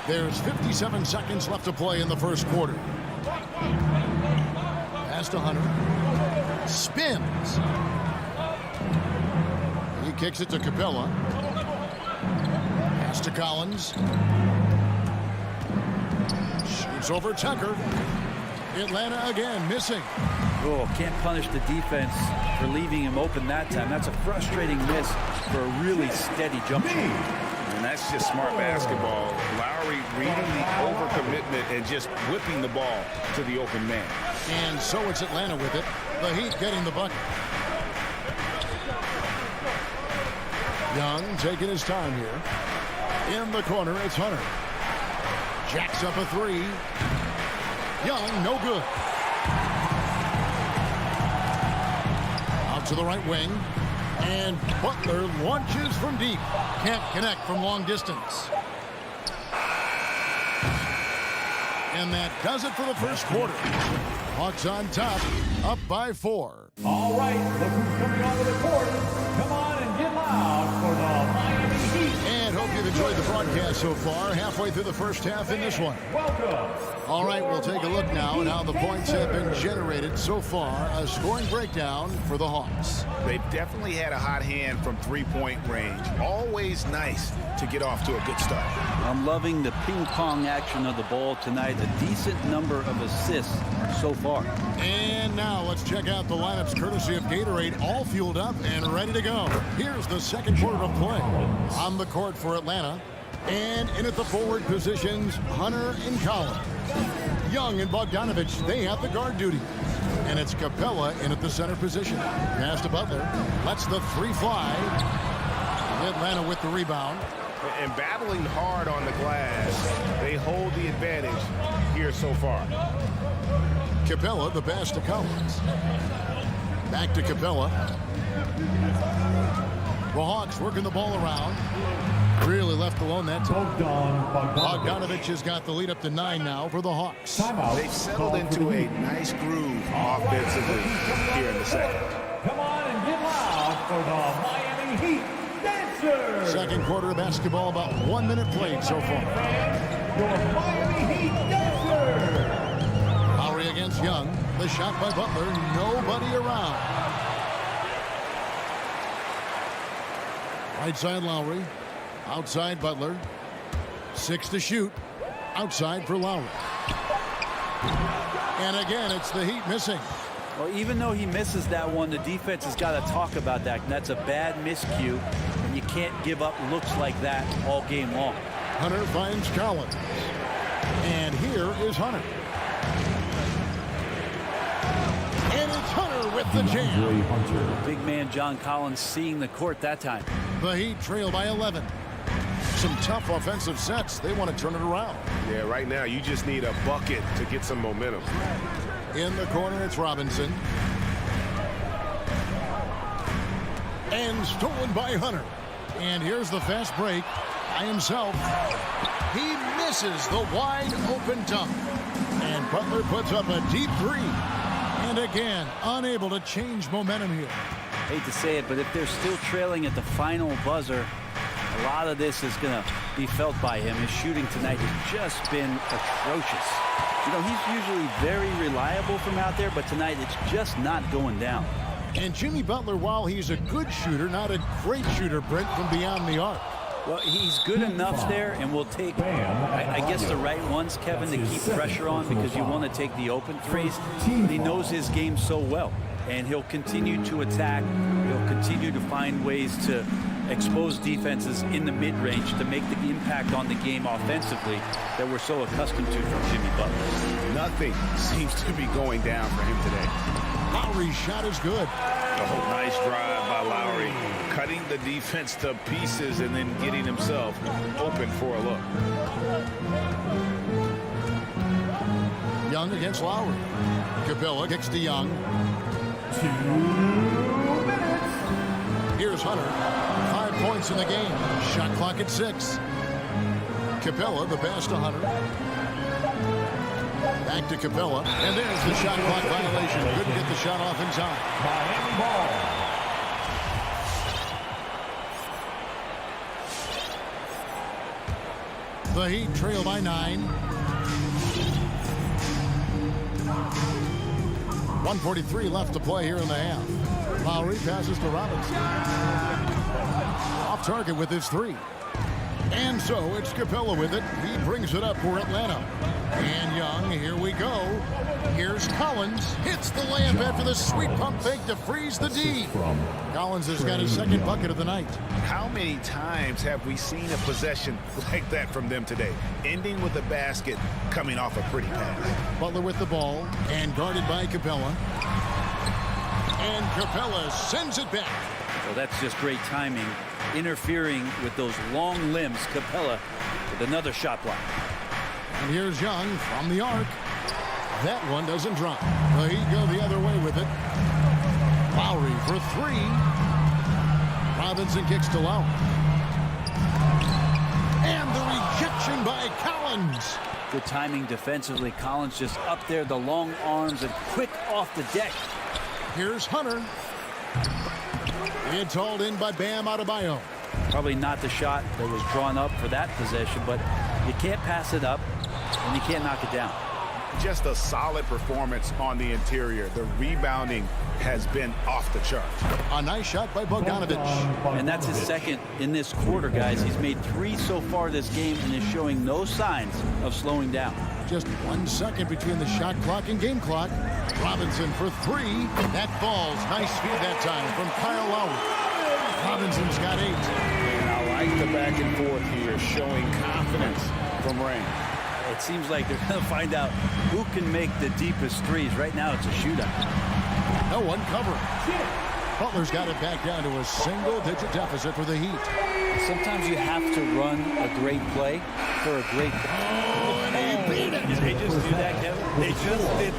S7: There's 57 seconds left to play in the first quarter. Pass to Hunter. Spins. He kicks it to Capella. Pass to Collins. Shoots over Tucker. Atlanta again missing.
S4: Oh, can't punish the defense for leaving him open that time. That's a frustrating miss for a really steady jump shot.
S9: And that's just smart basketball. Lowry reading the overcommitment and just whipping the ball to the open man.
S7: And so it's Atlanta with it. The Heat getting the bucket. Young taking his time here. In the corner, it's Hunter. Jacks up a three. Young, no good. Out to the right wing. And Butler launches from deep. Can't connect from long distance. And that does it for the first quarter. Hawks on top, up by 4.
S11: All right, look who's coming onto the court. Come on and get loud for the Miami Heat.
S7: And hope you've enjoyed the broadcast so far. Halfway through the first half in this one.
S11: Welcome.
S7: All right, we'll take a look now at how the points have been generated so far. A scoring breakdown for the Hawks.
S9: They've definitely had a hot hand from three-point range. Always nice to get off to a good start.
S4: I'm loving the ping-pong action of the ball tonight. A decent number of assists so far.
S7: And now let's check out the lineups courtesy of Gatorade, all fueled up and ready to go. Here's the second quarter of play. On the court for Atlanta. And in at the forward positions, Hunter and Collins. Young and Bogdanovich, they have the guard duty. And it's Capella in at the center position. Pass to Butler. Lets the three fly. Atlanta with the rebound.
S9: And battling hard on the glass, they hold the advantage here so far.
S7: Capella, the pass to Collins. Back to Capella. The Hawks working the ball around. Really left alone that time. Bogdanovich has got the lead up to 9 now for the Hawks.
S9: They've settled into a nice groove offensively here in the second.
S11: Come on and get loud for the Miami Heat Dancers.
S7: Second quarter of basketball, about 1 minute played so far.
S11: Your Miami Heat Dancers.
S7: Lowry against Young. The shot by Butler. Nobody around. Right side Lowry. Outside Butler. 6 to shoot. Outside for Lowry. And again, it's the Heat missing.
S4: Well, even though he misses that one, the defense has got to talk about that. And that's a bad miscue, and you can't give up looks like that all game long.
S7: Hunter finds Collins. And here is Hunter. And it's Hunter with the jam.
S4: Big man John Collins seeing the court that time.
S7: The Heat trail by 11. Some tough offensive sets. They want to turn it around.
S2: Yeah, right now you just need a bucket to get some momentum.
S7: In the corner, it's Robinson. And stolen by Hunter. And here's the fast break by himself. He misses the wide open dunk. And Butler puts up a deep three. And again, unable to change momentum here.
S4: Hate to say it, but if they're still trailing at the final buzzer, a lot of this is going to be felt by him. His shooting tonight has just been atrocious. You know, he's usually very reliable from out there, but tonight it's just not going down.
S7: And Jimmy Butler, while he's a good shooter, not a great shooter, Brent, from beyond the arc.
S4: Well, he's good enough there, and will take, I guess, the right ones, Kevin, to keep pressure on, because you want to take the open threes. He knows his game so well, and he'll continue to attack. He'll continue to find ways to expose defenses in the mid-range to make the impact on the game offensively that we're so accustomed to from Jimmy Butler.
S9: Nothing seems to be going down for him today.
S7: Lowry's shot is good.
S9: Oh, nice drive by Lowry, cutting the defense to pieces and then getting himself open for a look.
S7: Young against Lowry. Capella kicks to Young.
S11: 2 minutes.
S7: Here's Hunter. 5 points in the game. Shot clock at 6. Capella, the pass to Hunter. Back to Capella. And there's the shot clock violation. Couldn't get the shot off in time.
S11: Miami ball.
S7: The Heat trail by 9. 1:43 left to play here in the half. Lowry passes to Robinson. Off target with his 3. And so it's Capella with it. He brings it up for Atlanta. And Young, here we go. Here's Collins. Hits the layup after the sweet pump fake to freeze the D. Collins has got his second bucket of the night.
S9: How many times have we seen a possession like that from them today? Ending with a basket, coming off a pretty pass.
S7: Butler with the ball and guarded by Capella. And Capella sends it back.
S4: Well, that's just great timing, interfering with those long limbs. Capella with another shot block.
S7: And here's Young from the arc. That one doesn't drop. The Heat go the other way with it. Lowry for three. Robinson kicks to Lowry. And the rejection by Collins.
S4: Good timing defensively. Collins just up there, the long arms, and quick off the deck.
S7: Here's Hunter. It's hauled in by Bam Adebayo.
S4: Probably not the shot that was drawn up for that possession, but you can't pass it up, and you can't knock it down.
S9: Just a solid performance on the interior. The rebounding has been off the chart.
S7: A nice shot by Bogdanovic.
S4: And that's his second in this quarter, guys. He's made 3 so far this game and is showing no signs of slowing down.
S7: Just 1 second between the shot clock and game clock. Robinson for 3. That falls. Nice feed that time from Kyle Lowry. Robinson's got 8.
S9: And I like the back and forth here, showing confidence from Rain.
S4: It seems like they're going to find out who can make the deepest threes. Right now, it's a shootout.
S7: No one covering. Butler's got it back down to a single-digit deficit for the Heat.
S4: Sometimes you have to run a great play for a great
S7: They
S4: just do that, Kevin. They just did.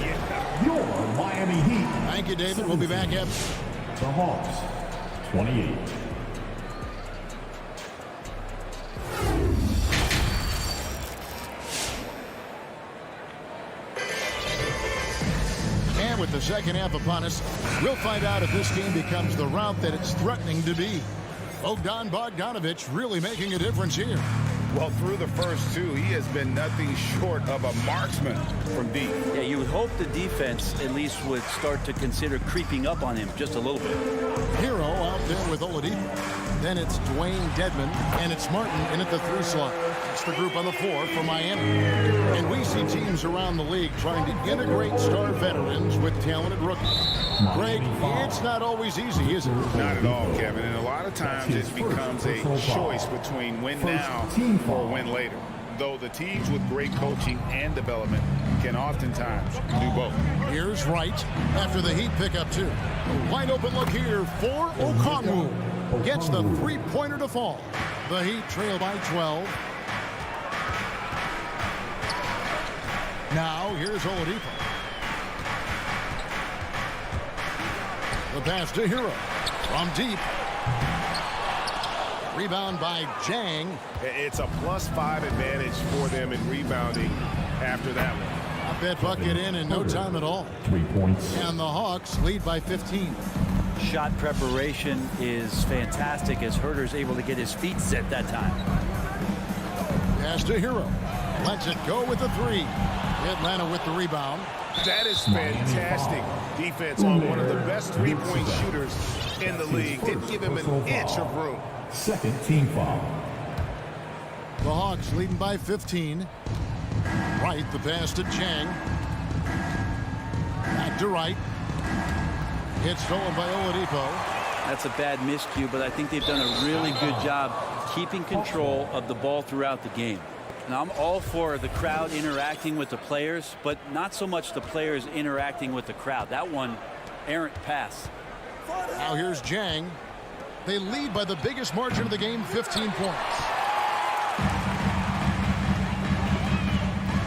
S11: Your Miami Heat.
S7: Thank you, David. We'll be back after.
S11: The Hawks, 28.
S7: And with the second half upon us, we'll find out if this game becomes the route that it's threatening to be. Bogdanovic really making a difference here.
S9: Well, through the first 2, he has been nothing short of a marksman from deep.
S4: Yeah, you would hope the defense at least would start to consider creeping up on him just a little bit.
S7: Hero out there with Oladipo. Then it's Dwayne Dedman, and it's Martin in at the 3 slot. It's the group on the 4 for Miami. And we see teams around the league trying to integrate star veterans with talented rookies. Greg, it's not always easy, is it?
S9: Not at all, Kevin. And a lot of times it becomes a choice between win now or win later. Though the teams with great coaching and development can oftentimes do both.
S7: Here's Wright after the Heat pick up 2. A wide open look here for Okongwu. Gets the 3-pointer to fall. The Heat trail by 12. Now here's Oladipo. The pass to Hero from deep. Rebound by Jang.
S9: It's a +5 advantage for them in rebounding after that one.
S7: Up that bucket in no time at all.
S11: 3 points.
S7: And the Hawks lead by 15.
S4: Shot preparation is fantastic as Herter's able to get his feet set that time.
S7: Pass to Hero. Lets it go with the 3. Atlanta with the rebound.
S9: That is fantastic defense on one of the best 3-point shooters in the league. Didn't give him an inch of room.
S11: Second team foul.
S7: The Hawks leading by 15. Wright, the pass to Chang. Back to Wright. It's stolen by Oladipo.
S4: That's a bad miscue, but I think they've done a really good job keeping control of the ball throughout the game. Now, I'm all for the crowd interacting with the players, but not so much the players interacting with the crowd. That one, errant pass.
S7: Now here's Jang. They lead by the biggest margin of the game, 15 points.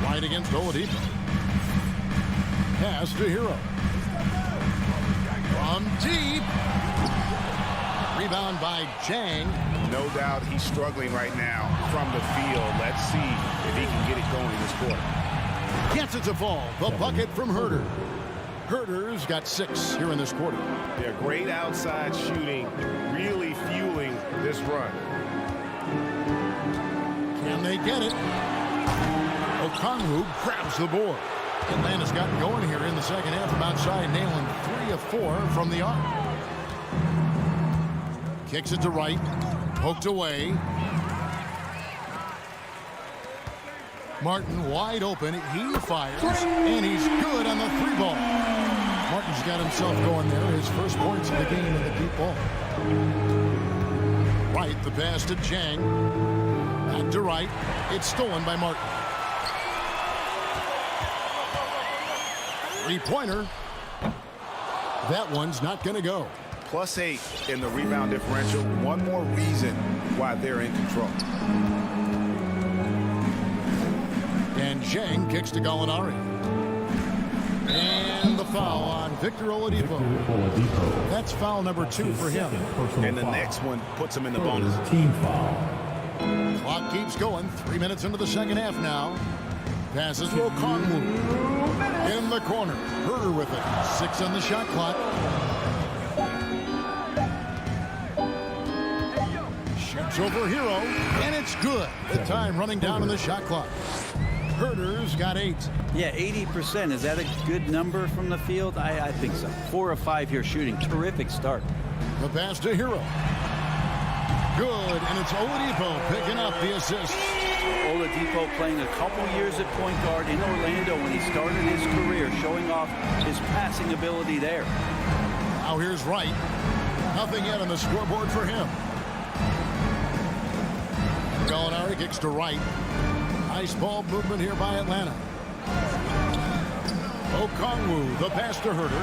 S7: Right against Oladipo. Pass to Hero. From deep. Rebound by Jang.
S9: No doubt he's struggling right now from the field. Let's see if he can get it going this quarter.
S7: Gets it to fall. The bucket from Herter. Herter's got 6 here in this quarter.
S9: Yeah, great outside shooting, really fueling this run.
S7: Can they get it? Okongwu grabs the board. Atlanta's gotten going here in the second half from outside, nailing 3 of 4 from the arc. Kicks it to Wright. Poked away. Martin wide open. He fires, and he's good on the 3 ball. Martin's got himself going there. His first points of the game in the deep ball. Wright, the pass to Jang. Back to Wright. It's stolen by Martin. 3-pointer. That one's not going to go.
S9: +8 in the rebound differential. One more reason why they're in control.
S7: And Zhang kicks to Gallinari. And the foul on Victor Oladipo. That's foul number 2 for him.
S9: And the next one puts him in the bonus.
S11: Team foul.
S7: Clock keeps going. 3 minutes into the second half now. Passes to Okongwu. In the corner. Herder with it. 6 on the shot clock. Shoots over Hero. And it's good. The time running down in the shot clock. Herder's got 8.
S4: Yeah, 80%. Is that a good number from the field? I think so. 4 of 5 here shooting. Terrific start.
S7: The pass to Hero. Good, and it's Oladipo picking up the assist.
S4: Oladipo playing a couple years at point guard in Orlando when he started his career, showing off his passing ability there.
S7: Now here's Wright. Nothing yet on the scoreboard for him. Gallinari kicks to Wright. Nice ball movement here by Atlanta. Okongwu, the pass to Herder.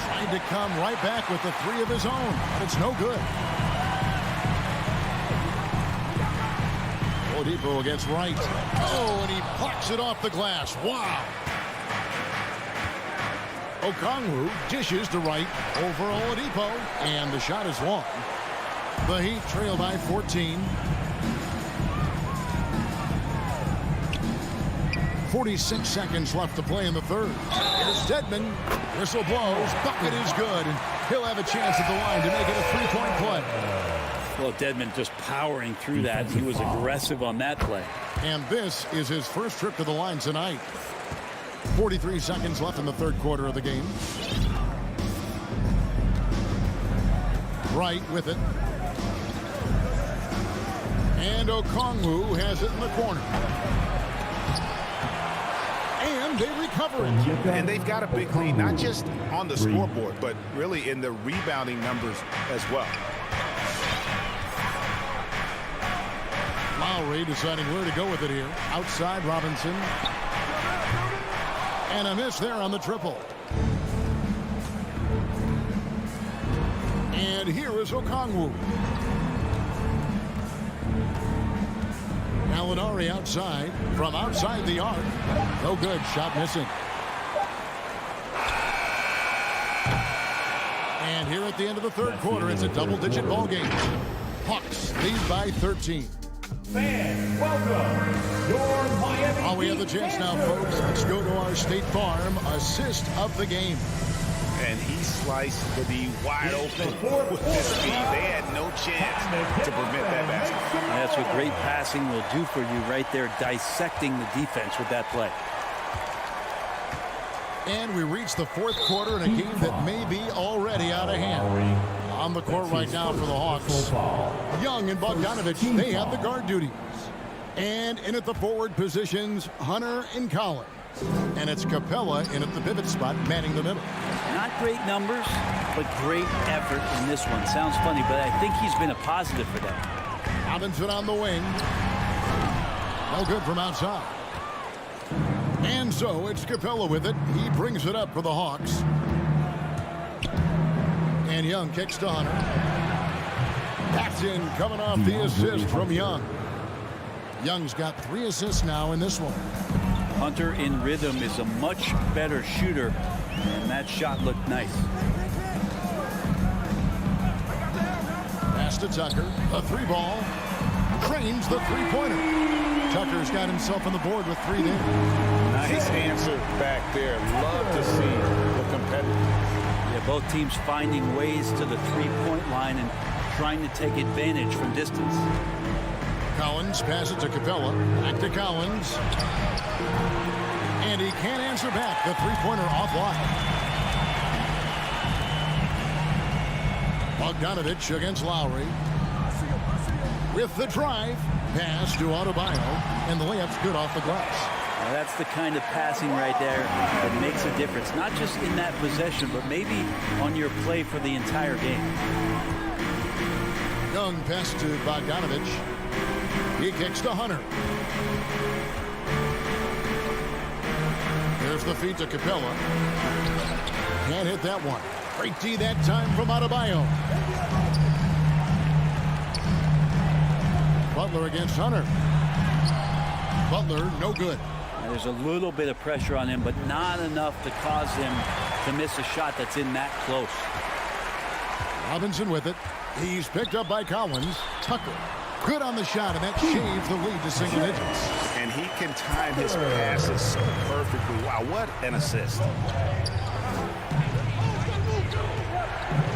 S7: Trying to come right back with the 3 of his own. It's no good. Oladipo against Wright. Oh, and he plucks it off the glass. Wow. Okongwu dishes to Wright over Oladipo, and the shot is long. The Heat trail by 14. 46 seconds left to play in the third. Here's Dedmon. Whistle blows. Bucket is good, and he'll have a chance at the line to make it a 3-point play.
S4: Well, Dedmon just powering through that. He was aggressive on that play.
S7: And this is his first trip to the line tonight. 43 seconds left in the third quarter of the game. Wright with it. And Okongwu has it in the corner. And they recover it.
S9: And they've got a big lead, not just on the scoreboard, but really in the rebounding numbers as well.
S7: Lowry deciding where to go with it here. Outside Robinson. And a miss there on the triple. And here is Okongwu. Gallinari outside. From outside the arc. No good. Shot missing. And here at the end of the third quarter, it's a double-digit ball game. Hawks lead by 13.
S11: Fans, welcome your Miami.
S7: While we have the chance now, folks, let's go to our State Farm assist of the game.
S9: And he sliced the D wide open with his speed. They had no chance to prevent that basket.
S4: That's what great passing will do for you right there, dissecting the defense with that play.
S7: And we reach the fourth quarter in a game that may be already out of hand. On the court right now for the Hawks. Young and Bogdanovich, they have the guard duties. And in at the forward positions, Hunter and Collins. And it's Capella in at the pivot spot, manning the middle.
S4: Not great numbers, but great effort in this one. Sounds funny, but I think he's been a positive for them.
S7: Robinson on the wing. No good from outside. And so it's Capella with it. He brings it up for the Hawks. And Young kicks to Hunter. That's in, coming off the assist from Young. Young's got 3 assists now in this one.
S4: Hunter in rhythm is a much better shooter, and that shot looked nice.
S7: Pass to Tucker. A 3 ball. Trains the 3-pointer. Tucker's got himself on the board with 3 there.
S9: Nice answer back there. Love to see the competitors.
S4: Yeah, both teams finding ways to the 3-point line and trying to take advantage from distance.
S7: Collins passes to Capella. Back to Collins. And he can't answer back. The 3-pointer offline. Bogdanovich against Lowry. With the drive. Pass to Adebayo. And the layup's good off the glass.
S4: Now that's the kind of passing right there that makes a difference. Not just in that possession, but maybe on your play for the entire game.
S7: Young pass to Bogdanovich. He kicks to Hunter. There's the feed to Capella. Can't hit that one. Great D that time from Adebayo. Butler against Hunter. Butler, no good.
S4: There's a little bit of pressure on him, but not enough to cause him to miss a shot that's in that close.
S7: Robinson with it. He's picked up by Collins. Tucker, good on the shot, and that shaves the lead to single digits.
S9: And he can time his passes perfectly. Wow, what an assist.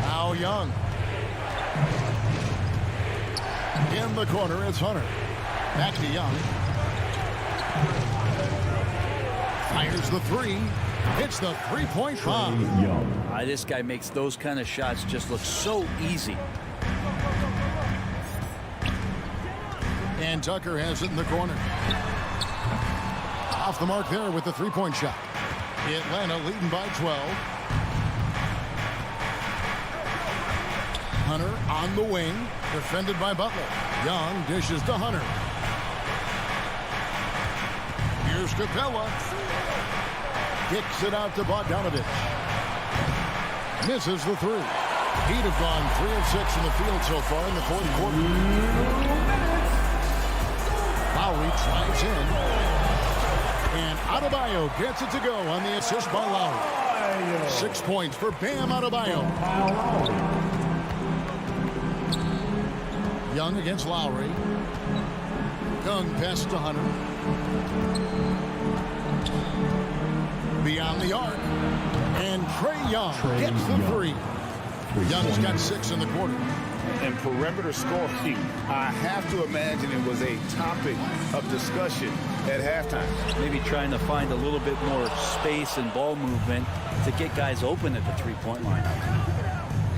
S7: Now Young. In the corner, it's Hunter. Back to Young. Fires the three. Hits the three-point bomb.
S4: This guy makes those kind of shots just look so easy.
S7: And Tucker has it in the corner. Off the mark there with the three-point shot. Atlanta leading by 12. Hunter on the wing. Defended by Butler. Young dishes to Hunter. Here's Capella. Kicks it out to Bogdanovich. Misses the three. He'd have gone 3 of 6 in the field so far in the fourth quarter. Lowry drives in. And Adebayo gets it to go on the assist by Lowry. 6 points for Bam Adebayo. Young against Lowry. Young pass to Hunter. Beyond the arc. And Trae Young gets the three. Young's got 6 in the quarter.
S9: And perimeter scoring, I have to imagine it was a topic of discussion at halftime.
S4: Maybe trying to find a little bit more space and ball movement to get guys open at the three-point line.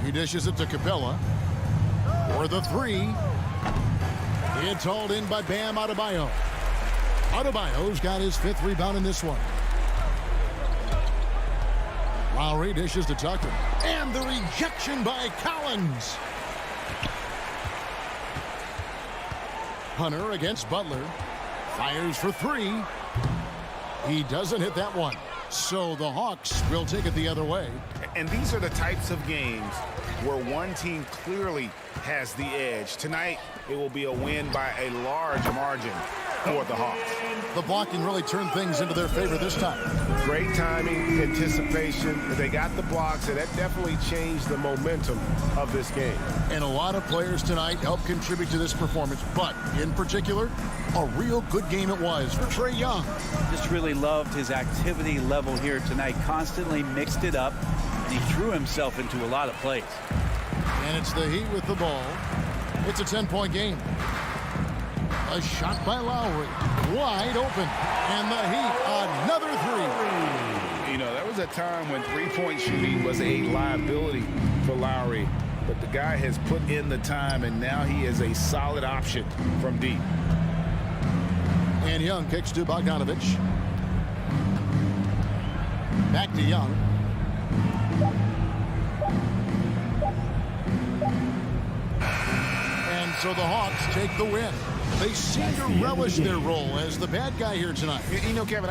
S7: He dishes it to Capella. For the three. It's hauled in by Bam Adebayo. Adebayo's got his 5th rebound in this one. Lowry dishes to Tucker. And the rejection by Collins. Hunter against Butler. Fires for 3. He doesn't hit that one. So the Hawks will take it the other way.
S9: And these are the types of games where one team clearly has the edge. Tonight, it will be a win by a large margin for the Hawks.
S7: The blocking really turned things into their favor this time.
S12: Great timing, anticipation. They got the blocks, and that definitely changed the momentum of this game.
S7: And a lot of players tonight helped contribute to this performance, but in particular, a real good game it was for Trae Young.
S4: Just really loved his activity level here tonight. Constantly mixed it up, and he threw himself into a lot of plays.
S7: And it's the Heat with the ball. It's a 10-point game. A shot by Lowry. Wide open. And the Heat, another three.
S9: You know, there was a time when three-point shooting was a liability for Lowry. But the guy has put in the time, and now he is a solid option from deep.
S7: And Young kicks to Bogdanovich. Back to Young. And so the Hawks take the win. They seem to relish their role as the bad guy here tonight.
S12: You know, Kevin,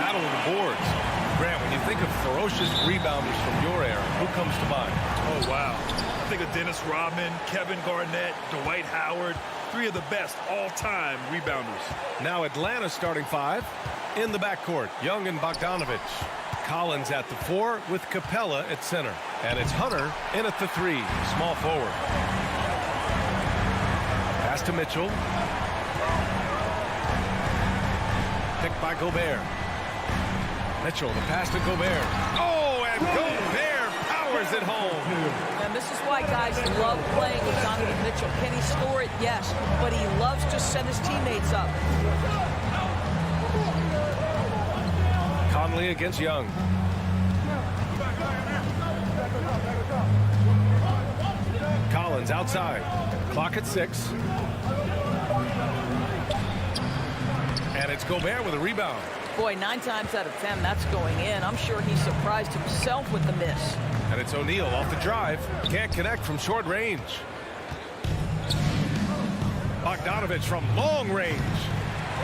S2: battle of the boards. Grant, when you think of ferocious rebounders from your era, who comes to mind?
S3: Oh, wow. I think of Dennis Rodman, Kevin Garnett, Dwight Howard, 3 of the best all-time rebounders.
S2: Now Atlanta starting 5. In the backcourt, Young and Bogdanovich. Collins at the 4 with Capella at center. And it's Hunter in at the 3, small forward. Pass to Mitchell. Picked by Gobert. Mitchell, the pass to Gobert. Oh, and Gobert powers it home.
S8: And this is why guys love playing with Donovan Mitchell. Can he score it? Yes. But he loves to set his teammates up.
S2: Conley against Young. Collins outside. Clock at 6. And it's Gobert with a rebound.
S8: Boy, 9 times out of 10, that's going in. I'm sure he surprised himself with the miss.
S2: And it's O'Neal off the drive. Can't connect from short range. Bogdanovich from long range.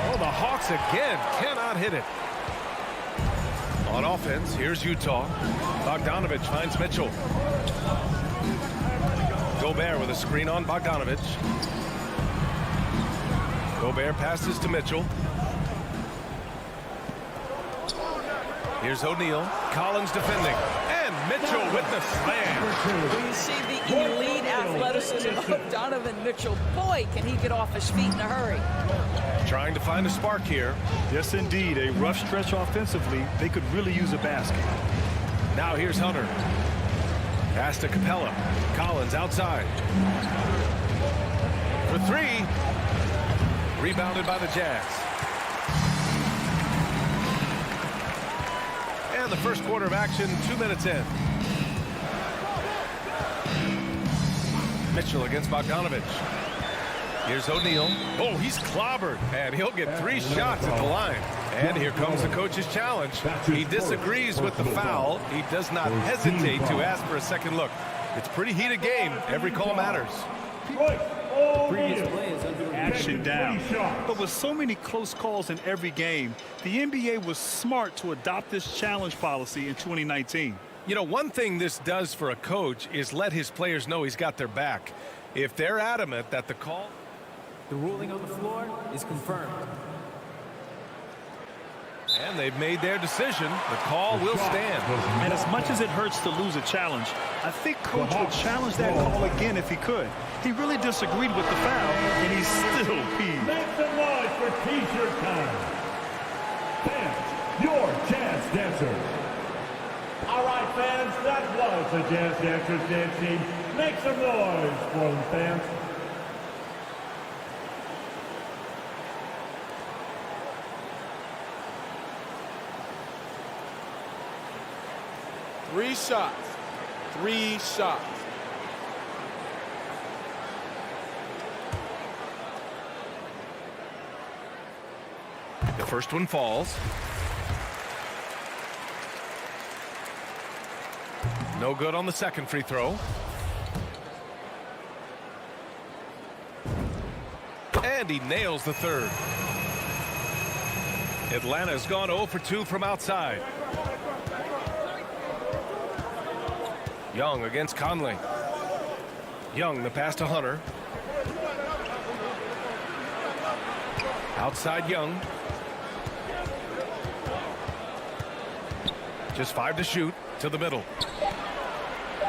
S2: Oh, the Hawks again cannot hit it. On offense, here's Utah. Bogdanovich finds Mitchell. Gobert with a screen on Bogdanovich. Gobert passes to Mitchell. Here's O'Neal. Collins defending. And Mitchell with the slam.
S8: You see the elite athleticism of Donovan Mitchell. Boy, can he get off his feet in a hurry.
S2: Trying to find a spark here.
S3: Yes, indeed. A rough stretch offensively. They could really use a basket.
S2: Now here's Hunter. Pass to Capella. Collins outside. For 3. Rebounded by the Jazz. And the first quarter of action, 2 minutes in. Mitchell against Bogdanovich. Here's O'Neal. Oh, he's clobbered. And he'll get 3 shots at the line. And here comes the coach's challenge. He disagrees with the foul. He does not hesitate to ask for a second look. It's pretty heated game. Every call matters.
S3: Action down. But with so many close calls in every game, the NBA was smart to adopt this challenge policy in 2019.
S2: You know, one thing this does for a coach is let his players know he's got their back. If they're adamant that the call...
S13: The ruling on the floor is confirmed.
S2: And they've made their decision. The call will stand.
S3: And as much as it hurts to lose a challenge, I think Coach would challenge that call again if he could. He really disagreed with the foul, and he's still peeved.
S11: Make some noise for T-shirt time. Fans, your Jazz Dancer. All right, fans, that was the Jazz Dancers dancing. Make some noise for them, fans.
S5: Three shots. 3 shots.
S2: The first one falls. No good on the second free throw. And he nails the third. Atlanta's gone 0 for 2 from outside. Young against Conley. Young, the pass to Hunter. Outside Young. Just 5 to shoot. To the middle.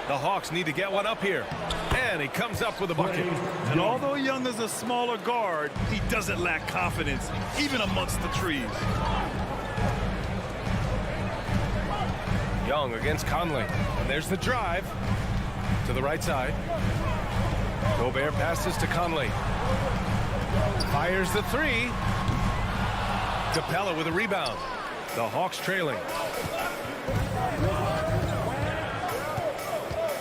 S2: The Hawks need to get one up here. And he comes up with a bucket.
S3: And although Young is a smaller guard, he doesn't lack confidence, even amongst the trees.
S2: Young against Conley. And there's the drive to the right side. Gobert passes to Conley. Fires the 3. Capella with a rebound. The Hawks trailing.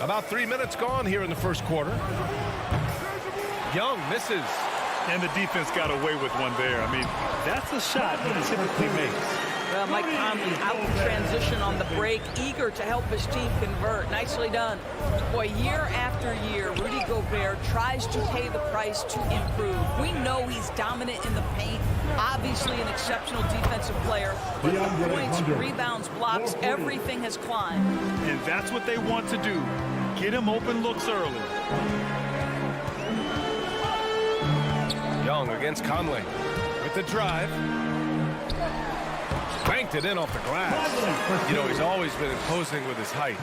S2: About 3 minutes gone here in the first quarter. Young misses.
S3: And the defense got away with one there. I mean, that's a shot he typically makes.
S8: Well, Mike Conley out in transition on the break, eager to help his team convert. Nicely done. Boy, year after year, Rudy Gobert tries to pay the price to improve. We know he's dominant in the paint, obviously an exceptional defensive player, but the points, rebounds, blocks, everything has climbed.
S3: And that's what they want to do. Get him open looks early.
S2: Young against Conley with the drive. Banked it in off the glass. You know, he's always been imposing with his height.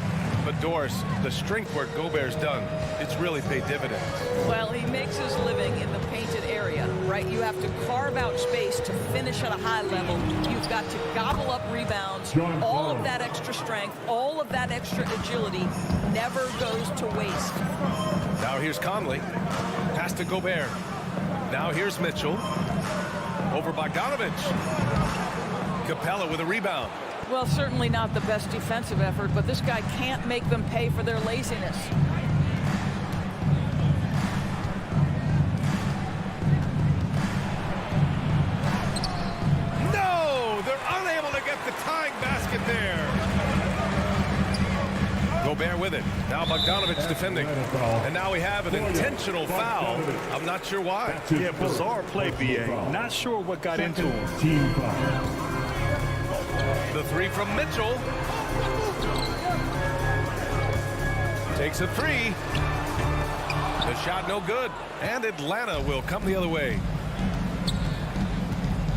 S2: But Doris, the strength work Gobert's done, it's really paid dividends.
S8: Well, he makes his living in the painted area, right? You have to carve out space to finish at a high level. You've got to gobble up rebounds. All of that extra strength, all of that extra agility never goes to waste.
S2: Now here's Conley. Pass to Gobert. Now here's Mitchell. Over Bogdanovich. Capella with a rebound.
S8: Well, certainly not the best defensive effort, but this guy can't make them pay for their laziness.
S2: No! They're unable to get the tying basket there. Gobert with it. Now Bogdanovich defending. And now we have an intentional foul. I'm not sure why.
S3: Yeah, bizarre play, BA. Not sure what got into him.
S11: Team foul.
S2: The three from Mitchell. Takes a three. The shot no good. And Atlanta will come the other way.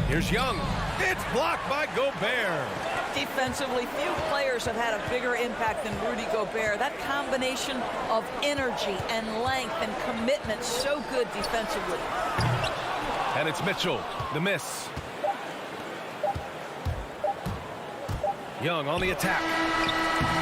S2: Here's Young. It's blocked by Gobert.
S8: Defensively, few players have had a bigger impact than Rudy Gobert. That combination of energy and length and commitment, so good defensively.
S2: And it's Mitchell, the miss. Young on the attack.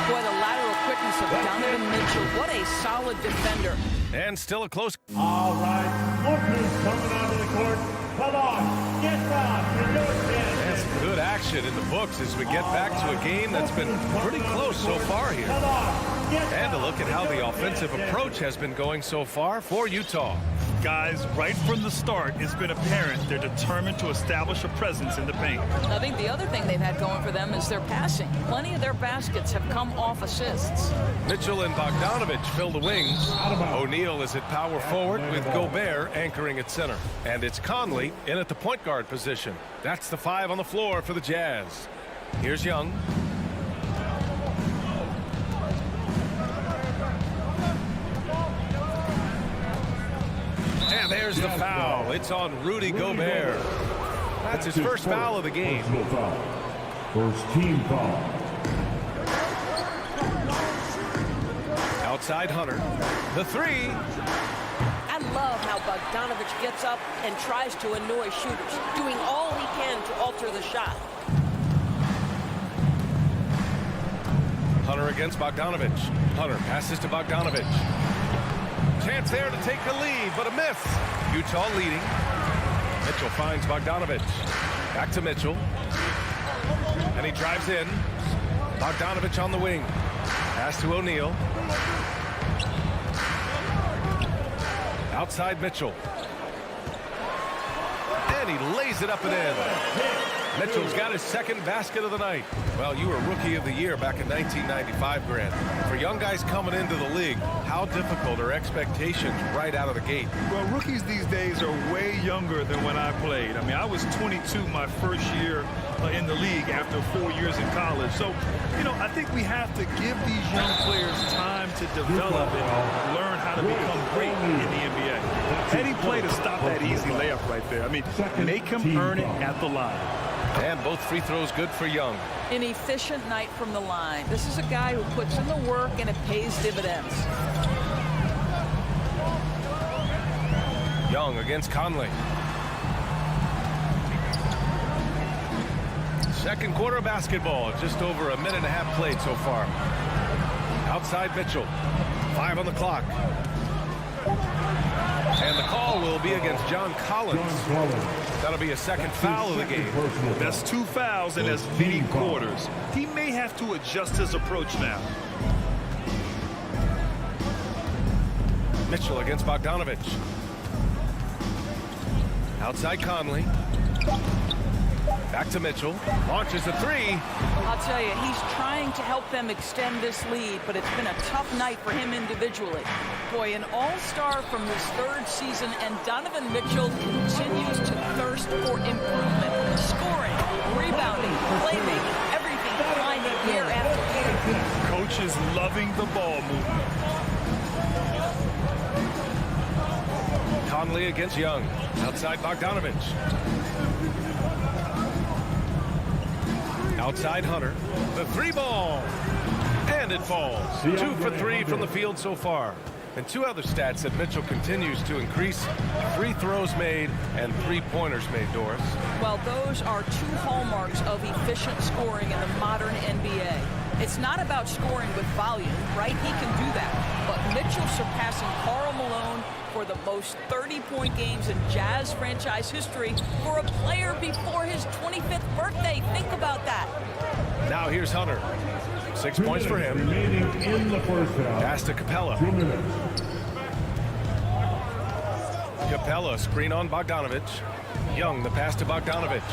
S8: Boy, the lateral quickness of Donovan Mitchell. What a solid defender.
S2: And still a close.
S11: All right, look who's coming onto the court. Come on, get down. You're doing it.
S2: That's good action in the books as we get back to a game that's been pretty close so far here.
S11: Come on, get
S2: And to look at how the offensive approach has been going so far for Utah.
S3: Guys, right from the start, it's been apparent they're determined to establish a presence in the paint.
S8: I think the other thing they've had going for them is their passing. Plenty of their baskets have come off assists.
S2: Mitchell and Bogdanovich fill the wings. O'Neal is at power forward with Gobert anchoring at center. And it's Conley in at the point guard position. That's the five on the floor for the Jazz. Here's Young. And there's the foul. It's on Rudy Gobert. That's his first foul of the game.
S11: First team foul.
S2: Outside Hunter. The three.
S14: I love how Bogdanovich gets up and tries to annoy shooters, doing all he can to alter the shot.
S2: Hunter against Bogdanovich. Hunter passes to Bogdanovich. Chance there to take the lead, but a miss. Utah leading. Mitchell finds Bogdanovich. Back to Mitchell. And he drives in. Bogdanovich on the wing. Pass to O'Neal. Outside Mitchell. And he lays it up and in. Mitchell's got his second basket of the night. Well, you were Rookie of the Year back in 1995, Grant. For young guys coming into the league, how difficult are expectations right out of the gate?
S3: Well, rookies these days are way younger than when I played. I mean, I was 22 my first year in the league after 4 years in college. So, you know, I think we have to give these young players time to develop and learn how to become great in the NBA. Heady play to stop that easy layup right there. I mean, make him earn it at the line.
S2: And both free throws good for Young.
S8: An efficient night from the line. This is a guy who puts in the work and it pays dividends.
S2: Young against Conley. Second quarter of basketball. Just over a minute and a half played so far. Outside Mitchell. 5 on the clock. And the call will be against John Collins. That'll be a second foul of the game.
S3: That's 2 fouls in as many quarters. He may have to adjust his approach now.
S2: Mitchell against Bogdanovich. Outside Conley. Back to Mitchell. Launches a three.
S8: I'll tell you, he's trying to help them extend this lead, but it's been a tough night for him individually. Boy, an all-star from his third season, and Donovan Mitchell continues to thirst for improvement. Scoring, rebounding, playmaking, everything climbing year after year.
S3: Coach is loving the ball movement.
S2: Conley against Young. Outside Bogdanovich. Outside Hunter. The three ball. And it falls. 2 for 3 from the field so far. And two other stats that Mitchell continues to increase: free throws made and three-pointers made, Doris.
S8: Well, those are two hallmarks of efficient scoring in the modern NBA. It's not about scoring with volume, right? He can do that. But Mitchell surpassing Karl Malone for the most 30-point games in Jazz franchise history for a player before his 25th birthday. Think about that.
S2: Now here's Hunter. 6 points for him.
S11: Remaining in the first half.
S2: Pass to Capella.
S11: 2 minutes.
S2: Capella, screen on Bogdanovich. Young, the pass to Bogdanovich.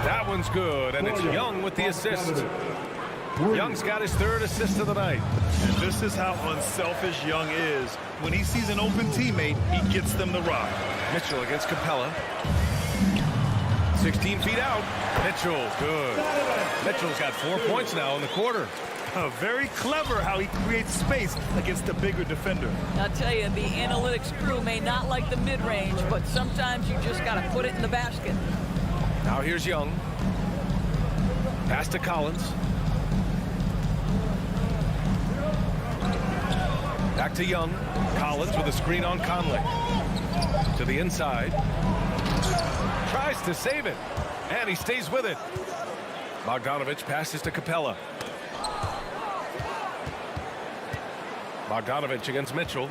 S2: That one's good, and it's Young with the assist. Young's got his third assist of the night.
S3: And this is how unselfish Young is. When he sees an open teammate, he gets them the rock.
S2: Mitchell against Capella. 16 feet out. Mitchell, good. Mitchell's got 4 points now in the quarter.
S3: Very clever how he creates space against the bigger defender.
S8: I'll tell you, the analytics crew may not like the mid-range, but sometimes you just got to put it in the basket.
S2: Now here's Young. Pass to Collins. Back to Young. Collins with a screen on Conley. To the inside. Tries to save it. And he stays with it. Bogdanovich passes to Capella. Bogdanovich against Mitchell.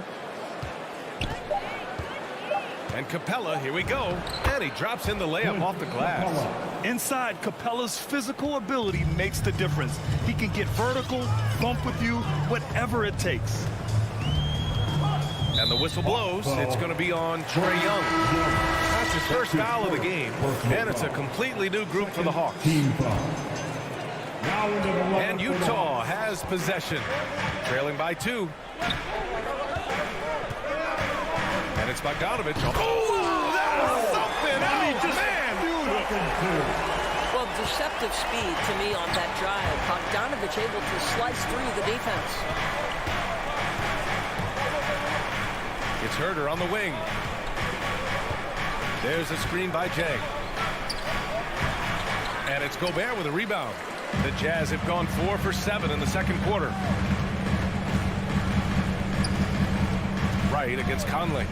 S2: And Capella, here we go. And he drops in the layup off the glass.
S3: Inside, Capella's physical ability makes the difference. He can get vertical, bump with you, whatever it takes.
S2: And the whistle blows. It's going to be on Trae Young. That's his first foul of the game. And it's a completely new group for the Hawks. And Utah has possession. Trailing by 2. And it's Bogdanovich. Oh, that was something. I mean, just
S14: Well, deceptive speed to me on that drive. Bogdanovich able to slice through the defense.
S2: It's Herder on the wing. There's a screen by Jang. And it's Gobert with a rebound. The Jazz have gone 4 for 7 in the second quarter. Wright against Conley.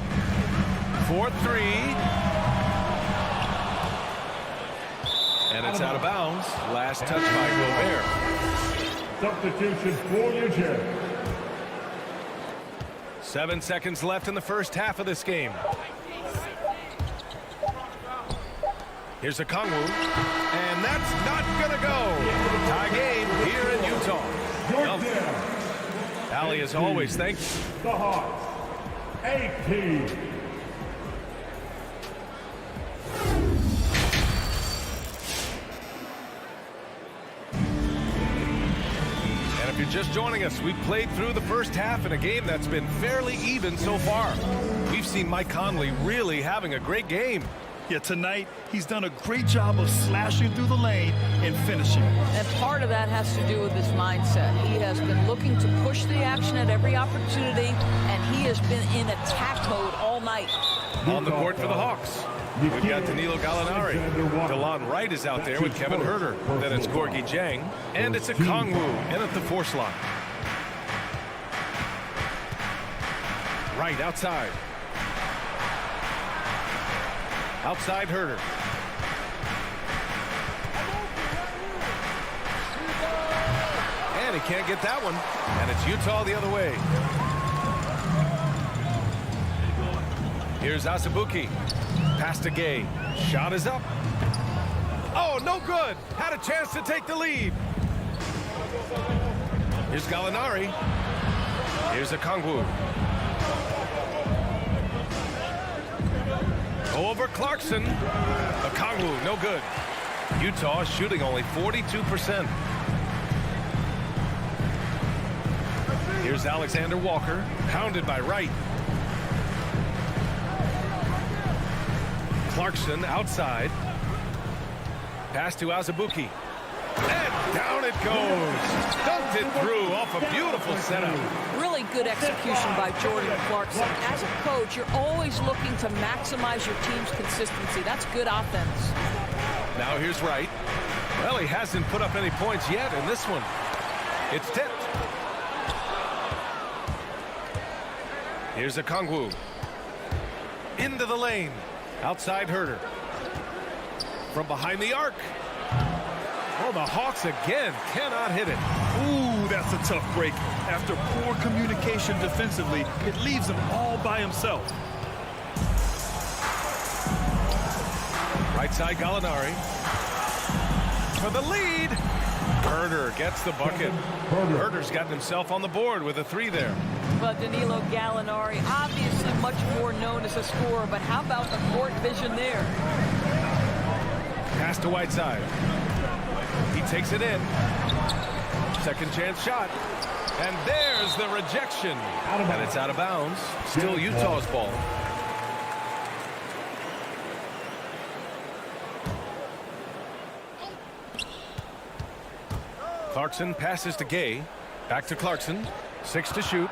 S2: 4-3. And it's out of bounds. Last touch by Gobert.
S11: Substitution for New Jersey.
S2: 7 seconds left in the first half of this game. Here's a Kongwu, and that's not gonna go. Tie game here in Utah. Allie, as always, thank you.
S11: The Hawks, 18.
S2: And if you're just joining us, we've played through the first half in a game that's been fairly even so far. We've seen Mike Conley really having a great game.
S3: Yeah, tonight, he's done a great job of slashing through the lane and finishing.
S8: And part of that has to do with his mindset. He has been looking to push the action at every opportunity, and he has been in attack mode all night.
S2: On the court for the Hawks, we've got Danilo Gallinari. DeLon Wright is out there with Kevin Herder. Then it's Gorgui Dieng, and it's a Kongwu in at the 4 slot. Wright outside. Outside Herder. And he can't get that one. And it's Utah the other way. Here's Azubuike. Pass to Gay. Shot is up. Oh, no good. Had a chance to take the lead. Here's Gallinari. Here's a Kongwu. Over Clarkson. A Kongwu, no good. Utah shooting only 42%. Here's Alexander Walker, pounded by Wright. Clarkson outside. Pass to Azubuike. And down it goes. Dunked it through off a beautiful setup.
S8: Really good execution by Jordan Clarkson. As a coach, you're always looking to maximize your team's consistency. That's good offense.
S2: Now here's Wright. Well, he hasn't put up any points yet in this one. It's tipped. Here's Okongwu. Into the lane. Outside Herter. From behind the arc. Oh, the Hawks again cannot hit it.
S3: Ooh, that's a tough break. After poor communication defensively, it leaves him all by himself.
S2: Right side Gallinari. For the lead. Herter gets the bucket. Herter's gotten himself on the board with a 3 there.
S8: Well, Danilo Gallinari, obviously much more known as a scorer, but how about the court vision there?
S2: Pass to Whiteside. He takes it in. Second chance shot. And there's the rejection. And it's out of bounds. Still Utah's ball. Clarkson passes to Gay. Back to Clarkson. 6 to shoot.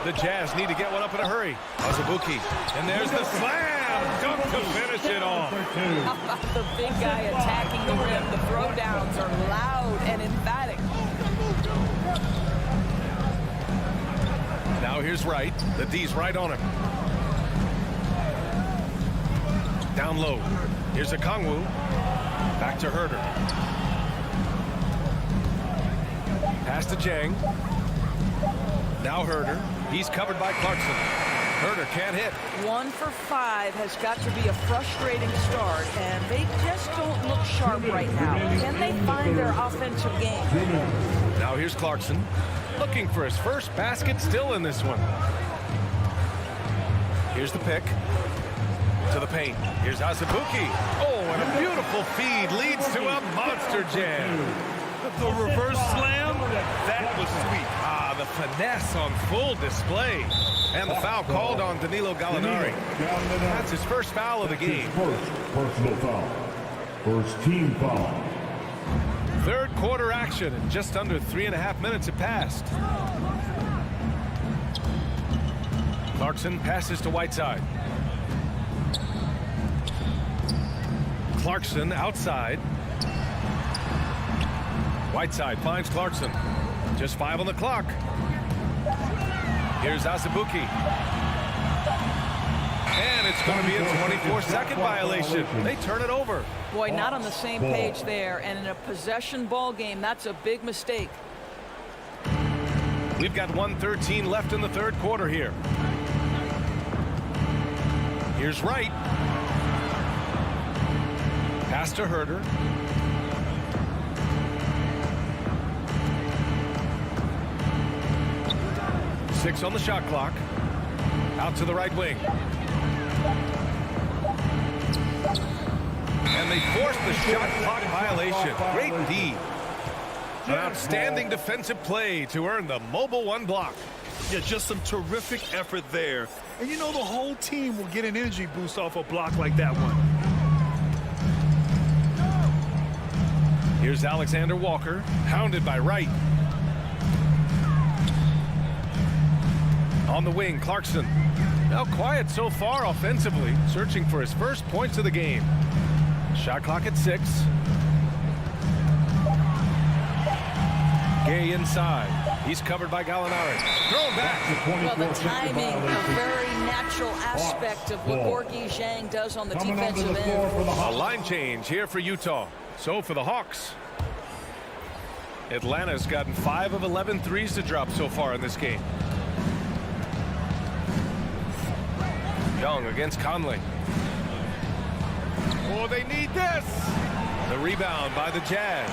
S2: The Jazz need to get one up in a hurry. Azubuike. And there's the slam. Dunk to finish it off.
S8: How about the big guy attacking the rim? The throwdowns are loud and emphatic.
S2: Now here's Wright. The D's right on him. Down low. Here's Okongwu. Back to Herter. Pass to Jang. Now Herter. He's covered by Clarkson. Herter can't hit.
S8: 1 for 5 has got to be a frustrating start, and they just don't look sharp right now. Can they find their offensive game?
S2: Now here's Clarkson. Looking for his first basket still in this one. Here's the pick. To the paint. Here's Azubuike. Oh, and a beautiful feed leads to a monster jam.
S3: The reverse slam, that was sweet.
S2: Ah, the finesse on full display. And the foul called on Danilo Gallinari. That's his first foul of the game.
S11: First personal foul. First team foul.
S2: Third quarter action, and just under 3.5 minutes have passed. Clarkson passes to Whiteside. Clarkson outside. Whiteside finds Clarkson. Just 5 on the clock. Here's Azubuike. And it's going to be a 24-second violation. They turn it over.
S8: Boy, not on the same page there. And in a possession ball game, that's a big mistake.
S2: We've got 1:13 left in the third quarter here. Here's Wright. Pass to Herter. Six on the shot clock. Out to the right wing. And they force the shot clock violation. Great D. An outstanding defensive play to earn the Mobile 1 block.
S3: Yeah, just some terrific effort there. And you know the whole team will get an energy boost off a block like that one.
S2: Here's Alexander Walker, hounded by Wright. On the wing, Clarkson. Now quiet so far offensively, searching for his first points of the game. Shot clock at 6. Gay inside. He's covered by Gallinari. Thrown back.
S8: Well, the timing, a very natural aspect of what Gorgui Dieng does on the defensive end.
S2: A line change here for Utah. So for the Hawks. Atlanta's gotten 5 of 11 threes to drop so far in this game. Young against Conley. Oh, they need this. The rebound by the Jazz.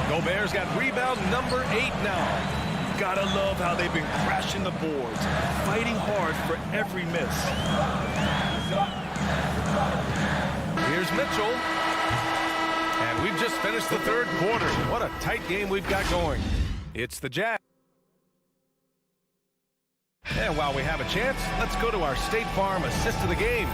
S2: Gobert's got rebound number 8 now.
S3: Gotta love how they've been crashing the boards, fighting hard for every miss.
S2: Here's Mitchell. And we've just finished the third quarter. What a tight game we've got going. It's the Jazz. And while we have a chance, let's go to our State Farm assist of the game.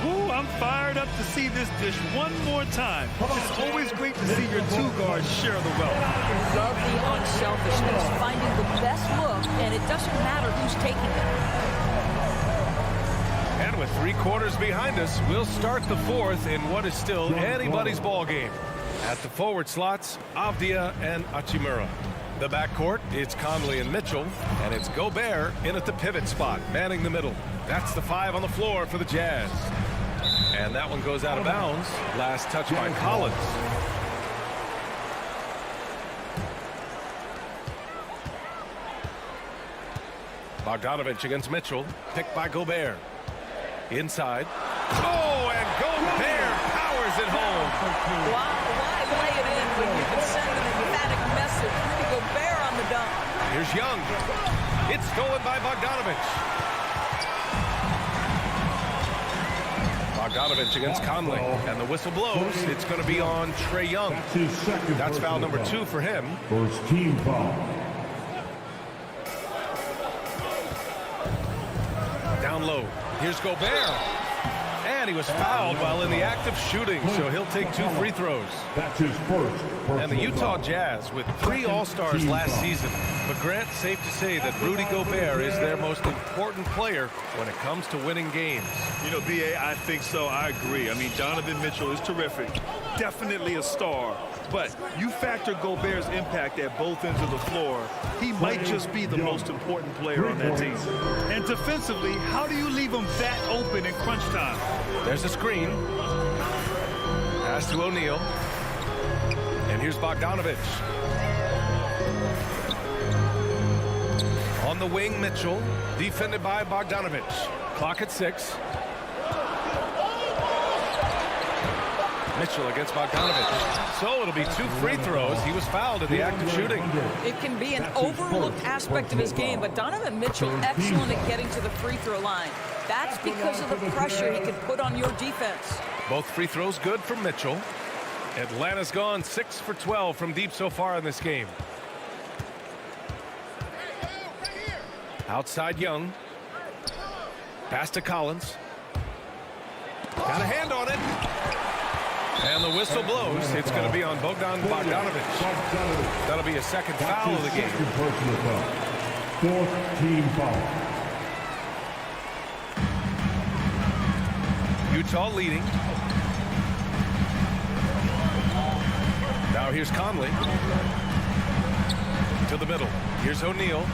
S3: Ooh, I'm fired up to see this dish one more time. It's always great to see your two guards share the wealth.
S14: Love the unselfishness, finding the best look, and it doesn't matter who's taking it.
S2: And with 3 quarters behind us, we'll start the fourth in what is still anybody's ball game. At the forward slots, Avdia and Hachimura. The backcourt, it's Conley and Mitchell, and it's Gobert in at the pivot spot, manning the middle. That's the 5 on the floor for the Jazz. And that one goes out of bounds. Last touch by Collins. Bogdanovich against Mitchell, picked by Gobert. Inside. Oh, and Gobert powers it home.
S14: Why lay it in when you can send an emphatic message? Rudy Gobert on the dunk.
S2: Here's Young. It's stolen by Bogdanovich. Bogdanovich against Conley, and the whistle blows. It's going to be on Trae Young. That's foul number 2 for him.
S11: First team foul.
S2: Down low. Here's Gobert. And he was fouled while in the act of shooting, so he'll take 2 free throws.
S11: That's his first.
S2: And the Utah Jazz with 3 All-Stars last season. But Grant, safe to say that Rudy Gobert is their most important player when it comes to winning games.
S3: You know, B.A., I think so. I agree. I mean, Donovan Mitchell is terrific. Definitely a star. But you factor Gobert's impact at both ends of the floor, he might just be the most important player on that team. And defensively, how do you leave him that open in crunch time?
S2: There's a screen. Pass to O'Neal. And here's Bogdanovich. On the wing, Mitchell, defended by Bogdanovich. Clock at 6. Mitchell against Bogdanovich. So it'll be 2 free throws. He was fouled in the act of shooting.
S14: It can be an overlooked aspect of his game, but Donovan Mitchell excellent at getting to the free throw line. That's because of the pressure he can put on your defense.
S2: Both free throws good from Mitchell. Atlanta's gone 6 for 12 from deep so far in this game. Outside Young. Pass to Collins. Got a hand on it. And the whistle blows. It's going to be on Bogdanovich. That'll be a second foul of the game.
S11: Fourth team foul.
S2: Utah leading. Now here's Conley. To the middle. Here's O'Neal.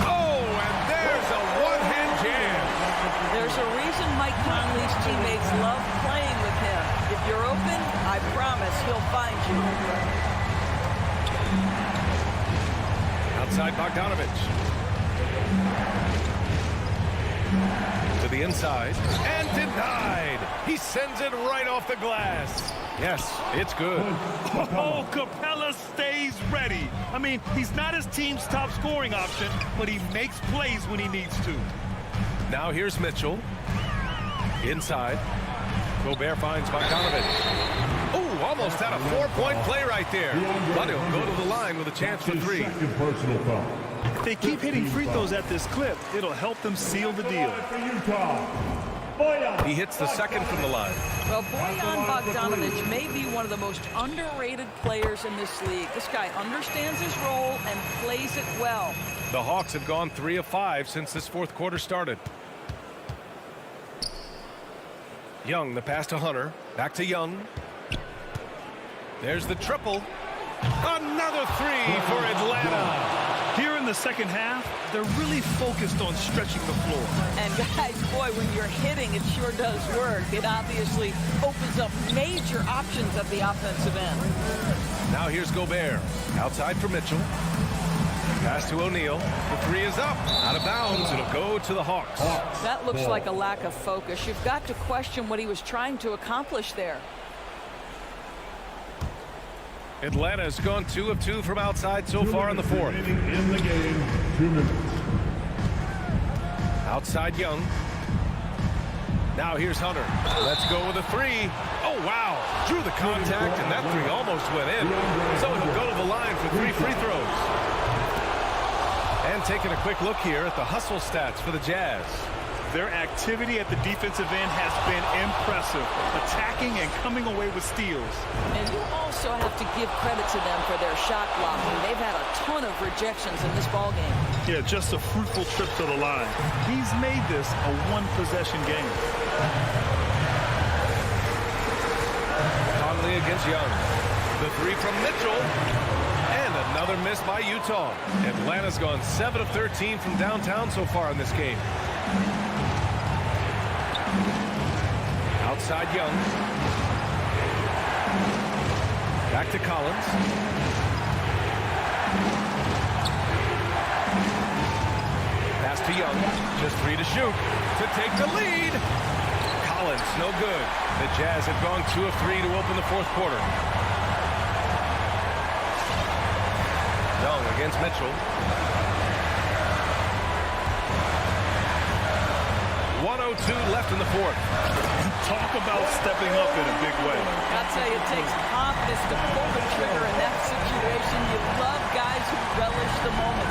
S2: Oh, and there's a one-hand jam.
S14: There's a reason Mike Conley's teammates love playing with him. If you're open, I promise he'll find you.
S2: Outside Bogdanovich. To the inside. And denied. He sends it right off the glass. Yes, it's good.
S3: Oh, Capella stays ready. I mean, he's not his team's top scoring option, but he makes plays when he needs to.
S2: Now here's Mitchell. Inside. Gobert finds Bogdanovich. Oh, almost had a 4-point play right there. But he'll go to the line with a chance for 3.
S3: If they keep hitting free throws at this clip, it'll help them seal the deal.
S2: He hits the second from the line.
S14: Well, Bojan Bogdanovic may be one of the most underrated players in this league. This guy understands his role and plays it well.
S2: The Hawks have gone 3 of 5 since this fourth quarter started. Young, the pass to Hunter. Back to Young. There's the triple. Another 3 for Atlanta.
S3: Here in the second half, they're really focused on stretching the floor.
S14: And guys, boy, when you're hitting, it sure does work. It obviously opens up major options at the offensive end.
S2: Now here's Gobert. Outside for Mitchell. Pass to O'Neal. The 3 is up. Out of bounds. It'll go to the Hawks.
S14: That looks like a lack of focus. You've got to question what he was trying to accomplish there.
S2: Atlanta has gone 2 of 2 from outside so far in the fourth.
S11: In the game, 2 minutes.
S2: Outside Young. Now here's Hunter. Let's go with a 3. Oh, wow. Drew the contact, and that three almost went in. So he'll go to the line for 3 free throws. And taking a quick look here at the hustle stats for the Jazz.
S3: Their activity at the defensive end has been impressive, attacking and coming away with steals.
S14: And you also have to give credit to them for their shot blocking. They've had a ton of rejections in this ballgame.
S3: Yeah, just a fruitful trip to the line. He's made this a one-possession game.
S2: Conley against Young. The three from Mitchell. And another miss by Utah. Atlanta's gone 7 of 13 from downtown so far in this game. Outside Young. Back to Collins. Pass to Young. Just 3 to shoot. To take the lead. Collins, no good. The Jazz have gone 2 of 3 to open the fourth quarter. Young against Mitchell. 1:02 left in the fourth.
S3: Talk about stepping up in a big way.
S14: I'll tell you, it takes confidence to pull the trigger in that situation. You love guys who relish the moment.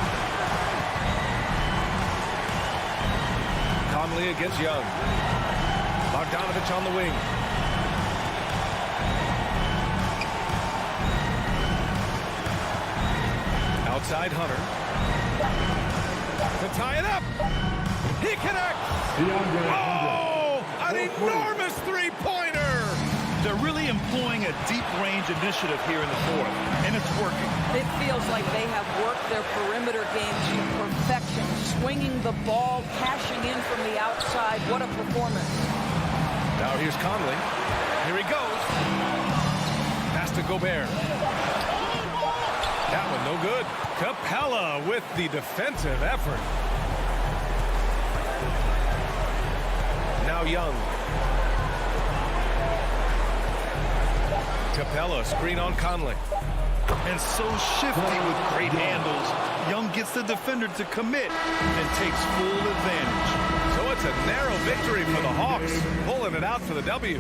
S2: Conley against Young. Bogdanovich on the wing. Outside Hunter. To tie it up. He connects. Oh, an enormous three-pointer.
S3: They're really employing a deep-range initiative here in the fourth, and it's working.
S14: It feels like they have worked their perimeter game to perfection, swinging the ball, cashing in from the outside. What a performance.
S2: Now here's Conley. Here he goes. Pass to Gobert. That one no good. Capella with the defensive effort. Now Young. Capella, screen on Conley.
S3: And so shifty with great handles. Young gets the defender to commit and takes full advantage.
S2: So it's a narrow victory for the Hawks, pulling it out for the W.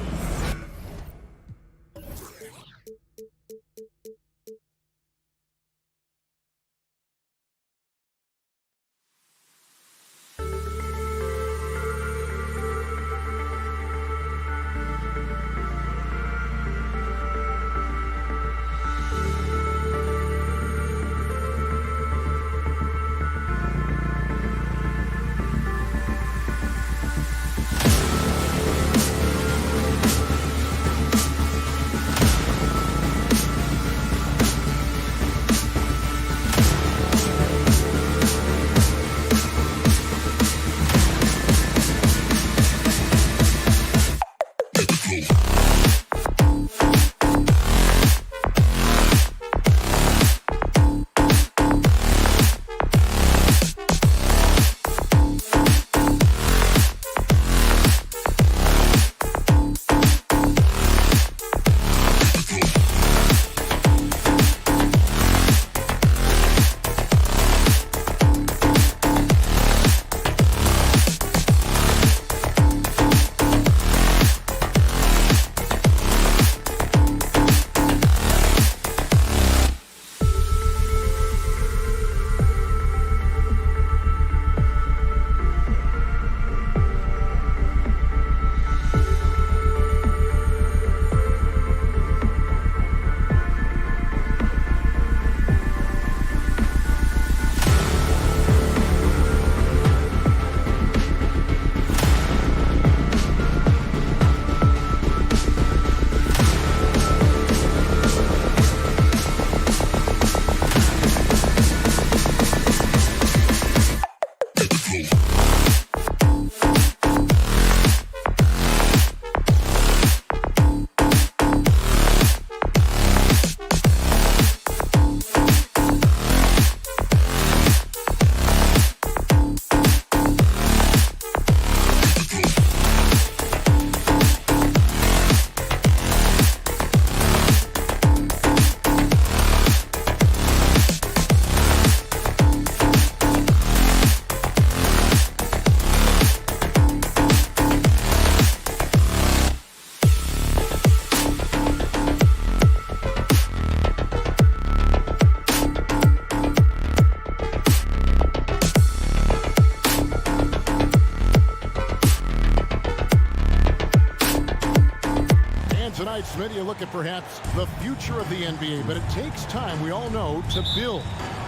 S7: Smith, you look at perhaps the future of the NBA, but it takes time, we all know, to build.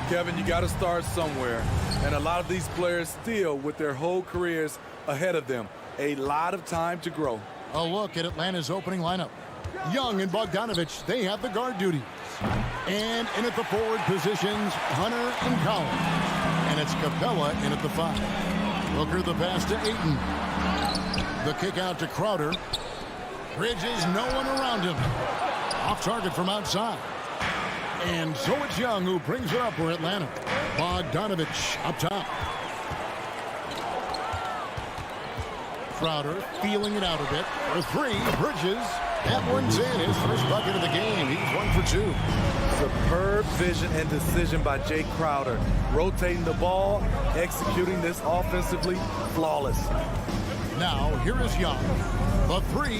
S5: Kevin, you got to start somewhere. And a lot of these players still with their whole careers ahead of them. A lot of time to grow.
S7: A look at Atlanta's opening lineup. Young and Bogdanovich, they have the guard duties. And in at the forward positions, Hunter and Collins. And it's Capella in at the 5. Booker the pass to Ayton. The kick out to Crowder. Bridges, no one around him. Off target from outside. And so it's Young who brings it up for Atlanta. Bogdanovich up top. Crowder feeling it out a bit. For 3, Bridges. That one's in. His first bucket of the game. He's 1 for 2.
S5: Superb vision and decision by Jay Crowder. Rotating the ball, executing this offensively flawless.
S7: Now, here is Young. The 3.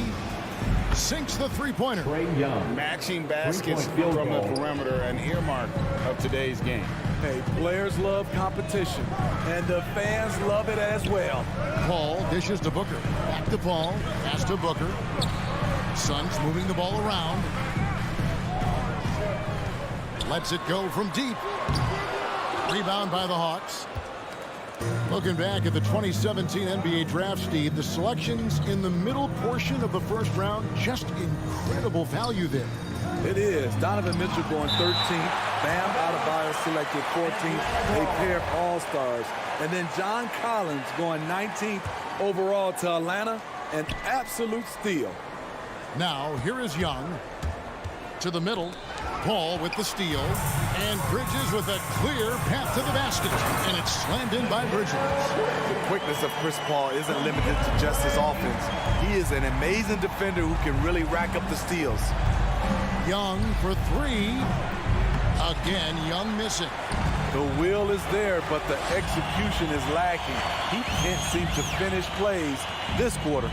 S7: Sinks the three-pointer.
S9: Matching baskets from the perimeter, an earmark of today's game.
S5: Hey, players love competition, and the fans love it as well.
S7: Paul dishes to Booker. Back to Paul. Pass to Booker. Suns moving the ball around. Lets it go from deep. Rebound by the Hawks. Looking back at the 2017 NBA draft, Steve, the selections in the middle portion of the first round, just incredible value there.
S5: It is. Donovan Mitchell going 13th. Bam Adebayo selected 14th. A pair of all-stars. And then John Collins going 19th overall to Atlanta. An absolute steal.
S7: Now, here is Young. To the middle. Paul with the steal. And Bridges with a clear path to the basket. And it's slammed in by Bridges.
S5: The quickness of Chris Paul isn't limited to just his offense. He is an amazing defender who can really rack up the steals.
S7: Young for 3. Again, Young missing.
S5: The will is there, but the execution is lacking. He can't seem to finish plays this quarter.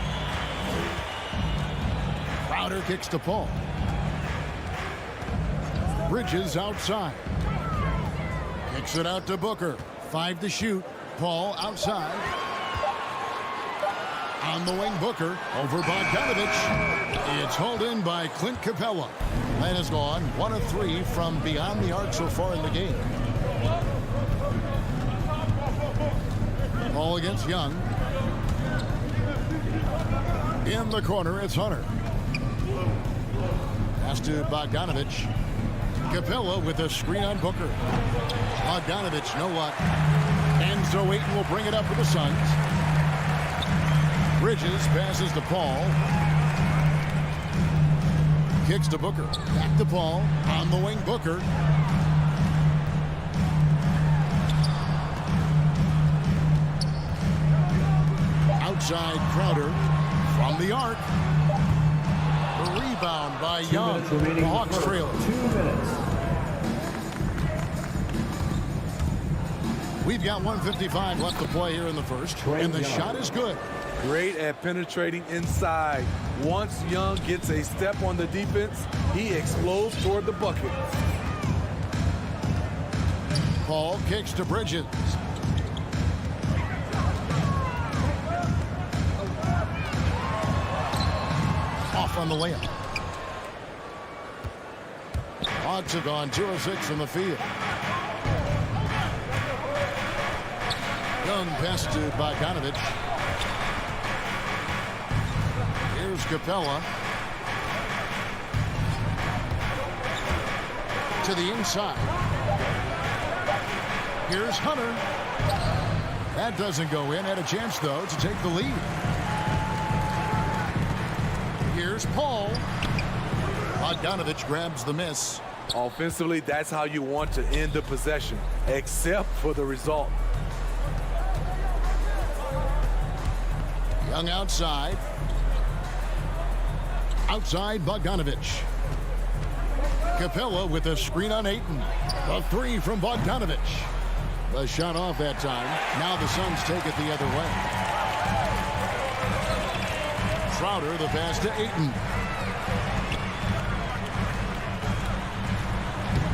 S7: Crowder kicks to Paul. Bridges outside. Kicks it out to Booker. 5 to shoot. Paul outside. On the wing, Booker over Bogdanovich. It's hauled in by Clint Capella. Atlanta's gone 1 of 3 from beyond the arc so far in the game. Paul against Young. In the corner, it's Hunter. Pass to Bogdanovich. Capella with a screen on Booker. Bogdanovich, no luck. And so Ayton will bring it up for the Suns. Bridges passes to Paul. Kicks to Booker. Back to Paul. On the wing, Booker. Outside Crowder. From the arc. The rebound by Young. The Hawks trail.
S11: 2 minutes.
S7: We've got 1:55 left to play here in the first. And the shot is good.
S5: Great at penetrating inside. Once Young gets a step on the defense, he explodes toward the bucket.
S7: Paul kicks to Bridges. Off on the layup. Hawks have gone 2 of 6 from the field. Young pass to Bogdanovich. Here's Capella. To the inside. Here's Hunter. That doesn't go in. Had a chance, though, to take the lead. Here's Paul. Bogdanovich grabs the miss.
S5: Offensively, that's how you want to end the possession, except for the result.
S7: Young outside. Outside Bogdanovich. Capella with a screen on Ayton. A 3 from Bogdanovich. The shot off that time. Now the Suns take it the other way. Crowder the pass to Ayton.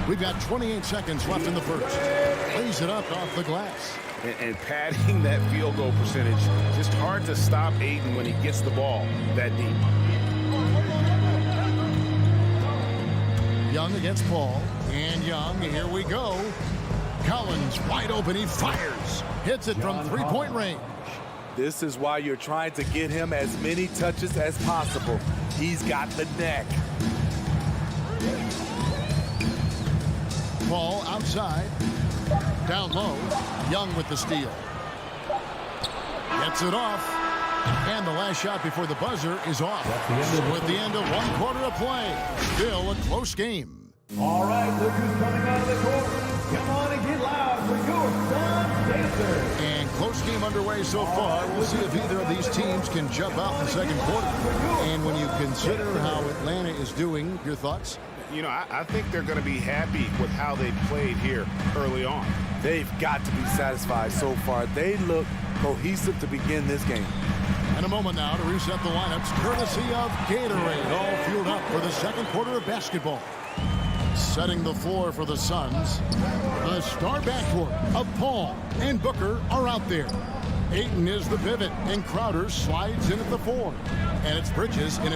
S7: We've got 28 seconds left in the first. Lays it up off the glass.
S9: And padding that field goal percentage, just hard to stop Ayton when he gets the ball that deep.
S7: Young against Paul. And Young, here we go. Collins wide open, he fires. Hits it from three-point range.
S5: This is why you're trying to get him as many touches as possible. He's got the neck.
S7: Paul outside. Down low. Young with the steal. Gets it off. And the last shot before the buzzer is off. So at the end of one quarter of play, still a close game.
S11: All right, look who's coming out of the court. Come on and get loud for your Sun Dancers.
S7: And close game underway so far. We'll see if either of these teams can jump out in the second quarter. And when you consider how Atlanta is doing, your thoughts?
S9: You know, I think they're going to be happy with how they played here early on.
S5: They've got to be satisfied so far. They look cohesive to begin this game.
S7: And a moment now to reset the lineups, courtesy of Gatorade, all fueled up for the second quarter of basketball. Setting the floor for the Suns, the star backcourt of Paul and Booker are out there. Ayton is the pivot, and Crowder slides in at the 4. And it's Bridges in at